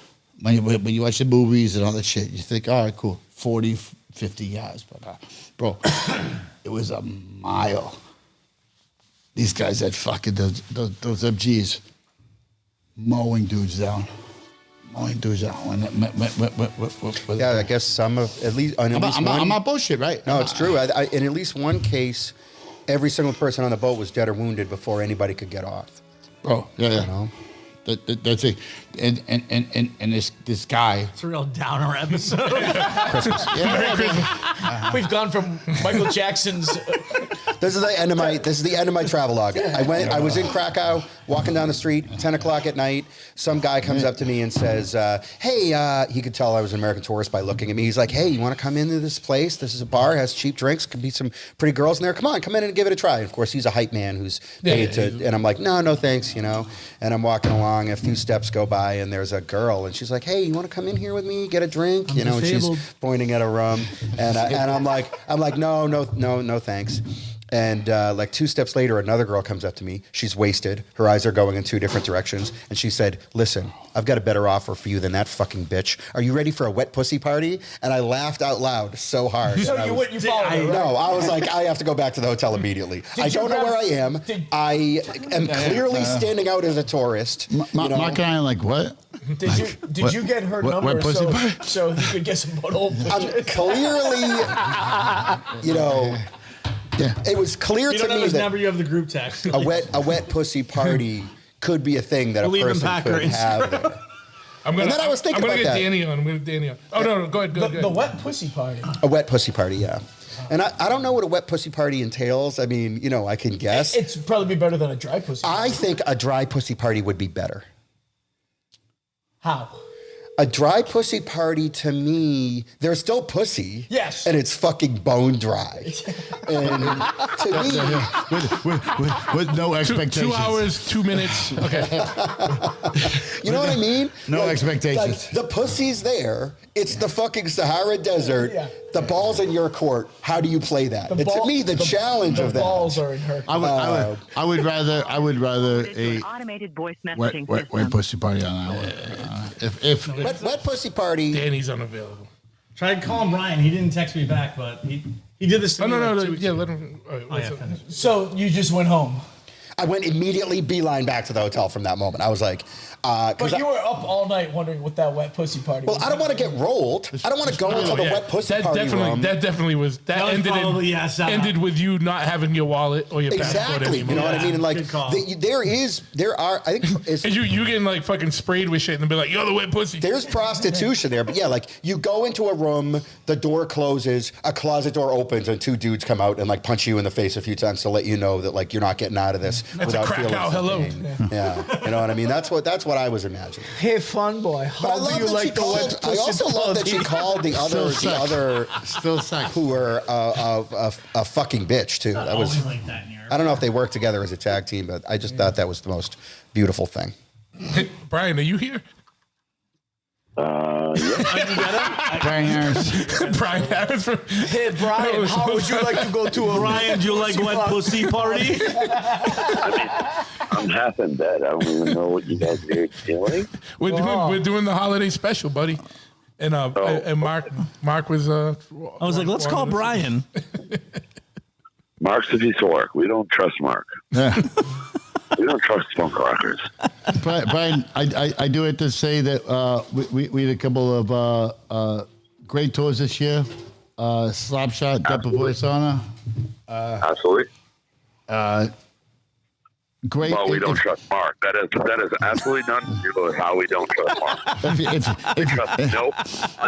When you watch the movies and all that shit, you think, all right, cool, 40, 50 yards, blah, blah. Bro, it was a mile. These guys had fucking those MGs. Mowing dudes down. Yeah, I guess some of at least. I'm not bullshit, right? No, it's true. In at least one case, every single person on the boat was dead or wounded before anybody could get off. Bro, yeah. You know? That's it. And this guy. It's a real downer episode. Christmas. We've gone from Michael Jackson's. This is the end of my travelogue. I was in Krakow, walking down the street, 10 o'clock at night. Some guy comes up to me and says, hey, he could tell I was an American tourist by looking at me. He's like, hey, you want to come into this place? This is a bar, has cheap drinks, could be some pretty girls in there. Come come in and give it a try. And of course, he's a hype man who's paid to, and I'm like, no thanks, you know. And I'm walking along, a few steps go by, and there's a girl, and she's like, hey, you want to come in here with me, get a drink? I'm disabled. And she's pointing at a rum. And I'm like, no, thanks. And like 2 steps later, another girl comes up to me. She's wasted. Her eyes are going in 2 different directions. And she said, listen, I've got a better offer for you than that fucking bitch. Are you ready for a wet pussy party? And I laughed out loud so hard. So you followed her, right? No, I was like, I have to go back to the hotel immediately. I don't know where I am. I am clearly standing out as a tourist. Mark and I are like, what? Did you get her number so you could get some butthole pictures? Clearly, you know... Yeah. It was clear to me that number, you have the group text. a wet pussy party could be a thing that a person could have there. I'm gonna. And then I was thinking I'm gonna about get that. Danny on. I'm gonna get Danny on. Oh no, go ahead. Go ahead. The wet pussy party. A wet pussy party, yeah. And I don't know what a wet pussy party entails. I mean, you know, I can guess. It's probably be better than a dry pussy party. I think a dry pussy party would be better. How? A dry pussy party to me, there's still pussy. Yes. And it's fucking bone dry. And to me, with no expectations. 2 hours, 2 minutes. Okay. you know what I mean? No expectations. Like, the pussy's there. It's the fucking Sahara Desert. Yeah. The ball's in your court. How do you play that? The To me, the challenge of the that. balls are in her. I would rather a automated voice wet, messaging wet, system. wet pussy party on that one. If Wet pussy party. Danny's unavailable. Tried calling Ryan. He didn't text me back, but he did this to Oh me. no, like 2 no, weeks yeah. ago. Let him. All right, what's yeah, up? finish. So you just went home. I went immediately beeline back to the hotel from that moment. I was like, But you were up all night wondering what that wet pussy party was. well, I don't want to get rolled. I don't want to go into the Yeah, wet pussy that party definitely, room. That definitely was. That was ended probably, in, yeah, somehow. ended with you not having your wallet or your passport Exactly. anymore. You know what I mean? And like, good call. there are, I think it's, And you getting like fucking sprayed with shit and be like, you're the wet pussy. there's prostitution there. But yeah, like you go into a room, the door closes, a closet door opens, and 2 dudes come out and like punch you in the face a few times to let you know that like you're not getting out of this That's a without crack feeling out some hello. pain. Yeah, you know what I mean? That's what I was imagining. Hey, fun boy. But I How do love you that like she the called. wet I pussy also love that she party? called the other still sex. who were a fucking bitch too. That was. Always like that in Europe. I don't know if they work together as a tag team, but I just thought that was the most beautiful thing. Hey, Brian, are you here? Brian Harris. Brian Harris from. Hey, Brian, how would you like to go to a Brian, do you like wet pussy party? I'm half in bed. I don't even know what you guys are doing. We're doing the holiday special, buddy. And and Mark was I was like, let's call Brian. Mark's a piece of work. We don't trust Mark. Yeah. We don't trust punk rockers. Brian, I do have to say that we had a couple of great tours this year. Slapshot, Depa Voice Honor. Absolutely. Great. Well, we don't trust Mark. That is absolutely nothing to do with how we don't trust Mark. Nope.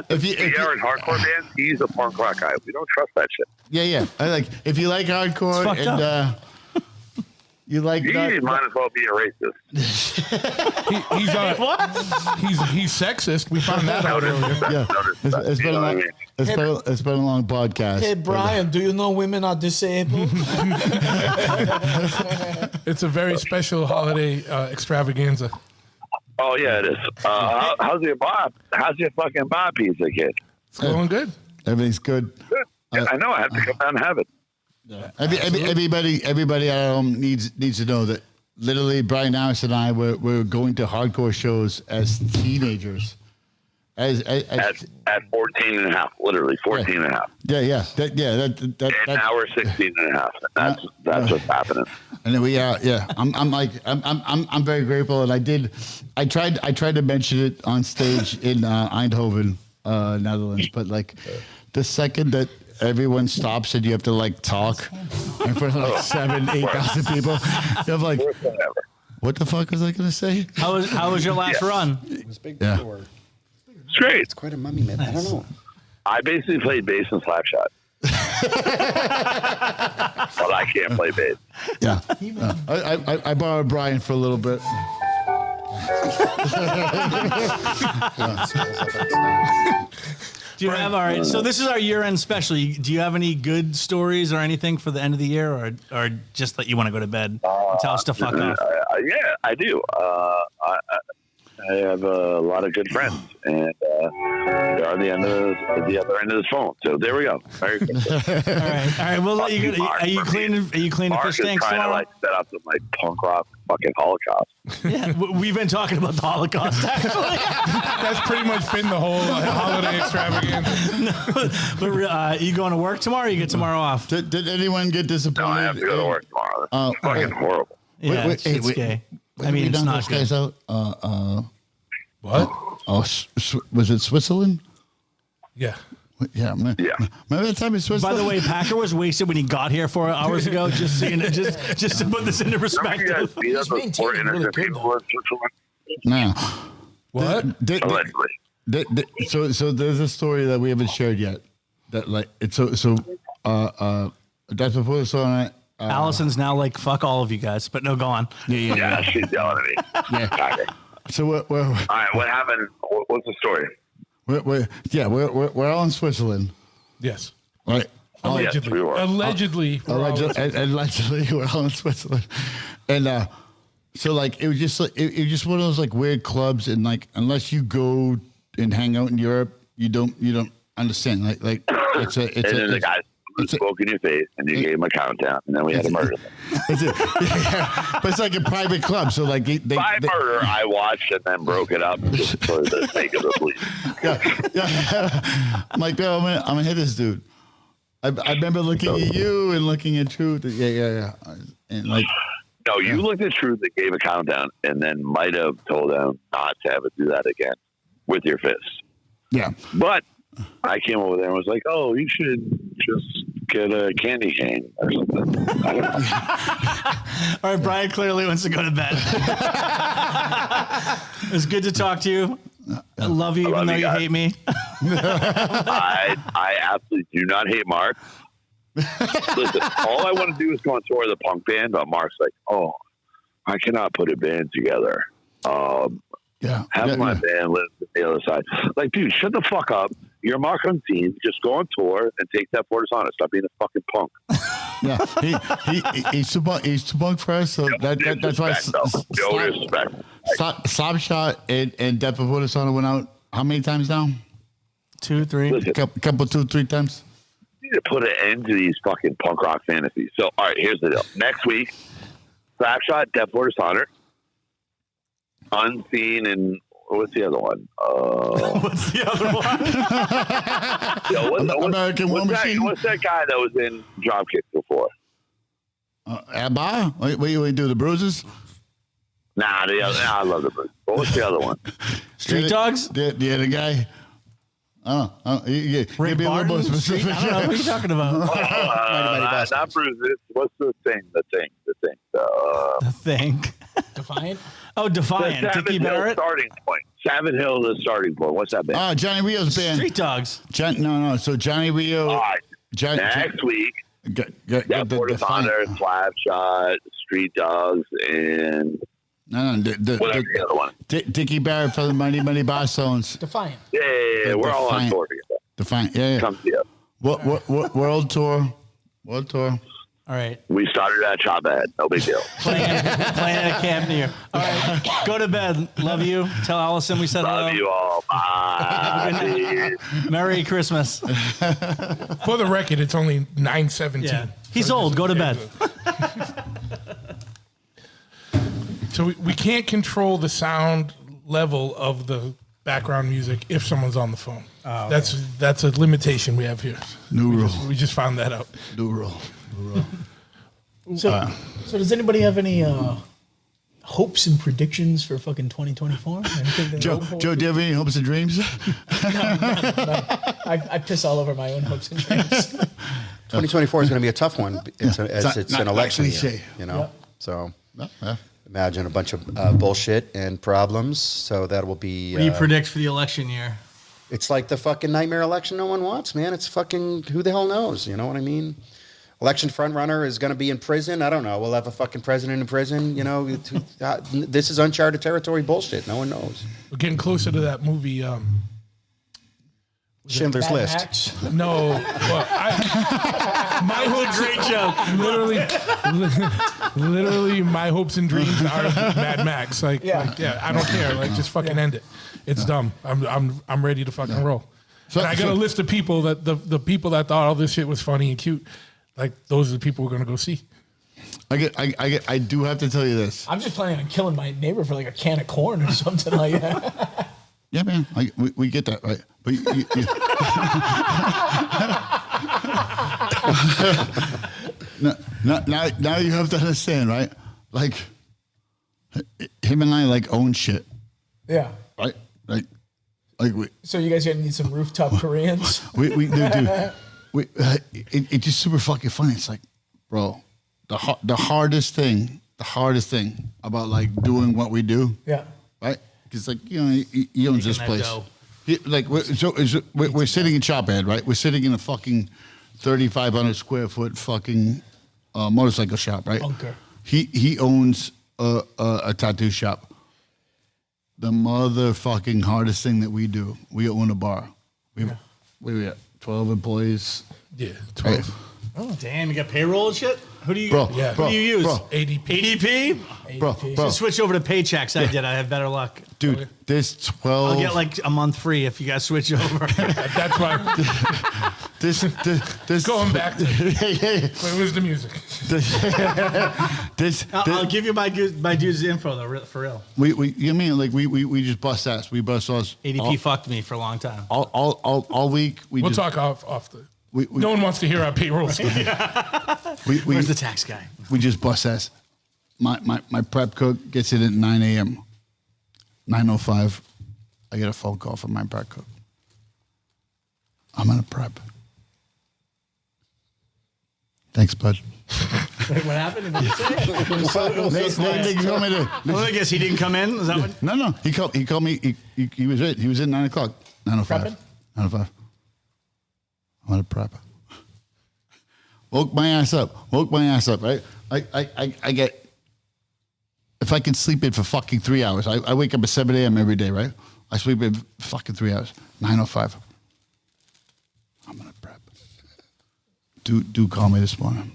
The Aaron hardcore band, he's a punk rock guy. We don't trust that shit. Yeah. I like if you like hardcore It's fucked and you like He that, might as well be a racist. he's sexist. We found that out Notice earlier. that. yeah. Notice It's, that. it's You been know a what I long, mean? it's been a long podcast. Hey, Brian, do you know women are disabled? It's a very special holiday extravaganza. Oh yeah, it is. How's your Bob? How's your fucking Bob pizza, kid? It's going good. Everything's good. Good. I know. I have to come down and have it. Everybody at home needs to know that literally Brian Harris and I were going to hardcore shows as teenagers. At 14 and a half, literally 14 and a half. Yeah. And now we're 16 and a half. That's what's happening. And then we are, yeah. I'm very grateful, and I tried to mention it on stage in Eindhoven, Netherlands, but like the second that everyone stops and you have to like talk in front of like 7,000-8,000 people, you're like, what the fuck was I gonna say? How was your last run? It was big Yeah. tour. It's great. It's quite a mummy myth. I don't know. I basically played bass and slapshot. But I can't play bass. Yeah. I borrowed Brian for a little bit. Do you have all right? So this is our year-end special. Do you have any good stories or anything for the end of the year, or just that you want to go to bed and tell us to fuck off? Yeah, I do. I have a lot of good friends, and they're on the other end of the phone. So there we go. Very good. All right. We'll let you go. Are you cleaning Mark fish is tanks trying to tomorrow? like set up some like punk rock fucking Holocaust. Yeah, we've been talking about the Holocaust actually. That's pretty much been the whole holiday extravaganza. But you going to work tomorrow? Or you get tomorrow off? Did anyone get disappointed? No, I have to go to work tomorrow. It's fucking horrible. Yeah, it's gay. I mean, it's not good. Guys out? What? Oh, was it Switzerland? Yeah. Yeah, man. Yeah. Remember that time in By Switzerland? the way, Packer was wasted when he got here 4 hours ago. Just so you know, just to put this into Remember you guys perspective. beat up those poor maintaining really innocent good, people in Switzerland? No. What? Allegedly. So there's a story that we haven't shared yet. That like it's that's before the song. Allison's now like, fuck all of you guys, but no, go on. Yeah, she's yelling at me. Yeah. So all right, what happened? What's the story? We're all in Switzerland. Yes. Right. Allegedly. Yes, we were. Allegedly, We're all in Switzerland, and so like it was just one of those like weird clubs, and like unless you go and hang out in Europe, you don't understand. Like it's and then the guy spoke in your face, and you gave him a countdown, and then we had to murder them. But it's like a private club, so like by murder, I watched and then broke it up just for the sake of the police. I'm like, yo, I'm gonna hit this dude. I remember looking at you and looking at Truth. Yeah. And like, no, you looked at Truth and gave a countdown, and then might have told them not to ever do that again with your fist. Yeah. But I came over there and was like, oh, you should just get a candy cane or something. I don't know. All right, Brian clearly wants to go to bed. It's good to talk to you. I love you, even though you hate me. I absolutely do not hate Mark. Listen, all I want to do is go on tour of the punk band, but Mark's like, oh, I cannot put a band together. Have my band live on the other side. Like, dude, shut the fuck up. You're Mark on team. Just go on tour and take that for honest. Stop being a fucking punk. Yeah, he's too punk for us. So that's why. No respect. Slapshot and Death Before Dishonor went out. How many times now? 2, 3. Listen, couple, 2, 3 times. You need to put an end to these fucking punk rock fantasies. So, all right, here's the deal. Next week, Slapshot, Death Before Dishonor, Unseen, and what's the other one? What's the other one? American War Machine. What's that guy that was in Dropkick before? Abba? What you do, the Bruises? Nah, I love the Bruises. But what's the other one? Street Dogs? The guy. Rick be a little more specific. I don't know. What are you talking about? Not Bruises. What's the thing? The thing. Defiant? Oh, Defiant. Dickie Barrett? Starting point. Savin Hill, the starting point. What's that band? Johnny Rio's band. Street Dogs. No. So Johnny Rio. All right. Next week, Death Before Dishonor, Slapshot, Street Dogs, and whatever the other one. Dickie Barrett for the Mighty Boss Zones. Defiant. Yeah, we're all on tour together. Defiant, yeah. Come see us. What world tour? World tour. All right. We started at Chop Head. No big deal. Playing at a camp near. All right. Go to bed. Love you. Tell Allison we said hello. Love you all. Bye. Merry Christmas. For the record, it's only 9:17. Yeah. He's old. Go to bed. So we can't control the sound level of the background music if someone's on the phone. Oh, okay. That's a limitation we have here. New rule. We just found that out. New rule. So does anybody have any hopes and predictions for fucking 2024? Joe, do you have any hopes and dreams? No. I piss all over my own hopes and dreams. 2024 is going to be a tough one. It's an election year, you know. Yep. So imagine a bunch of bullshit and problems. So that will be. What do you predict for the election year? It's like the fucking nightmare election no one wants, man. It's fucking who the hell knows? You know what I mean? Election front runner is going to be in prison. I don't know. We'll have a fucking president in prison. You know, this is uncharted territory bullshit. No one knows. We're getting closer to that movie. Schindler's List. Max? No, well, my hopes. Great joke. Literally, my hopes and dreams are Mad Max. Like, I don't care. Like, just fucking end it. It's dumb. I'm ready to fucking roll. And I got a list of people that the people that thought all this shit was funny and cute. Like, those are the people we're gonna go see. I do have to tell you this. I'm just planning on killing my neighbor for like a can of corn or something like that. Yeah, man. We get that, right? But now you have to understand, right? Like, him and I like own shit. Yeah. Right? Like we. So you guys gonna need some rooftop Koreans? We do. It's just super fucking funny. It's like, bro, the hardest thing about like doing what we do. Yeah. Right? because like he owns this place. We're sitting in Chophead, right? We're sitting in a fucking 3,500 square foot fucking motorcycle shop, right? Bunker. He owns a tattoo shop. The motherfucking hardest thing that we do, we own a bar. We have 12 employees. Yeah, 12. Right? Oh, damn. You got payroll and shit? Who do you Who do you use? ADP. ADP? Bro. Just switch over to Paychecks. I did. I have better luck. Dude, there's 12. I'll get like a month free if you guys switch over. That's why. This Going back to. Where's the music? I'll give you my dude's info though, for real. We just bust ass. We bust ass. ADP fucked me for a long time. All week. We'll talk off the. No one wants to hear our payroll stuff. Where's the tax guy? We just bust ass. My prep cook gets in at 9 a.m. 9:05, I get a phone call from my prep cook. I'm in a prep. Thanks, bud. Wait, what happened? Did you say? I guess he didn't come in. Is that what? No. He called me. He was right. He was in 9 o'clock. 9:05. 9:05. I'm in a prep. Woke my ass up. Right. I get. If I can sleep in for fucking 3 hours, I wake up at 7 a.m. every day, right? I sleep in fucking 3 hours. 9:05. I'm gonna prep. Do call me this morning.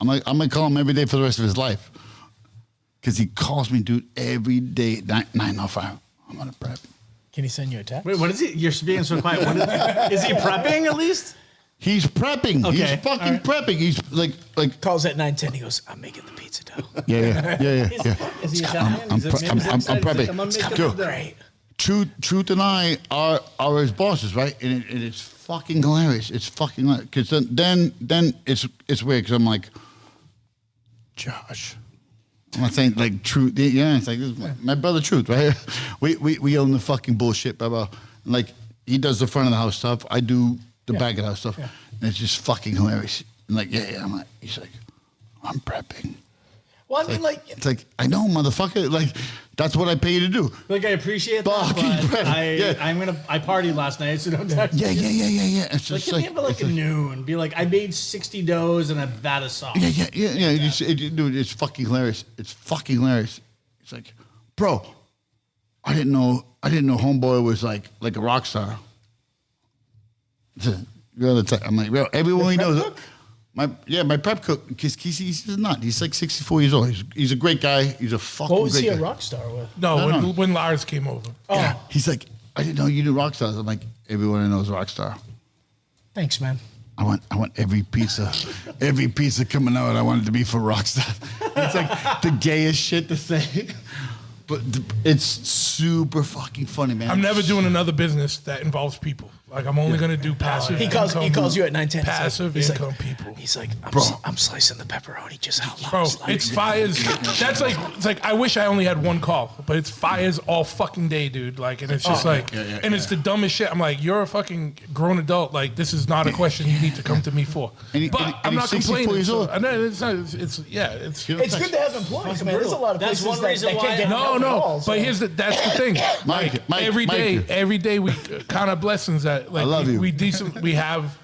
I'm gonna call him every day for the rest of his life. Because he calls me, dude, every day at 9:05. I'm gonna prep. Can he send you a text? Wait, what is he? You're being so quiet. Is he prepping at least? He's prepping. Okay. He's fucking prepping. He's like calls at 9:10. He goes, "I'm making the pizza dough." Yeah. Is he Italian? I'm prepping. Dude, Great. Truth and I are his bosses, right? And it's fucking hilarious. It's fucking hilarious. Because then it's weird because I'm like, Josh. I'm not saying like Truth. Yeah, it's like this is my brother Truth, right? We own the fucking bullshit, blah, blah. And like he does the front of the house stuff. I do the back of the house stuff. Yeah. And it's just fucking hilarious. And like, I'm like, he's like, I'm prepping. Well, I mean, it's like, I know, motherfucker. Like, that's what I pay you to do. Like, I appreciate that, but I partied last night, so don't text me. Yeah. It's just like, give me like a noon. Be like, I made 60 doughs and a vat of sauce. Yeah. Dude, it's fucking hilarious. It's fucking hilarious. It's like, bro, I didn't know Homeboy was like a rock star. I'm like, bro, everyone we know. My prep cook, because he's not. He's like 64 years old. He's a great guy. He's a fucking What was great he guy. a rock star with? No, when Lars came over. Oh. Yeah. He's like, I didn't know you knew rock stars. I'm like, everyone I know is a rock star. Thanks, man. I want every pizza coming out. I want it to be for Rockstar. It's like the gayest shit to say, but it's super fucking funny, man. I'm never doing another business that involves people. Like I'm only gonna do passive. He calls you at 9:10. Passive income people. He's like, I'm slicing the pepperoni just how long. Bro, it's fires. That's like it's like I wish I only had one call, but it's fires all fucking day, dude. Like, and it's just and it's the dumbest shit. I'm like, you're a fucking grown adult. Like, this is not a question you need to come to me for. But I'm not complaining. So, it's good to have employees, man. There's a lot of places one reason that why. can't get No. But that's the thing. Like, every day we kind of blessings that. Like, I love you. We have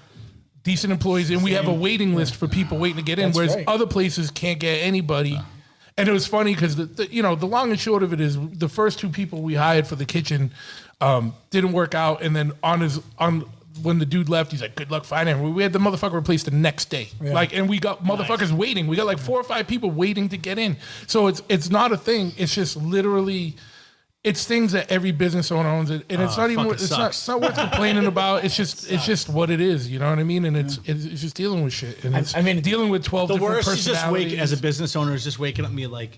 decent employees, and we have a waiting list for people waiting to get in, whereas other places can't get anybody. And it was funny because the long and short of it is the first two people we hired for the kitchen didn't work out, and then when the dude left, he's like, "Good luck finding him." We had the motherfucker replaced the next day, and we got motherfuckers waiting. We got like 4 or 5 people waiting to get in. So it's not a thing. It's just literally. It's things that every business owner owns, and it's not even. It's not worth complaining about. It's just what it is. You know what I mean? And it's just dealing with shit. And it's, dealing with 12 different personalities. The worst is just as a business owner is just waking up me like,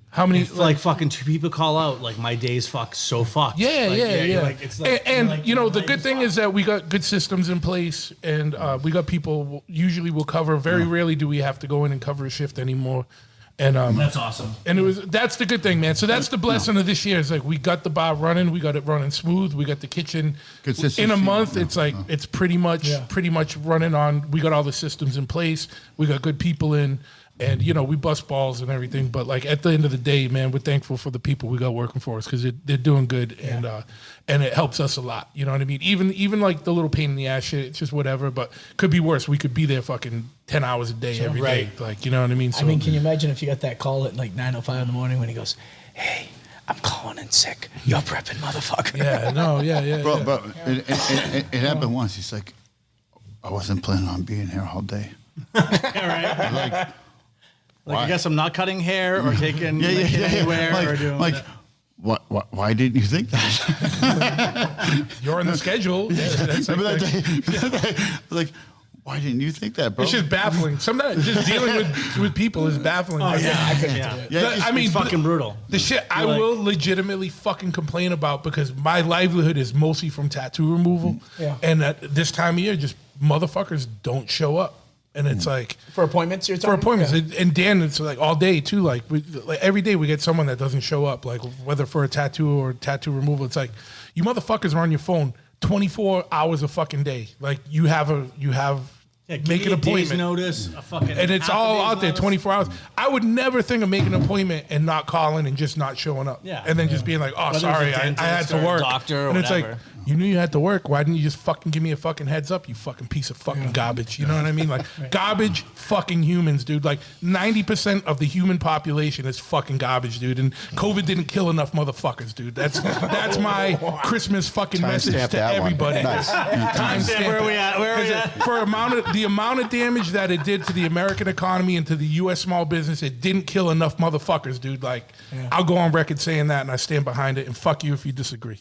how many fucking 2 people call out like my day's so fucked. Yeah. Like, it's like, and the good thing is that we got good systems in place, and we got people usually will cover. Very rarely do we have to go in and cover a shift anymore. And that's awesome. And that's the good thing, man. So that's the blessing of this year. It's like we got the bar running, we got it running smooth, we got the kitchen in a month. It's like it's pretty much running on. We got all the systems in place. We got good people in, And, you know, we bust balls and everything. But, like, at the end of the day, man, we're thankful for the people we got working for us because they're doing good. Yeah. And it helps us a lot. You know what I mean? Even like, the little pain in the ass shit, it's just whatever. But could be worse. We could be there fucking 10 hours a day every day. Like, you know what I mean? So, I mean, can you imagine if you got that call at, like, 9:05 in the morning when he goes, hey, I'm calling in sick. You're prepping, motherfucker. Yeah, no, yeah. Bro, it happened once. He's like, I wasn't planning on being here all day. Right. Like, I guess I'm not cutting hair or taking anywhere or doing that. Why didn't you think that? You're on the schedule. Yeah, Remember that day? Like, why didn't you think that, bro? It's just baffling. Sometimes just dealing with people is baffling. Oh, yeah, I couldn't do it. Yeah, I mean, it's fucking brutal. The shit I will legitimately fucking complain about because my livelihood is mostly from tattoo removal. Yeah. And at this time of year, just motherfuckers don't show up. And it's like For appointments, you're talking? for appointments, and Dan, it's like all day too. Like every day we get someone that doesn't show up. Like whether for a tattoo or tattoo removal, it's like you motherfuckers are on your phone 24 hours a fucking day. Like you have make an appointment. Notice, a fucking and it's all out there notice. 24 hours. I would never think of making an appointment and not calling and just not showing up. Yeah. And then just being like, oh, Whether it's sorry, a I dentist had to or a work. doctor or and it's whatever. like, you knew you had to work. Why didn't you just fucking give me a fucking heads up, you fucking piece of fucking garbage? You know what I mean? Like, garbage fucking humans, dude. Like, 90% of the human population is fucking garbage, dude. And COVID didn't kill enough motherfuckers, dude. That's my Christmas fucking message Timestamp to that one. everybody. Nice. Timestamp Where are we it. at? Where are we at? For the amount of damage that it did to the American economy and to the U.S. small business, it didn't kill enough motherfuckers, dude. Like, I'll go on record saying that, and I stand behind it. And fuck you if you disagree.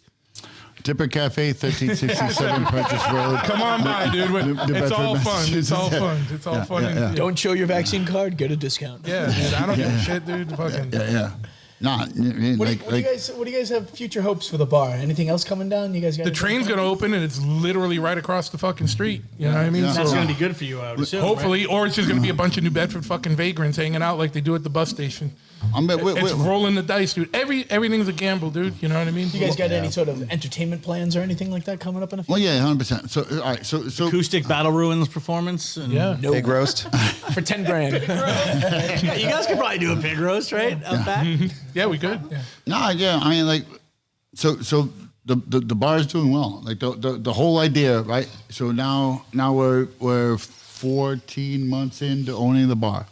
Dipper Cafe, 1367 Purchase Road. Come on by, dude. It's all fun. It's all fun. It's all fun. yeah. Don't show your vaccine card, get a discount. Yeah, dude. I don't give a shit, dude. Fucking. Yeah. Nah, What do you guys have future hopes for the bar? Anything else coming down? You guys got The train's gonna open and it's literally right across the fucking street. You know what I mean? Yeah. That's So going to be good for you, I would assume. hopefully, or it's just gonna be a bunch of New Bedford fucking vagrants hanging out like they do at the bus station. It's rolling the dice, dude. Everything's a gamble, dude. You know what I mean? You guys got any sort of entertainment plans or anything like that coming up in a few? Well, yeah, 100%. So, all right, so Acoustic Battle Ruins performance. And Yeah. Pig roast. For 10 grand. Yeah, you guys could probably do a pig roast, right? Out back. Yeah, we could. Yeah. nah, yeah, I mean, like, so the bar is doing well. Like the whole idea, right? So now we're 14 months into owning the bar.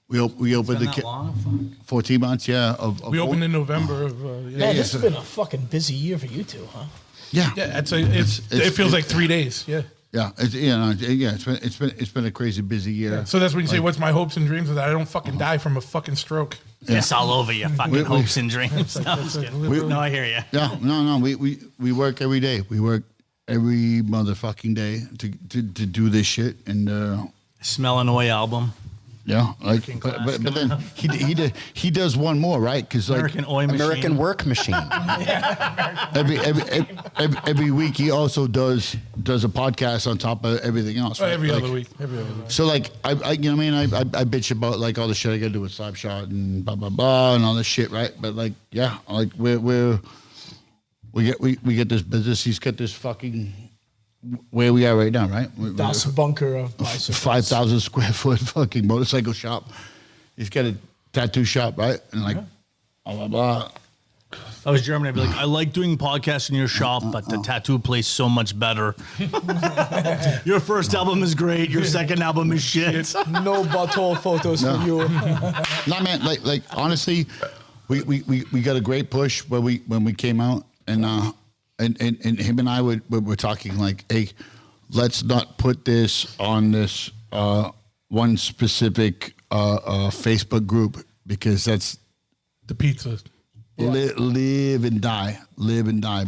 We opened Been that long? 14 months, yeah. We opened in November of. Man, this has been a fucking busy year for you two, huh? Yeah, Yeah, it feels like 3 days. Yeah. yeah, it's been a crazy busy year. So that's when you say, "What's my hopes and dreams?" Is that I don't fucking die from a fucking stroke. It's all over your fucking hopes and dreams. No, I'm just kidding. No, I hear you. Yeah, no, we work every day. We work every motherfucking day to do this shit, and Smell an Oi album. yeah, like, but then he does one more, right? Because like American Oi Machine. American Work Machine. every week he also does a podcast on top of everything else. Right? Every Like, other week. So like I you know what I mean I bitch about like all the shit I gotta do with Slapshot and blah blah blah and all this shit, right? But like yeah, like we get this business. He's got this fucking where we are right now, right? Das Bunker of bicycles. 5,000 square foot fucking motorcycle shop. He's got a tattoo shop, right? And like blah blah blah. If I was German, I'd be like, I like doing podcasts in your shop, but the tattoo place so much better. Your first album is great. Your second album is shit. No butthole photos for you. No man, like honestly, we got a great push when we came out, and him and I were talking like, hey, let's not put this on this one specific Facebook group because that's The pizza. live and die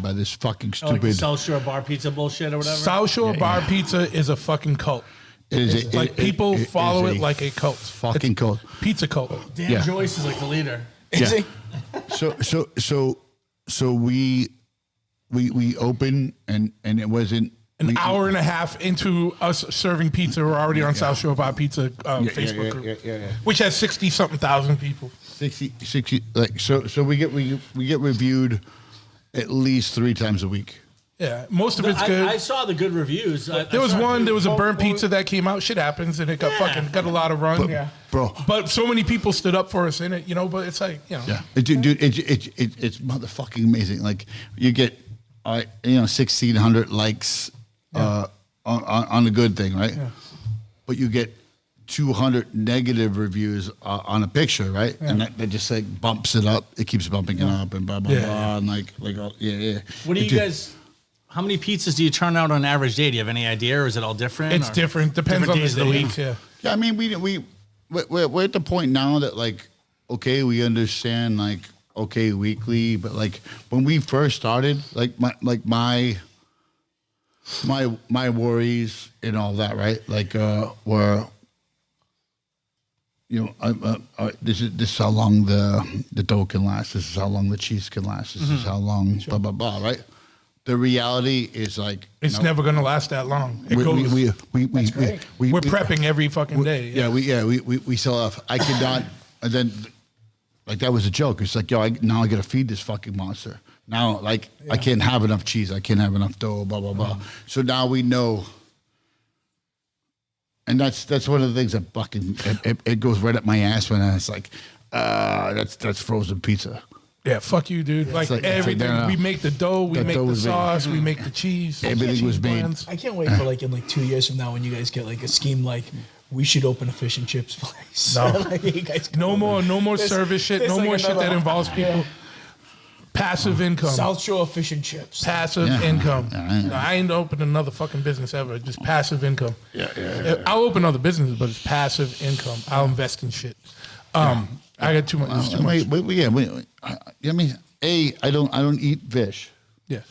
by this fucking Oh, like stupid. South Shore Bar Pizza bullshit or whatever. South Shore Bar Pizza is a fucking cult. People follow it like a cult. Fucking cult. Pizza cult. Dan Yeah. Joyce is like the leader. Is he? So we opened and it wasn't An hour and a half into us serving pizza, we're already on South Shore Bar Pizza Facebook group, which has 60-something thousand people. 60 like so we get reviewed at least 3 times a week. Yeah, most of it's good. I saw the good reviews. There was a burnt pizza that came out. Shit happens, and it got got a lot of run. Bro. But so many people stood up for us in it, but it's like, Yeah. Dude, it's motherfucking amazing. Like, you get, 1,600 likes on a good thing, right? Yeah. But you get 200 negative reviews on a picture, right? Yeah. And that just like bumps it up. It keeps bumping it up and blah, blah, blah. And yeah. What do you guys... How many pizzas do you turn out on an average day? Do you have any idea, or is it all different? It's different. Depends on the week. Yeah. Yeah, I mean, we're at the point now that, like, okay, we understand, like, okay, weekly, but like when we first started, my worries and all that, right? Like, were, this is how long the dough can last. This is how long the cheese can last. This is how long blah blah blah, right? The reality is, like, it's never gonna last that long. It goes. We're prepping every fucking day. Yeah, we sell off. I could not, and then, like, that was a joke. It's like, now I gotta feed this fucking monster. Now, like, I can't have enough cheese. I can't have enough dough. Blah blah blah. So now we know, and that's one of the things that fucking it goes right up my ass when it's like, that's frozen pizza. Yeah, fuck you, dude. Like everything. We make the dough, we make the sauce, we make the cheese. Everything was made. I can't wait for, like, in like 2 years from now when you guys get like a scheme like, we should open a fish and chips place. No, like, you guys no more service shit. No more shit that involves people. Passive income. South Shore Fish and Chips. Passive income. I ain't open another fucking business ever. Just passive income. Yeah. I'll open other businesses, but it's passive income. I'll invest in shit. I got too much. I mean, I don't eat fish. Yeah.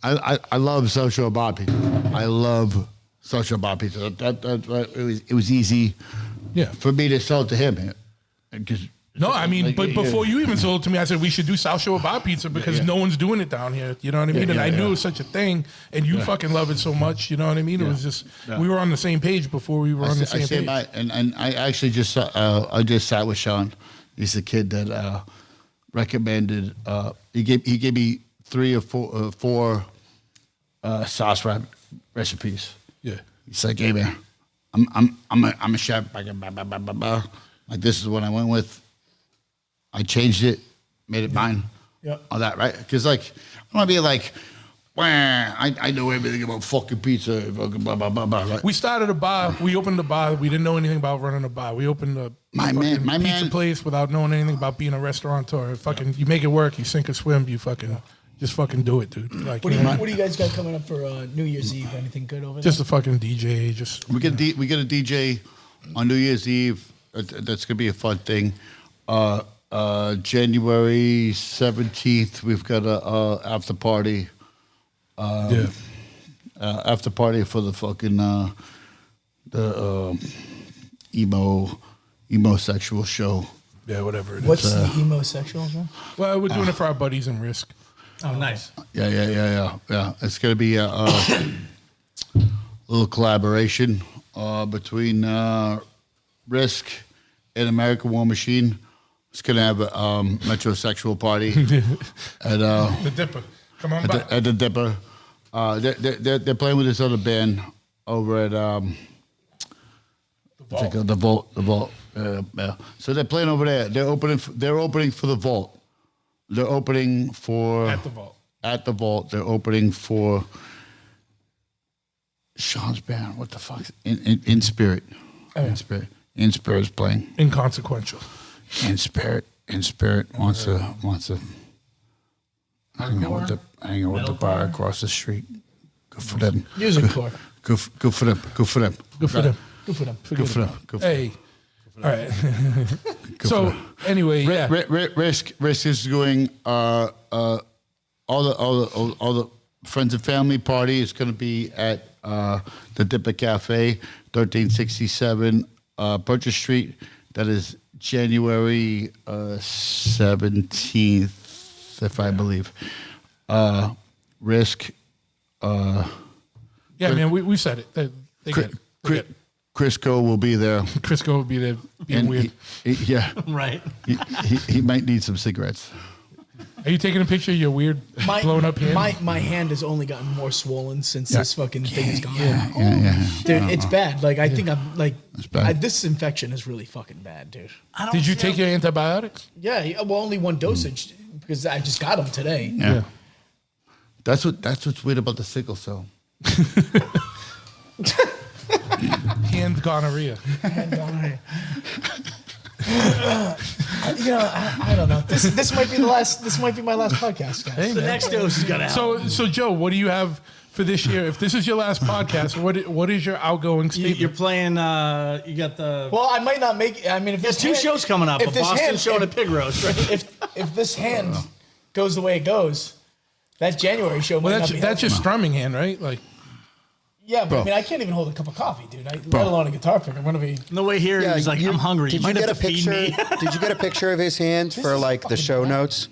I love South Shore Bar Pizza. I love South Shore Bar Pizza. It was easy. Yeah. For me to sell it to him, because. No, I mean, but before you even sold it to me, I said we should do South Shore Bar Pizza because no one's doing it down here. You know what I mean? And I knew it was such a thing, and you fucking love it so much. You know what I mean? It was just we were on the same page before we were on the same page. And I actually just I just sat with Sean. He's the kid that recommended. He gave me 3 or 4 sauce wrap recipes. Yeah. He's like, hey man, I'm a chef. Like, this is what I went with. I changed it, made it mine. Yeah. All that, right? Because, like, I want to be like, I know everything about fucking pizza, fucking blah, blah, blah, blah. Right? We started a bar. We opened a bar. We didn't know anything about running a bar. We opened a pizza place without knowing anything about being a restaurateur. Fucking, you make it work. You sink or swim. You fucking just fucking do it, dude. Like, what do you guys got coming up for New Year's Eve? Anything good over there? Just a fucking DJ. We get a DJ on New Year's Eve. That's gonna be a fun thing. January 17th, we've got a after party. After party for the fucking emo sexual show. Yeah, whatever it is. What's the emo sexual show? Well, we're doing it for our buddies in Risk. Oh, nice. Yeah. It's gonna be a little collaboration between Risk and American War Machine. It's gonna have a metrosexual party at the Dipper. Come on back. At the Dipper. They're playing with this other band over at the Vault. So they're playing over there. They're opening for the Vault. They're opening for at the Vault. At the Vault. They're opening for Sean's band. What the fuck? In Spirit. Oh, yeah. In Spirit. In Spirit's playing. Inconsequential. In Spirit wants to hang out with the bar across the street. Good for them. Music core. Good for them. Good for them. Good for them. Good for them. Hey. All right. So anyway, yeah. Risk is doing all the friends and family party is going to be at the Dipper Cafe, 1367 Purchase Street. That is January 17th, if I believe. Risk. Yeah, man, we said it. They get it. Crisco will be there. Crisco will be there being weird. Yeah. Right. He might need some cigarettes. Are you taking a picture of your weird blown up hand? My hand has only gotten more swollen since this fucking thing is gone. Yeah. Dude, it's bad. Like, I think I'm like, bad. this infection is really fucking bad, dude. Did you take your antibiotics? Yeah, well, only one dosage because I just got them today. Yeah. That's what's weird about the sickle cell. Hand gonorrhea. I don't know. This might be the last. This might be my last podcast, guys. Hey, The next dose is gonna happen. So Joe, what do you have for this year? If this is your last podcast, what is your outgoing statement? You're playing. You got the. Well, I might not make. I mean, if There's this two shows coming up: a if this Boston hand- show and a pig roast. Right? if this hand goes the way it goes, that January show might Well, not be. that's your helpful. strumming hand, right? Like, Yeah, but I mean, I can't even hold a cup of coffee, dude. Let alone a guitar pick. I'm gonna be. On the way here, he's like, "I'm hungry. Did You you might get have a to feed picture? me." Did you get a picture of his hand for is like the fucking show bad. notes?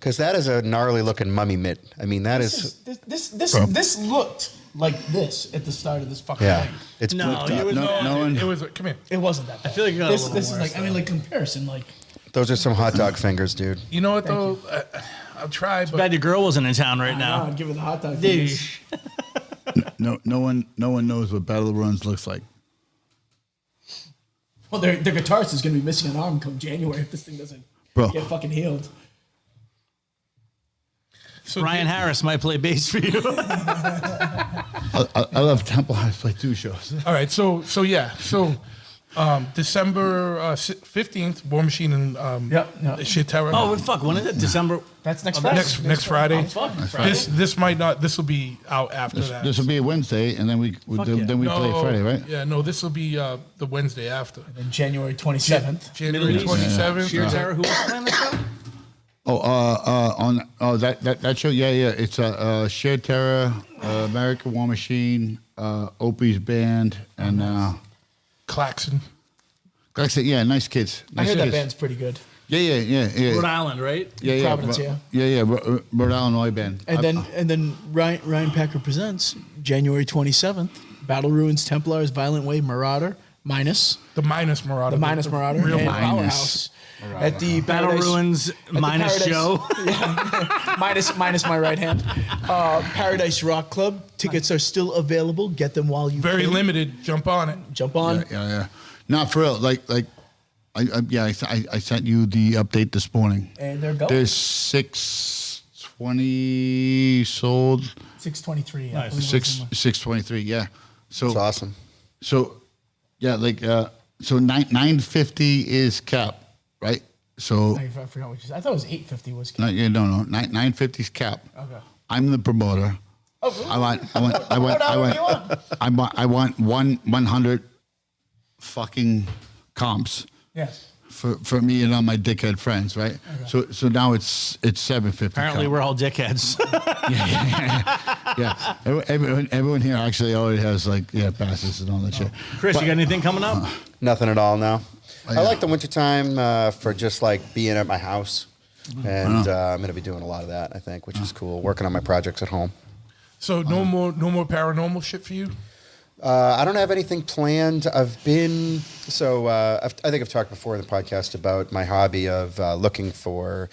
Because that is a gnarly looking mummy mitt. I mean, that is. This looked like this at the start of this fucking Yeah, thing. it's No, blipped you up. would No one. it was. Come here. It wasn't that bad. I feel like it got a this. little This is worse, like. I mean, like comparison. Like Those are some hot dog fingers, dude. You know what though? I'll try. But Glad your girl wasn't in town right now, now. I'd give it the hot dog. Dude. fingers. No one knows what Battle of the Runs looks like. Well, their guitarist is gonna be missing an arm come January if this thing doesn't get fucking healed. so Ryan Harris might play bass for you. I love Temple House play 2 shows. All right. So December 15th, War Machine and Shit Terror. Oh fuck! When is it? December. That's next Friday. Next Friday. Fucking Friday. This might not. This will be out after that. This will be a Wednesday, and then we play Friday, right? Yeah, no, this will be the Wednesday after. And January 27th. January Middle East. 27th. Sheer Terror. Who else playing the show? That show, yeah, it's Shared Terror, American War Machine, Opie's band, and Klaxon. like I said, yeah, nice kids. I Nice hear that kids. band's pretty good. Yeah. Rhode Island, right? Yeah, Providence, yeah. Rhode Island Oi band. And then Ryan Packer presents January 27th. Battle Ruins, Templars, Violent Way, Marauder, minus The minus Marauder. the minus Marauder, Real and Marauder. Powerhouse at the Battle Paradise- Ruins at the minus Paradise- show. Yeah. minus my right hand. Paradise Rock Club tickets are still available. Get them while you Very can. limited. Jump on it. Jump on. Yeah. Not for real. I sent you the update this morning. And they're going. There's 620 sold. 623. I Nice. believe it was in 623. Yeah. So It's awesome. So, yeah, so 950 is cap, right? So my- I forgot what you said. I thought it was 850 was. no, 950 is cap. Okay. I'm the promoter. Oh, really? I want 100 fucking comps Yes. for me and all my dickhead friends, right? So now it's 750. Apparently, comp. we're all dickheads. Yeah. Everyone here actually already has passes and all that shit. Chris, you got anything coming up? Nothing at all now. yeah. I like the wintertime for just like being at my house. And I'm going to be doing a lot of that, I think, which is cool. Working on my projects at home. So no more paranormal shit for you. I don't have anything planned. I think I've talked before in the podcast about my hobby of looking for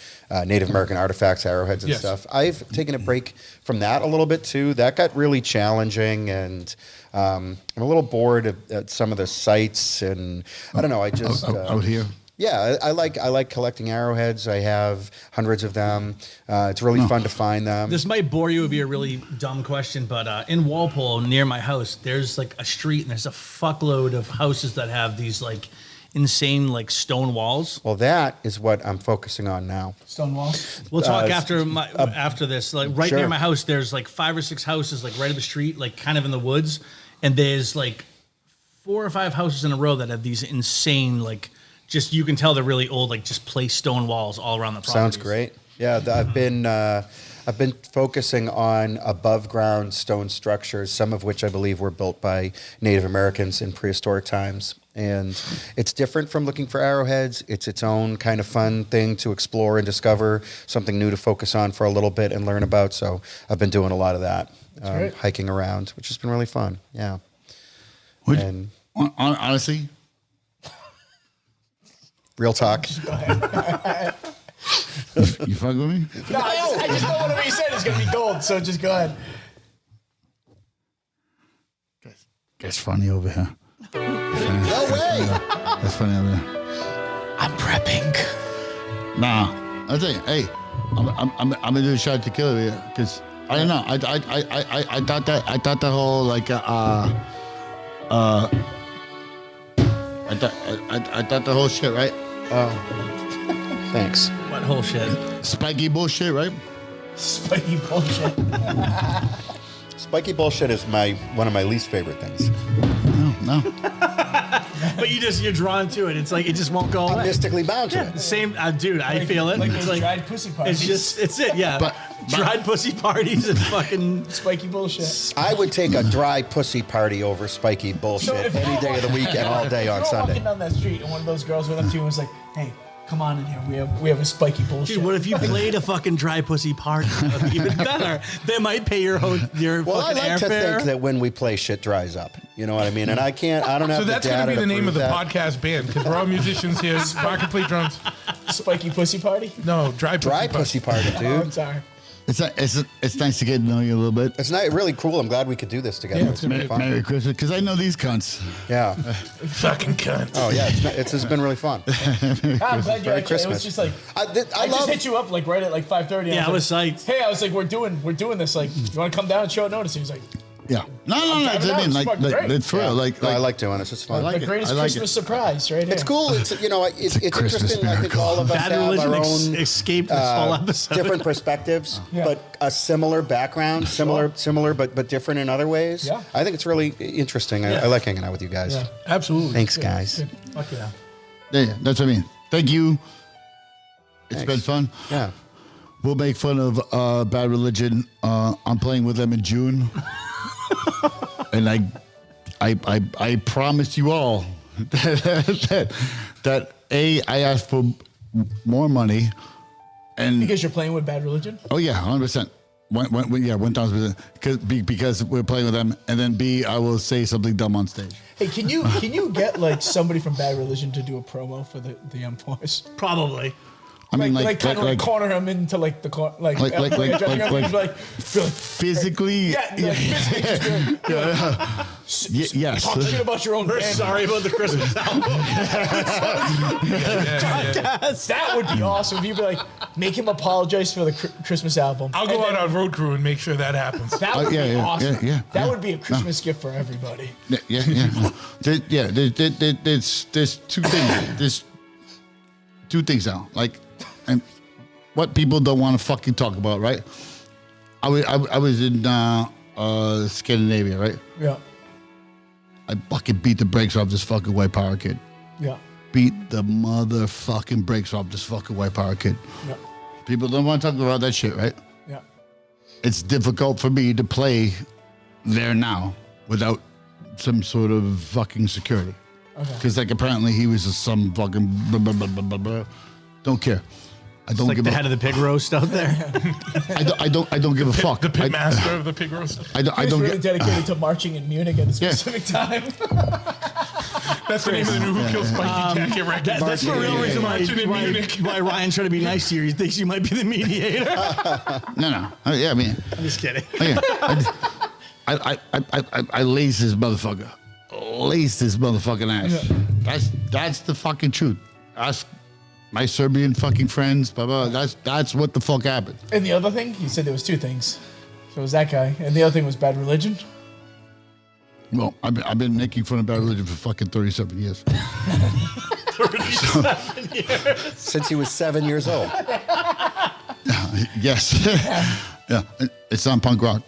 Native American artifacts, arrowheads, and Yes. stuff. I've taken a break from that a little bit too. That got really challenging, and I'm a little bored at some of the sites. And I don't know. I just Out here. Yeah, I like collecting arrowheads. I have hundreds of them. It's really fun to find them. This might bore you. It would be a really dumb question, but in Walpole, near my house, there's like a street and there's a fuckload of houses that have these like insane like stone walls. Well, that is what I'm focusing on now. Stonewall. We'll talk after this. Like right Sure. near my house, there's like 5 or 6 houses like right up the street, like kind of in the woods, and there's like 4 or 5 houses in a row that have these insane like. Just you can tell they're really old, like just placed stone walls all around the property. Sounds great. Yeah, I've been focusing on above ground stone structures, some of which I believe were built by Native Americans in prehistoric times. And it's different from looking for arrowheads. It's its own kind of fun thing to explore and discover, something new to focus on for a little bit and learn about. So I've been doing a lot of that, great. hiking around, which has been really fun. Yeah. And Honestly, real talk. You fuck with me? No, I just know whatever you said is gonna be gold. So just go ahead. That's funny over here. No way. That's funny over here. I'm prepping. Nah, I think, hey, I'm gonna do a shot to kill it because I don't know. I thought that whole like I thought the whole shit, right? Thanks. What whole shit? Spiky bullshit, right? Spiky bullshit. Spiky bullshit is one of my least favorite things. No. But you're drawn to it. It's like it just won't go I'm away. mystically bound to it. Same, dude. I feel it. Like It's those dried pussy parties. it's it. Yeah. But- dried pussy parties and fucking. Spiky bullshit. I would take a dry pussy party over spiky bullshit any day of the week and all day on If you're Sunday. walking down that street and one of those girls went up to you and was like, "Hey, come on in here. We have a spiky bullshit." Dude, what if you played a fucking dry pussy party? That would be even better. They might pay your Well, I fucking like to airfare. think that when we play, shit dries up. You know what I mean? And I don't have So the that's data going to be the name of prove the that. podcast band because we're all musicians here. Mark can play drums. Spiky pussy party? No, dry Pussy party, Oh, dude. I'm sorry. It's nice to get to know you a little bit. It's not really cool. I'm glad we could do this together. Yeah, It's been fun. Merry Christmas, because I know these cunts. Yeah. Fucking cunt. Oh yeah. It's been really fun. I'm glad you Merry actually. It Christmas. was just like I I just love. hit you up like right at like 5:30. Yeah, I was psyched. Hey, I was like, we're doing this. Like, you want to come down and show a notice? He was like, Yeah. No. driving I out. mean, It's like fucking great. it's for real. Like, I like doing this. It's fun. like the it. greatest I like Christmas surprise right here. It's cool. It's it's Christmas interesting. I think miracle. all of us Bad have religion our own escaped this whole episode. different perspectives, Yeah. but a similar background, similar, but different in other ways. Yeah. I think it's really interesting. I like hanging out with you guys. Yeah. Absolutely. Thanks, guys. Fuck yeah. Yeah, that's what I mean. Thank you. It's Thanks. been fun. Yeah. We'll make fun of Bad Religion. I'm playing with them in June, and I promise you all that I asked for more money, and Because you're playing with Bad Religion? oh yeah, 100%. 1,000%. Because we're playing with them, and then B, I will say something dumb on stage. Hey, can you get like somebody from Bad Religion to do a promo for the M4s? Probably. I mean, kind of corner him into like the corner, like physically. yeah, Yes. talk shit about your own We're band. sorry about the Christmas album. That would be awesome if you'd be like, make him apologize for the Christmas album. I'll And go then out on road crew and make sure that happens. That would be awesome. yeah. That would be a Christmas gift for everybody. Yeah. There's two things. There's two things now. Like, and what people don't want to fucking talk about, right? I was in Scandinavia, right? Yeah. I fucking beat the brakes off this fucking white power kid. Yeah. Beat the motherfucking brakes off this fucking white power kid. Yeah. People don't want to talk about that shit, right? Yeah. It's difficult for me to play there now without some sort of fucking security. Because like apparently he was some fucking blah, blah, blah, blah, blah, blah. Don't care. I don't Like give the a head of the pig roast out there. I don't give a fuck. The pit I, master of the pig roast. I don't He was really get. dedicated to marching in Munich at a Yeah. specific time. That's the name of the new Who Kills Spiky Jacket record. That's the real reason Marching in Munich. why Ryan's trying to be nice to you. He thinks you might be the mediator. No. Yeah, I mean, I'm just kidding. yeah, I laced this motherfucker. Laced this motherfucking ass. That's the fucking truth. Ask my Serbian fucking friends. Blah blah. That's what the fuck happened. And the other thing, you said there was two things. So it was that guy, and the other thing was Bad Religion. Well, I've been making fun of Bad Religion for fucking 37 years. Since he was 7 years old. Yes. Yeah. It's not punk rock.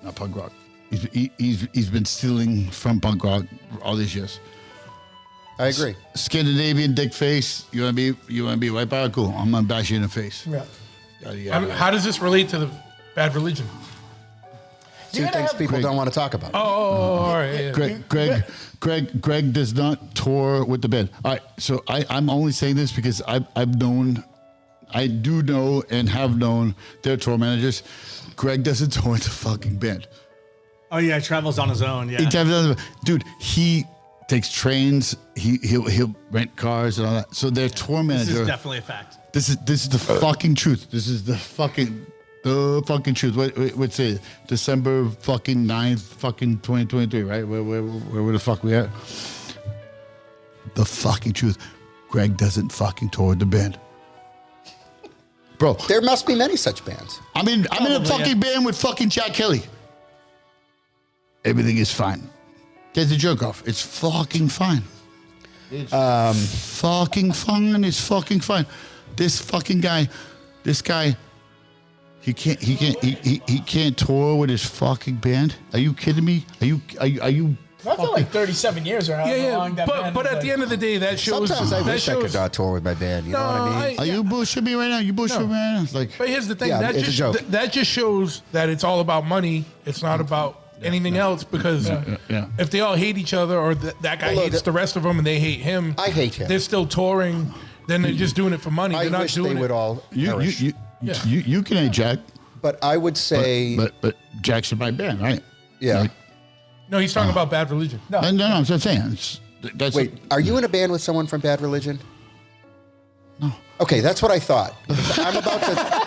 Not punk rock. He's been stealing from punk rock all these years. I agree. Scandinavian dick face. You wanna be white power? Cool. I'm gonna bash you in the face. Yeah. How does this relate to the Bad Religion? Two things people don't want to talk about. Oh, all right. Yeah. Greg does not tour with the band. All right, so I'm only saying this because I do know and have known their tour managers. Greg doesn't tour with the fucking band. Oh yeah, travels on his own. Yeah. Dude, he takes trains. He'll rent cars and all that. So their tour This manager. is definitely a fact. This is the fucking truth. This is the fucking truth. What's it? December fucking 9th, fucking 2023, right? Where the fuck we at? The fucking truth. Greg doesn't fucking tour the band. Bro. There must be many such bands. I'm in a fucking band with fucking Jack Kelly. Everything is fine. Get the jerk off. It's fucking fine. It's fucking fine. It's fucking fine. This guy, he can't tour with his fucking band. Are you kidding me? Are you? Not for like 37 years or however long that band but at the end of the day, that shows. Sometimes I wish I could not tour with my band. You know what I mean? Are you bullshitting me right now? You bullshitting me right now? It's like, but here's the thing. Yeah, it's a joke. That just shows that it's all about money. It's not about anything else, because if they all hate each other, or that guy hates the rest of them and they hate him, I hate him. They're still touring. Then they're just doing it for money. They're not wish doing they would all perish. you can hate Jack, But I would say, but Jack's in my band, right? yeah. Like, No, he's talking about Bad Religion. no, I'm just saying. Wait, are you in a band with someone from Bad Religion? No. Okay, that's what I thought. I'm about to.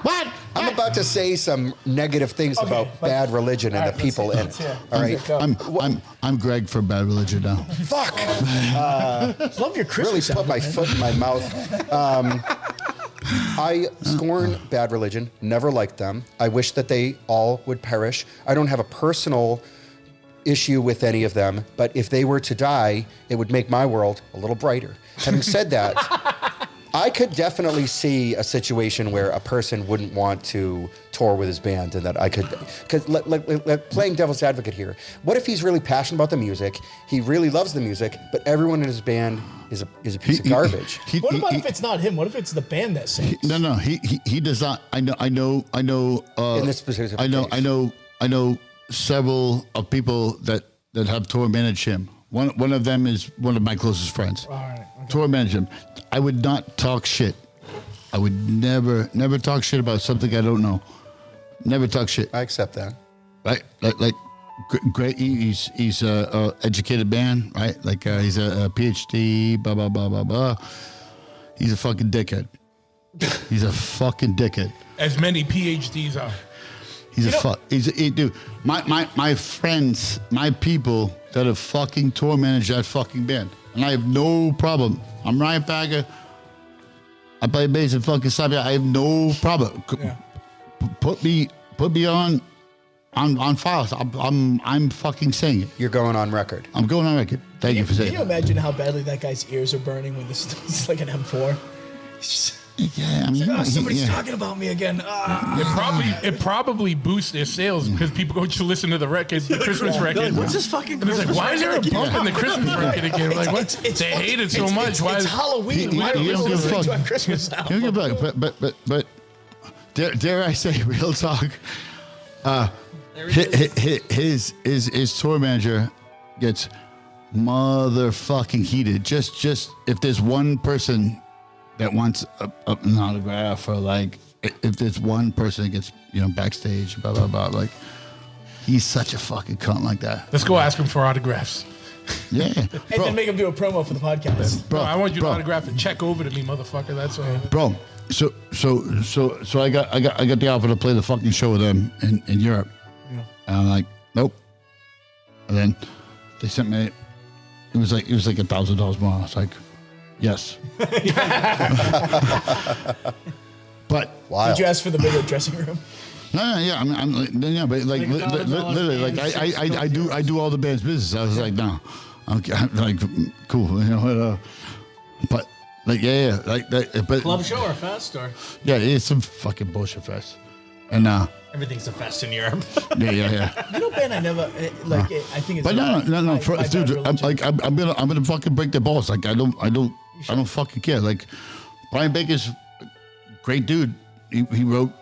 What? I'm about to say some negative things about Bad Religion and the people in it. All right. I'm Greg from Bad Religion now. Fuck. Love your Christmas Really put my foot in my mouth. I scorn Bad Religion. Never liked them. I wish that they all would perish. I don't have a personal issue with any of them, but if they were to die, it would make my world a little brighter. Having said that, I could definitely see a situation where a person wouldn't want to tour with his band, and that I could, because playing devil's advocate here, what if he's really passionate about the music, he really loves the music, but everyone in his band is a piece of garbage? What about if it's not him? What if it's the band that sings? No, he does not. I know. In this specific case. I know several of people that have tour managed him. One of them is one of my closest friends. All right. Okay. Tour manage him. I would not talk shit. I would never talk shit about something I don't know. Never talk shit. I accept that. Right? Like great. He's a educated man, right? Like he's a PhD. Blah blah blah blah blah. He's a fucking dickhead. He's a fucking dickhead. As many PhDs are. Dude. My friends, my people that have fucking tour managed that fucking band, and I have no problem. I'm Ryan Bagger. I play bass in fucking Sabia. I have no problem. Yeah. Put me on files. I'm fucking saying it. You're going on record. I'm going on record. Thank you for saying Can you imagine how badly that guy's ears are burning when this is like an M4? It's just, yeah, I mean, somebody's talking about me again. It probably boosts their sales because people go to listen to the record, the Christmas record. What's this fucking And it's Christmas like, why is there a record bump in the Christmas record again? Like, what? They hate it so much. Why It's is Halloween. He Why are we don't give a listening to fuck. a Christmas album? You can be like, but dare I say, real talk? His tour manager gets motherfucking heated. Just if there's one person that wants an autograph, or like if there's one person that gets backstage, blah blah blah, like he's such a fucking cunt like that. Let's go ask him for autographs. Yeah, And then make him do a promo for the podcast. Bro, I want you to autograph and check over to me, motherfucker. That's all. Bro, so I got the offer to play the fucking show with them in Europe. Yeah. And I'm like, nope. And then they sent me. It was like $1,000 more. I was like, yes. But Wow. Did you ask for the bigger dressing room? no, yeah, but like literally, like I do all the band's business. I was like, no, I'm like, cool, but like, yeah, like that, but Club show or fest or yeah, it's some fucking bullshit fest, and everything's a fest in Europe. yeah. You know, band I never like. I think it's. But no, my dude, Bad Religion. I'm gonna fucking break their balls. Like I don't fucking care. Like Brian Baker's a great dude. He wrote,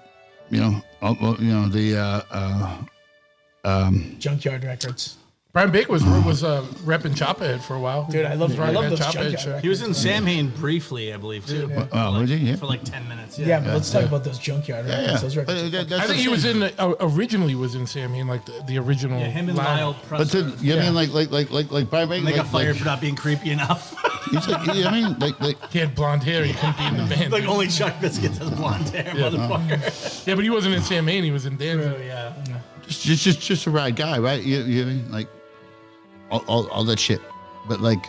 Junkyard Records. Brian Baker was repping Chopperhead for a while. Dude, I love those Chopperhead Junkyard show. Records. He was in Samhain briefly, I believe, too. was he? Yeah. For like 10 minutes. Yeah, but let's talk about those Junkyard Records. Those records. are fucking- I think he was originally was in Samhain, like the original. Yeah, him and Lyle. Lyle But Presser. I mean, like Brian Baker. And they got fired for not being creepy enough. He's like, you know what I mean? Like he had blonde hair. He couldn't be in the band. Like only Chuck Biscuits has blonde hair, motherfucker. Yeah, but he wasn't in Sam Maine. He was in Danzig. True, yeah. just a rad guy, right? You know what I mean? Like all that shit. But like,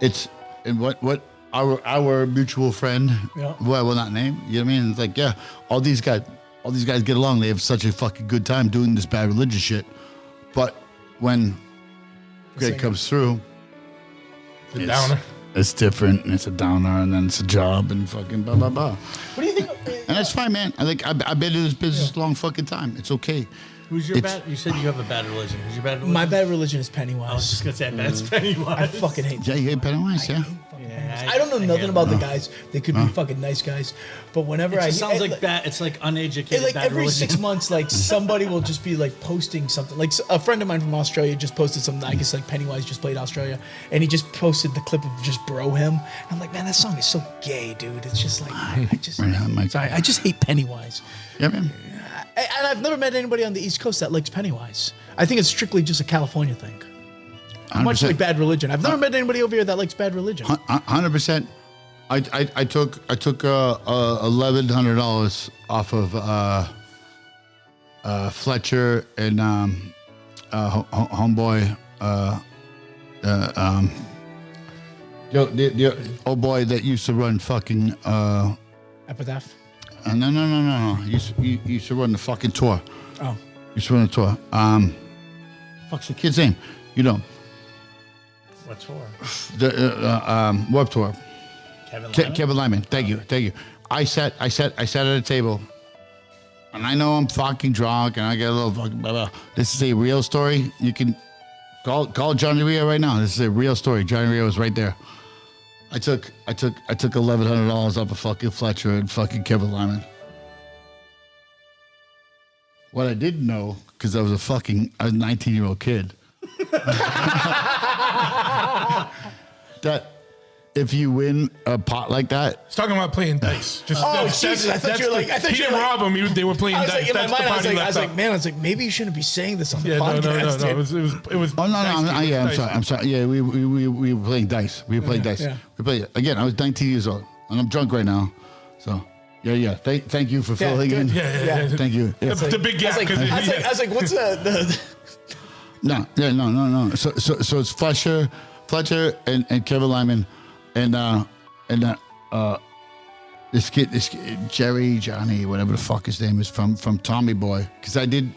it's and what our mutual friend, who I will not name. You know what I mean? It's like, yeah, all these guys get along. They have such a fucking good time doing this bad religious shit. But when Greg comes through, it's a downer. It's different, and it's a downer, and then it's a job, and fucking blah blah blah. What do you think? And that's fine, man. I think I've been in this business a long fucking time. It's okay. Who's your bad? You said you have a bad religion. Who's your bad religion? My bad religion is Pennywise. I was just gonna say that's Pennywise. I fucking hate. Yeah, you hate Pennywise, yeah. I don't know nothing about the guys. They could be fucking nice guys, but whenever It sounds like bad. It's like uneducated. like bad every religion. 6 months, like somebody will just be like posting something. Like a friend of mine from Australia just posted something. I guess like Pennywise just played Australia, and he just posted the clip of just bro him. And I'm like, man, that song is so gay, dude. It's just like I just hate Pennywise. Yeah, man. And I've never met anybody on the East Coast that likes Pennywise. I think it's strictly just a California thing. 100%. Much like Bad Religion. I've never met anybody over here that likes Bad Religion. 100%. I took $1,100 off of Fletcher and homeboy the old boy that used to run fucking Epitaph. No. He used to run the fucking tour. Oh. Used to run the tour. Fuck's the kid's name? You know. What tour? The Warped Tour. Kevin Lyman. Kevin Lyman. Thank you. I sat at a table, and I know I'm fucking drunk, and I get a little fucking blah, blah. This is a real story. You can call Johnny Rio right now. This is a real story. Johnny Rio is right there. I took $1,100 off of fucking Fletcher and fucking Kevin Lyman. What I didn't know, because I was a 19-year-old kid, that if you win a pot like that, He's talking about playing dice. Just Jesus! I thought you were like. I thought he you were didn't like, rob him. They were playing I was dice. like, in my That's mind, the I part was he like, left out. man, I was like, maybe you shouldn't be saying this on the Yeah, podcast. no. dude. It was. oh no, dice I'm games. sorry. Yeah, we were playing dice. We were playing dice. yeah. We played again. I was 19 years old, and I'm drunk right now. So yeah. Thank you for filling in. Yeah. Thank you. Yeah. The big gap. I was like, what's the No. So it's Fletcher and Kevin Lyman, and this kid, Johnny, whatever the fuck his name is, from Tommy Boy, because I didn't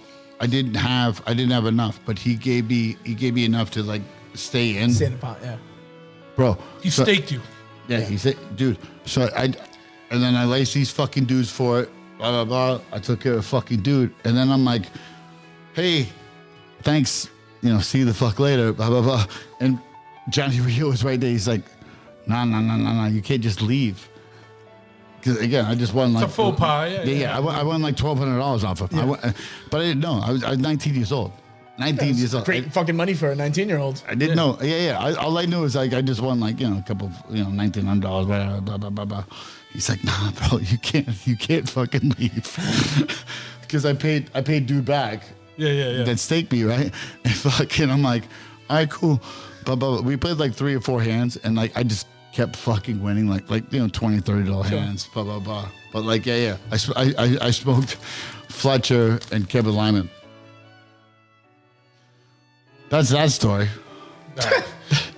have enough, but he gave me enough to like stay in. Stay in the pot, yeah. Bro, He staked you. Yeah, he said, dude. So and then I laced these fucking dudes for it. Blah blah blah. I took care of a fucking dude, and then I'm like, hey, thanks. See you the fuck later. Blah blah blah. And Johnny Rio was right there. He's like, nah. You can't just leave. Because again, I just won like It's a faux pas. Yeah. I won like $1,200 off of him. But I didn't know. I was 19 years old. 19 years old. Great fucking money for a 19-year-old. I didn't know. Yeah. All I knew is like I just won like a couple $1,900, whatever, blah blah blah blah. He's like, nah, bro, you can't fucking leave, because I paid dude back. Yeah. That staked me, right? And fucking, I'm like, all right, cool. But we played like 3 or 4 hands, and like I just kept fucking winning, like $20, $30 hands, blah blah blah. But like yeah. I smoked Fletcher and Kevin Lyman. That's that story. All right.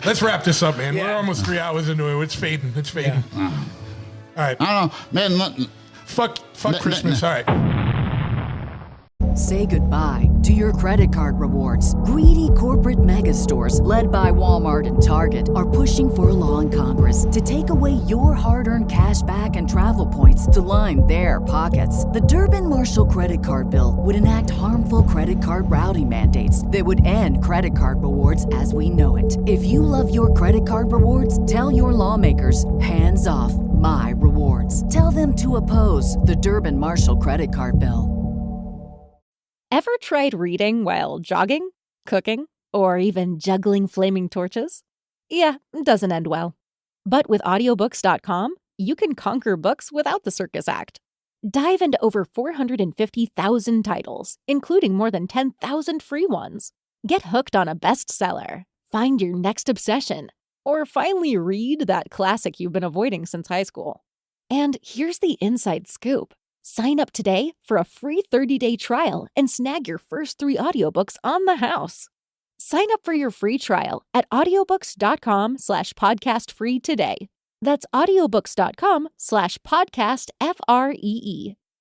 Let's wrap this up, man. We're almost 3 hours into it. It's fading. Yeah. All right. I don't know, man. Fuck Christmas. All right. Say goodbye to your credit card rewards. Greedy corporate mega stores, led by Walmart and Target, are pushing for a law in Congress to take away your hard-earned cash back and travel points to line their pockets. The Durbin-Marshall credit card bill would enact harmful credit card routing mandates that would end credit card rewards as we know it. If you love your credit card rewards, tell your lawmakers, hands off my rewards. Tell them to oppose the Durbin-Marshall credit card bill. Ever tried reading while jogging, cooking, or even juggling flaming torches? Yeah, it doesn't end well. But with audiobooks.com, you can conquer books without the circus act. Dive into over 450,000 titles, including more than 10,000 free ones. Get hooked on a bestseller. Find your next obsession or finally read that classic you've been avoiding since high school. And here's the inside scoop. Sign up today for a free 30-day trial and snag your first 3 audiobooks on the house. Sign up for your free trial at audiobooks.com/podcastfree today. That's audiobooks.com/podcastfree.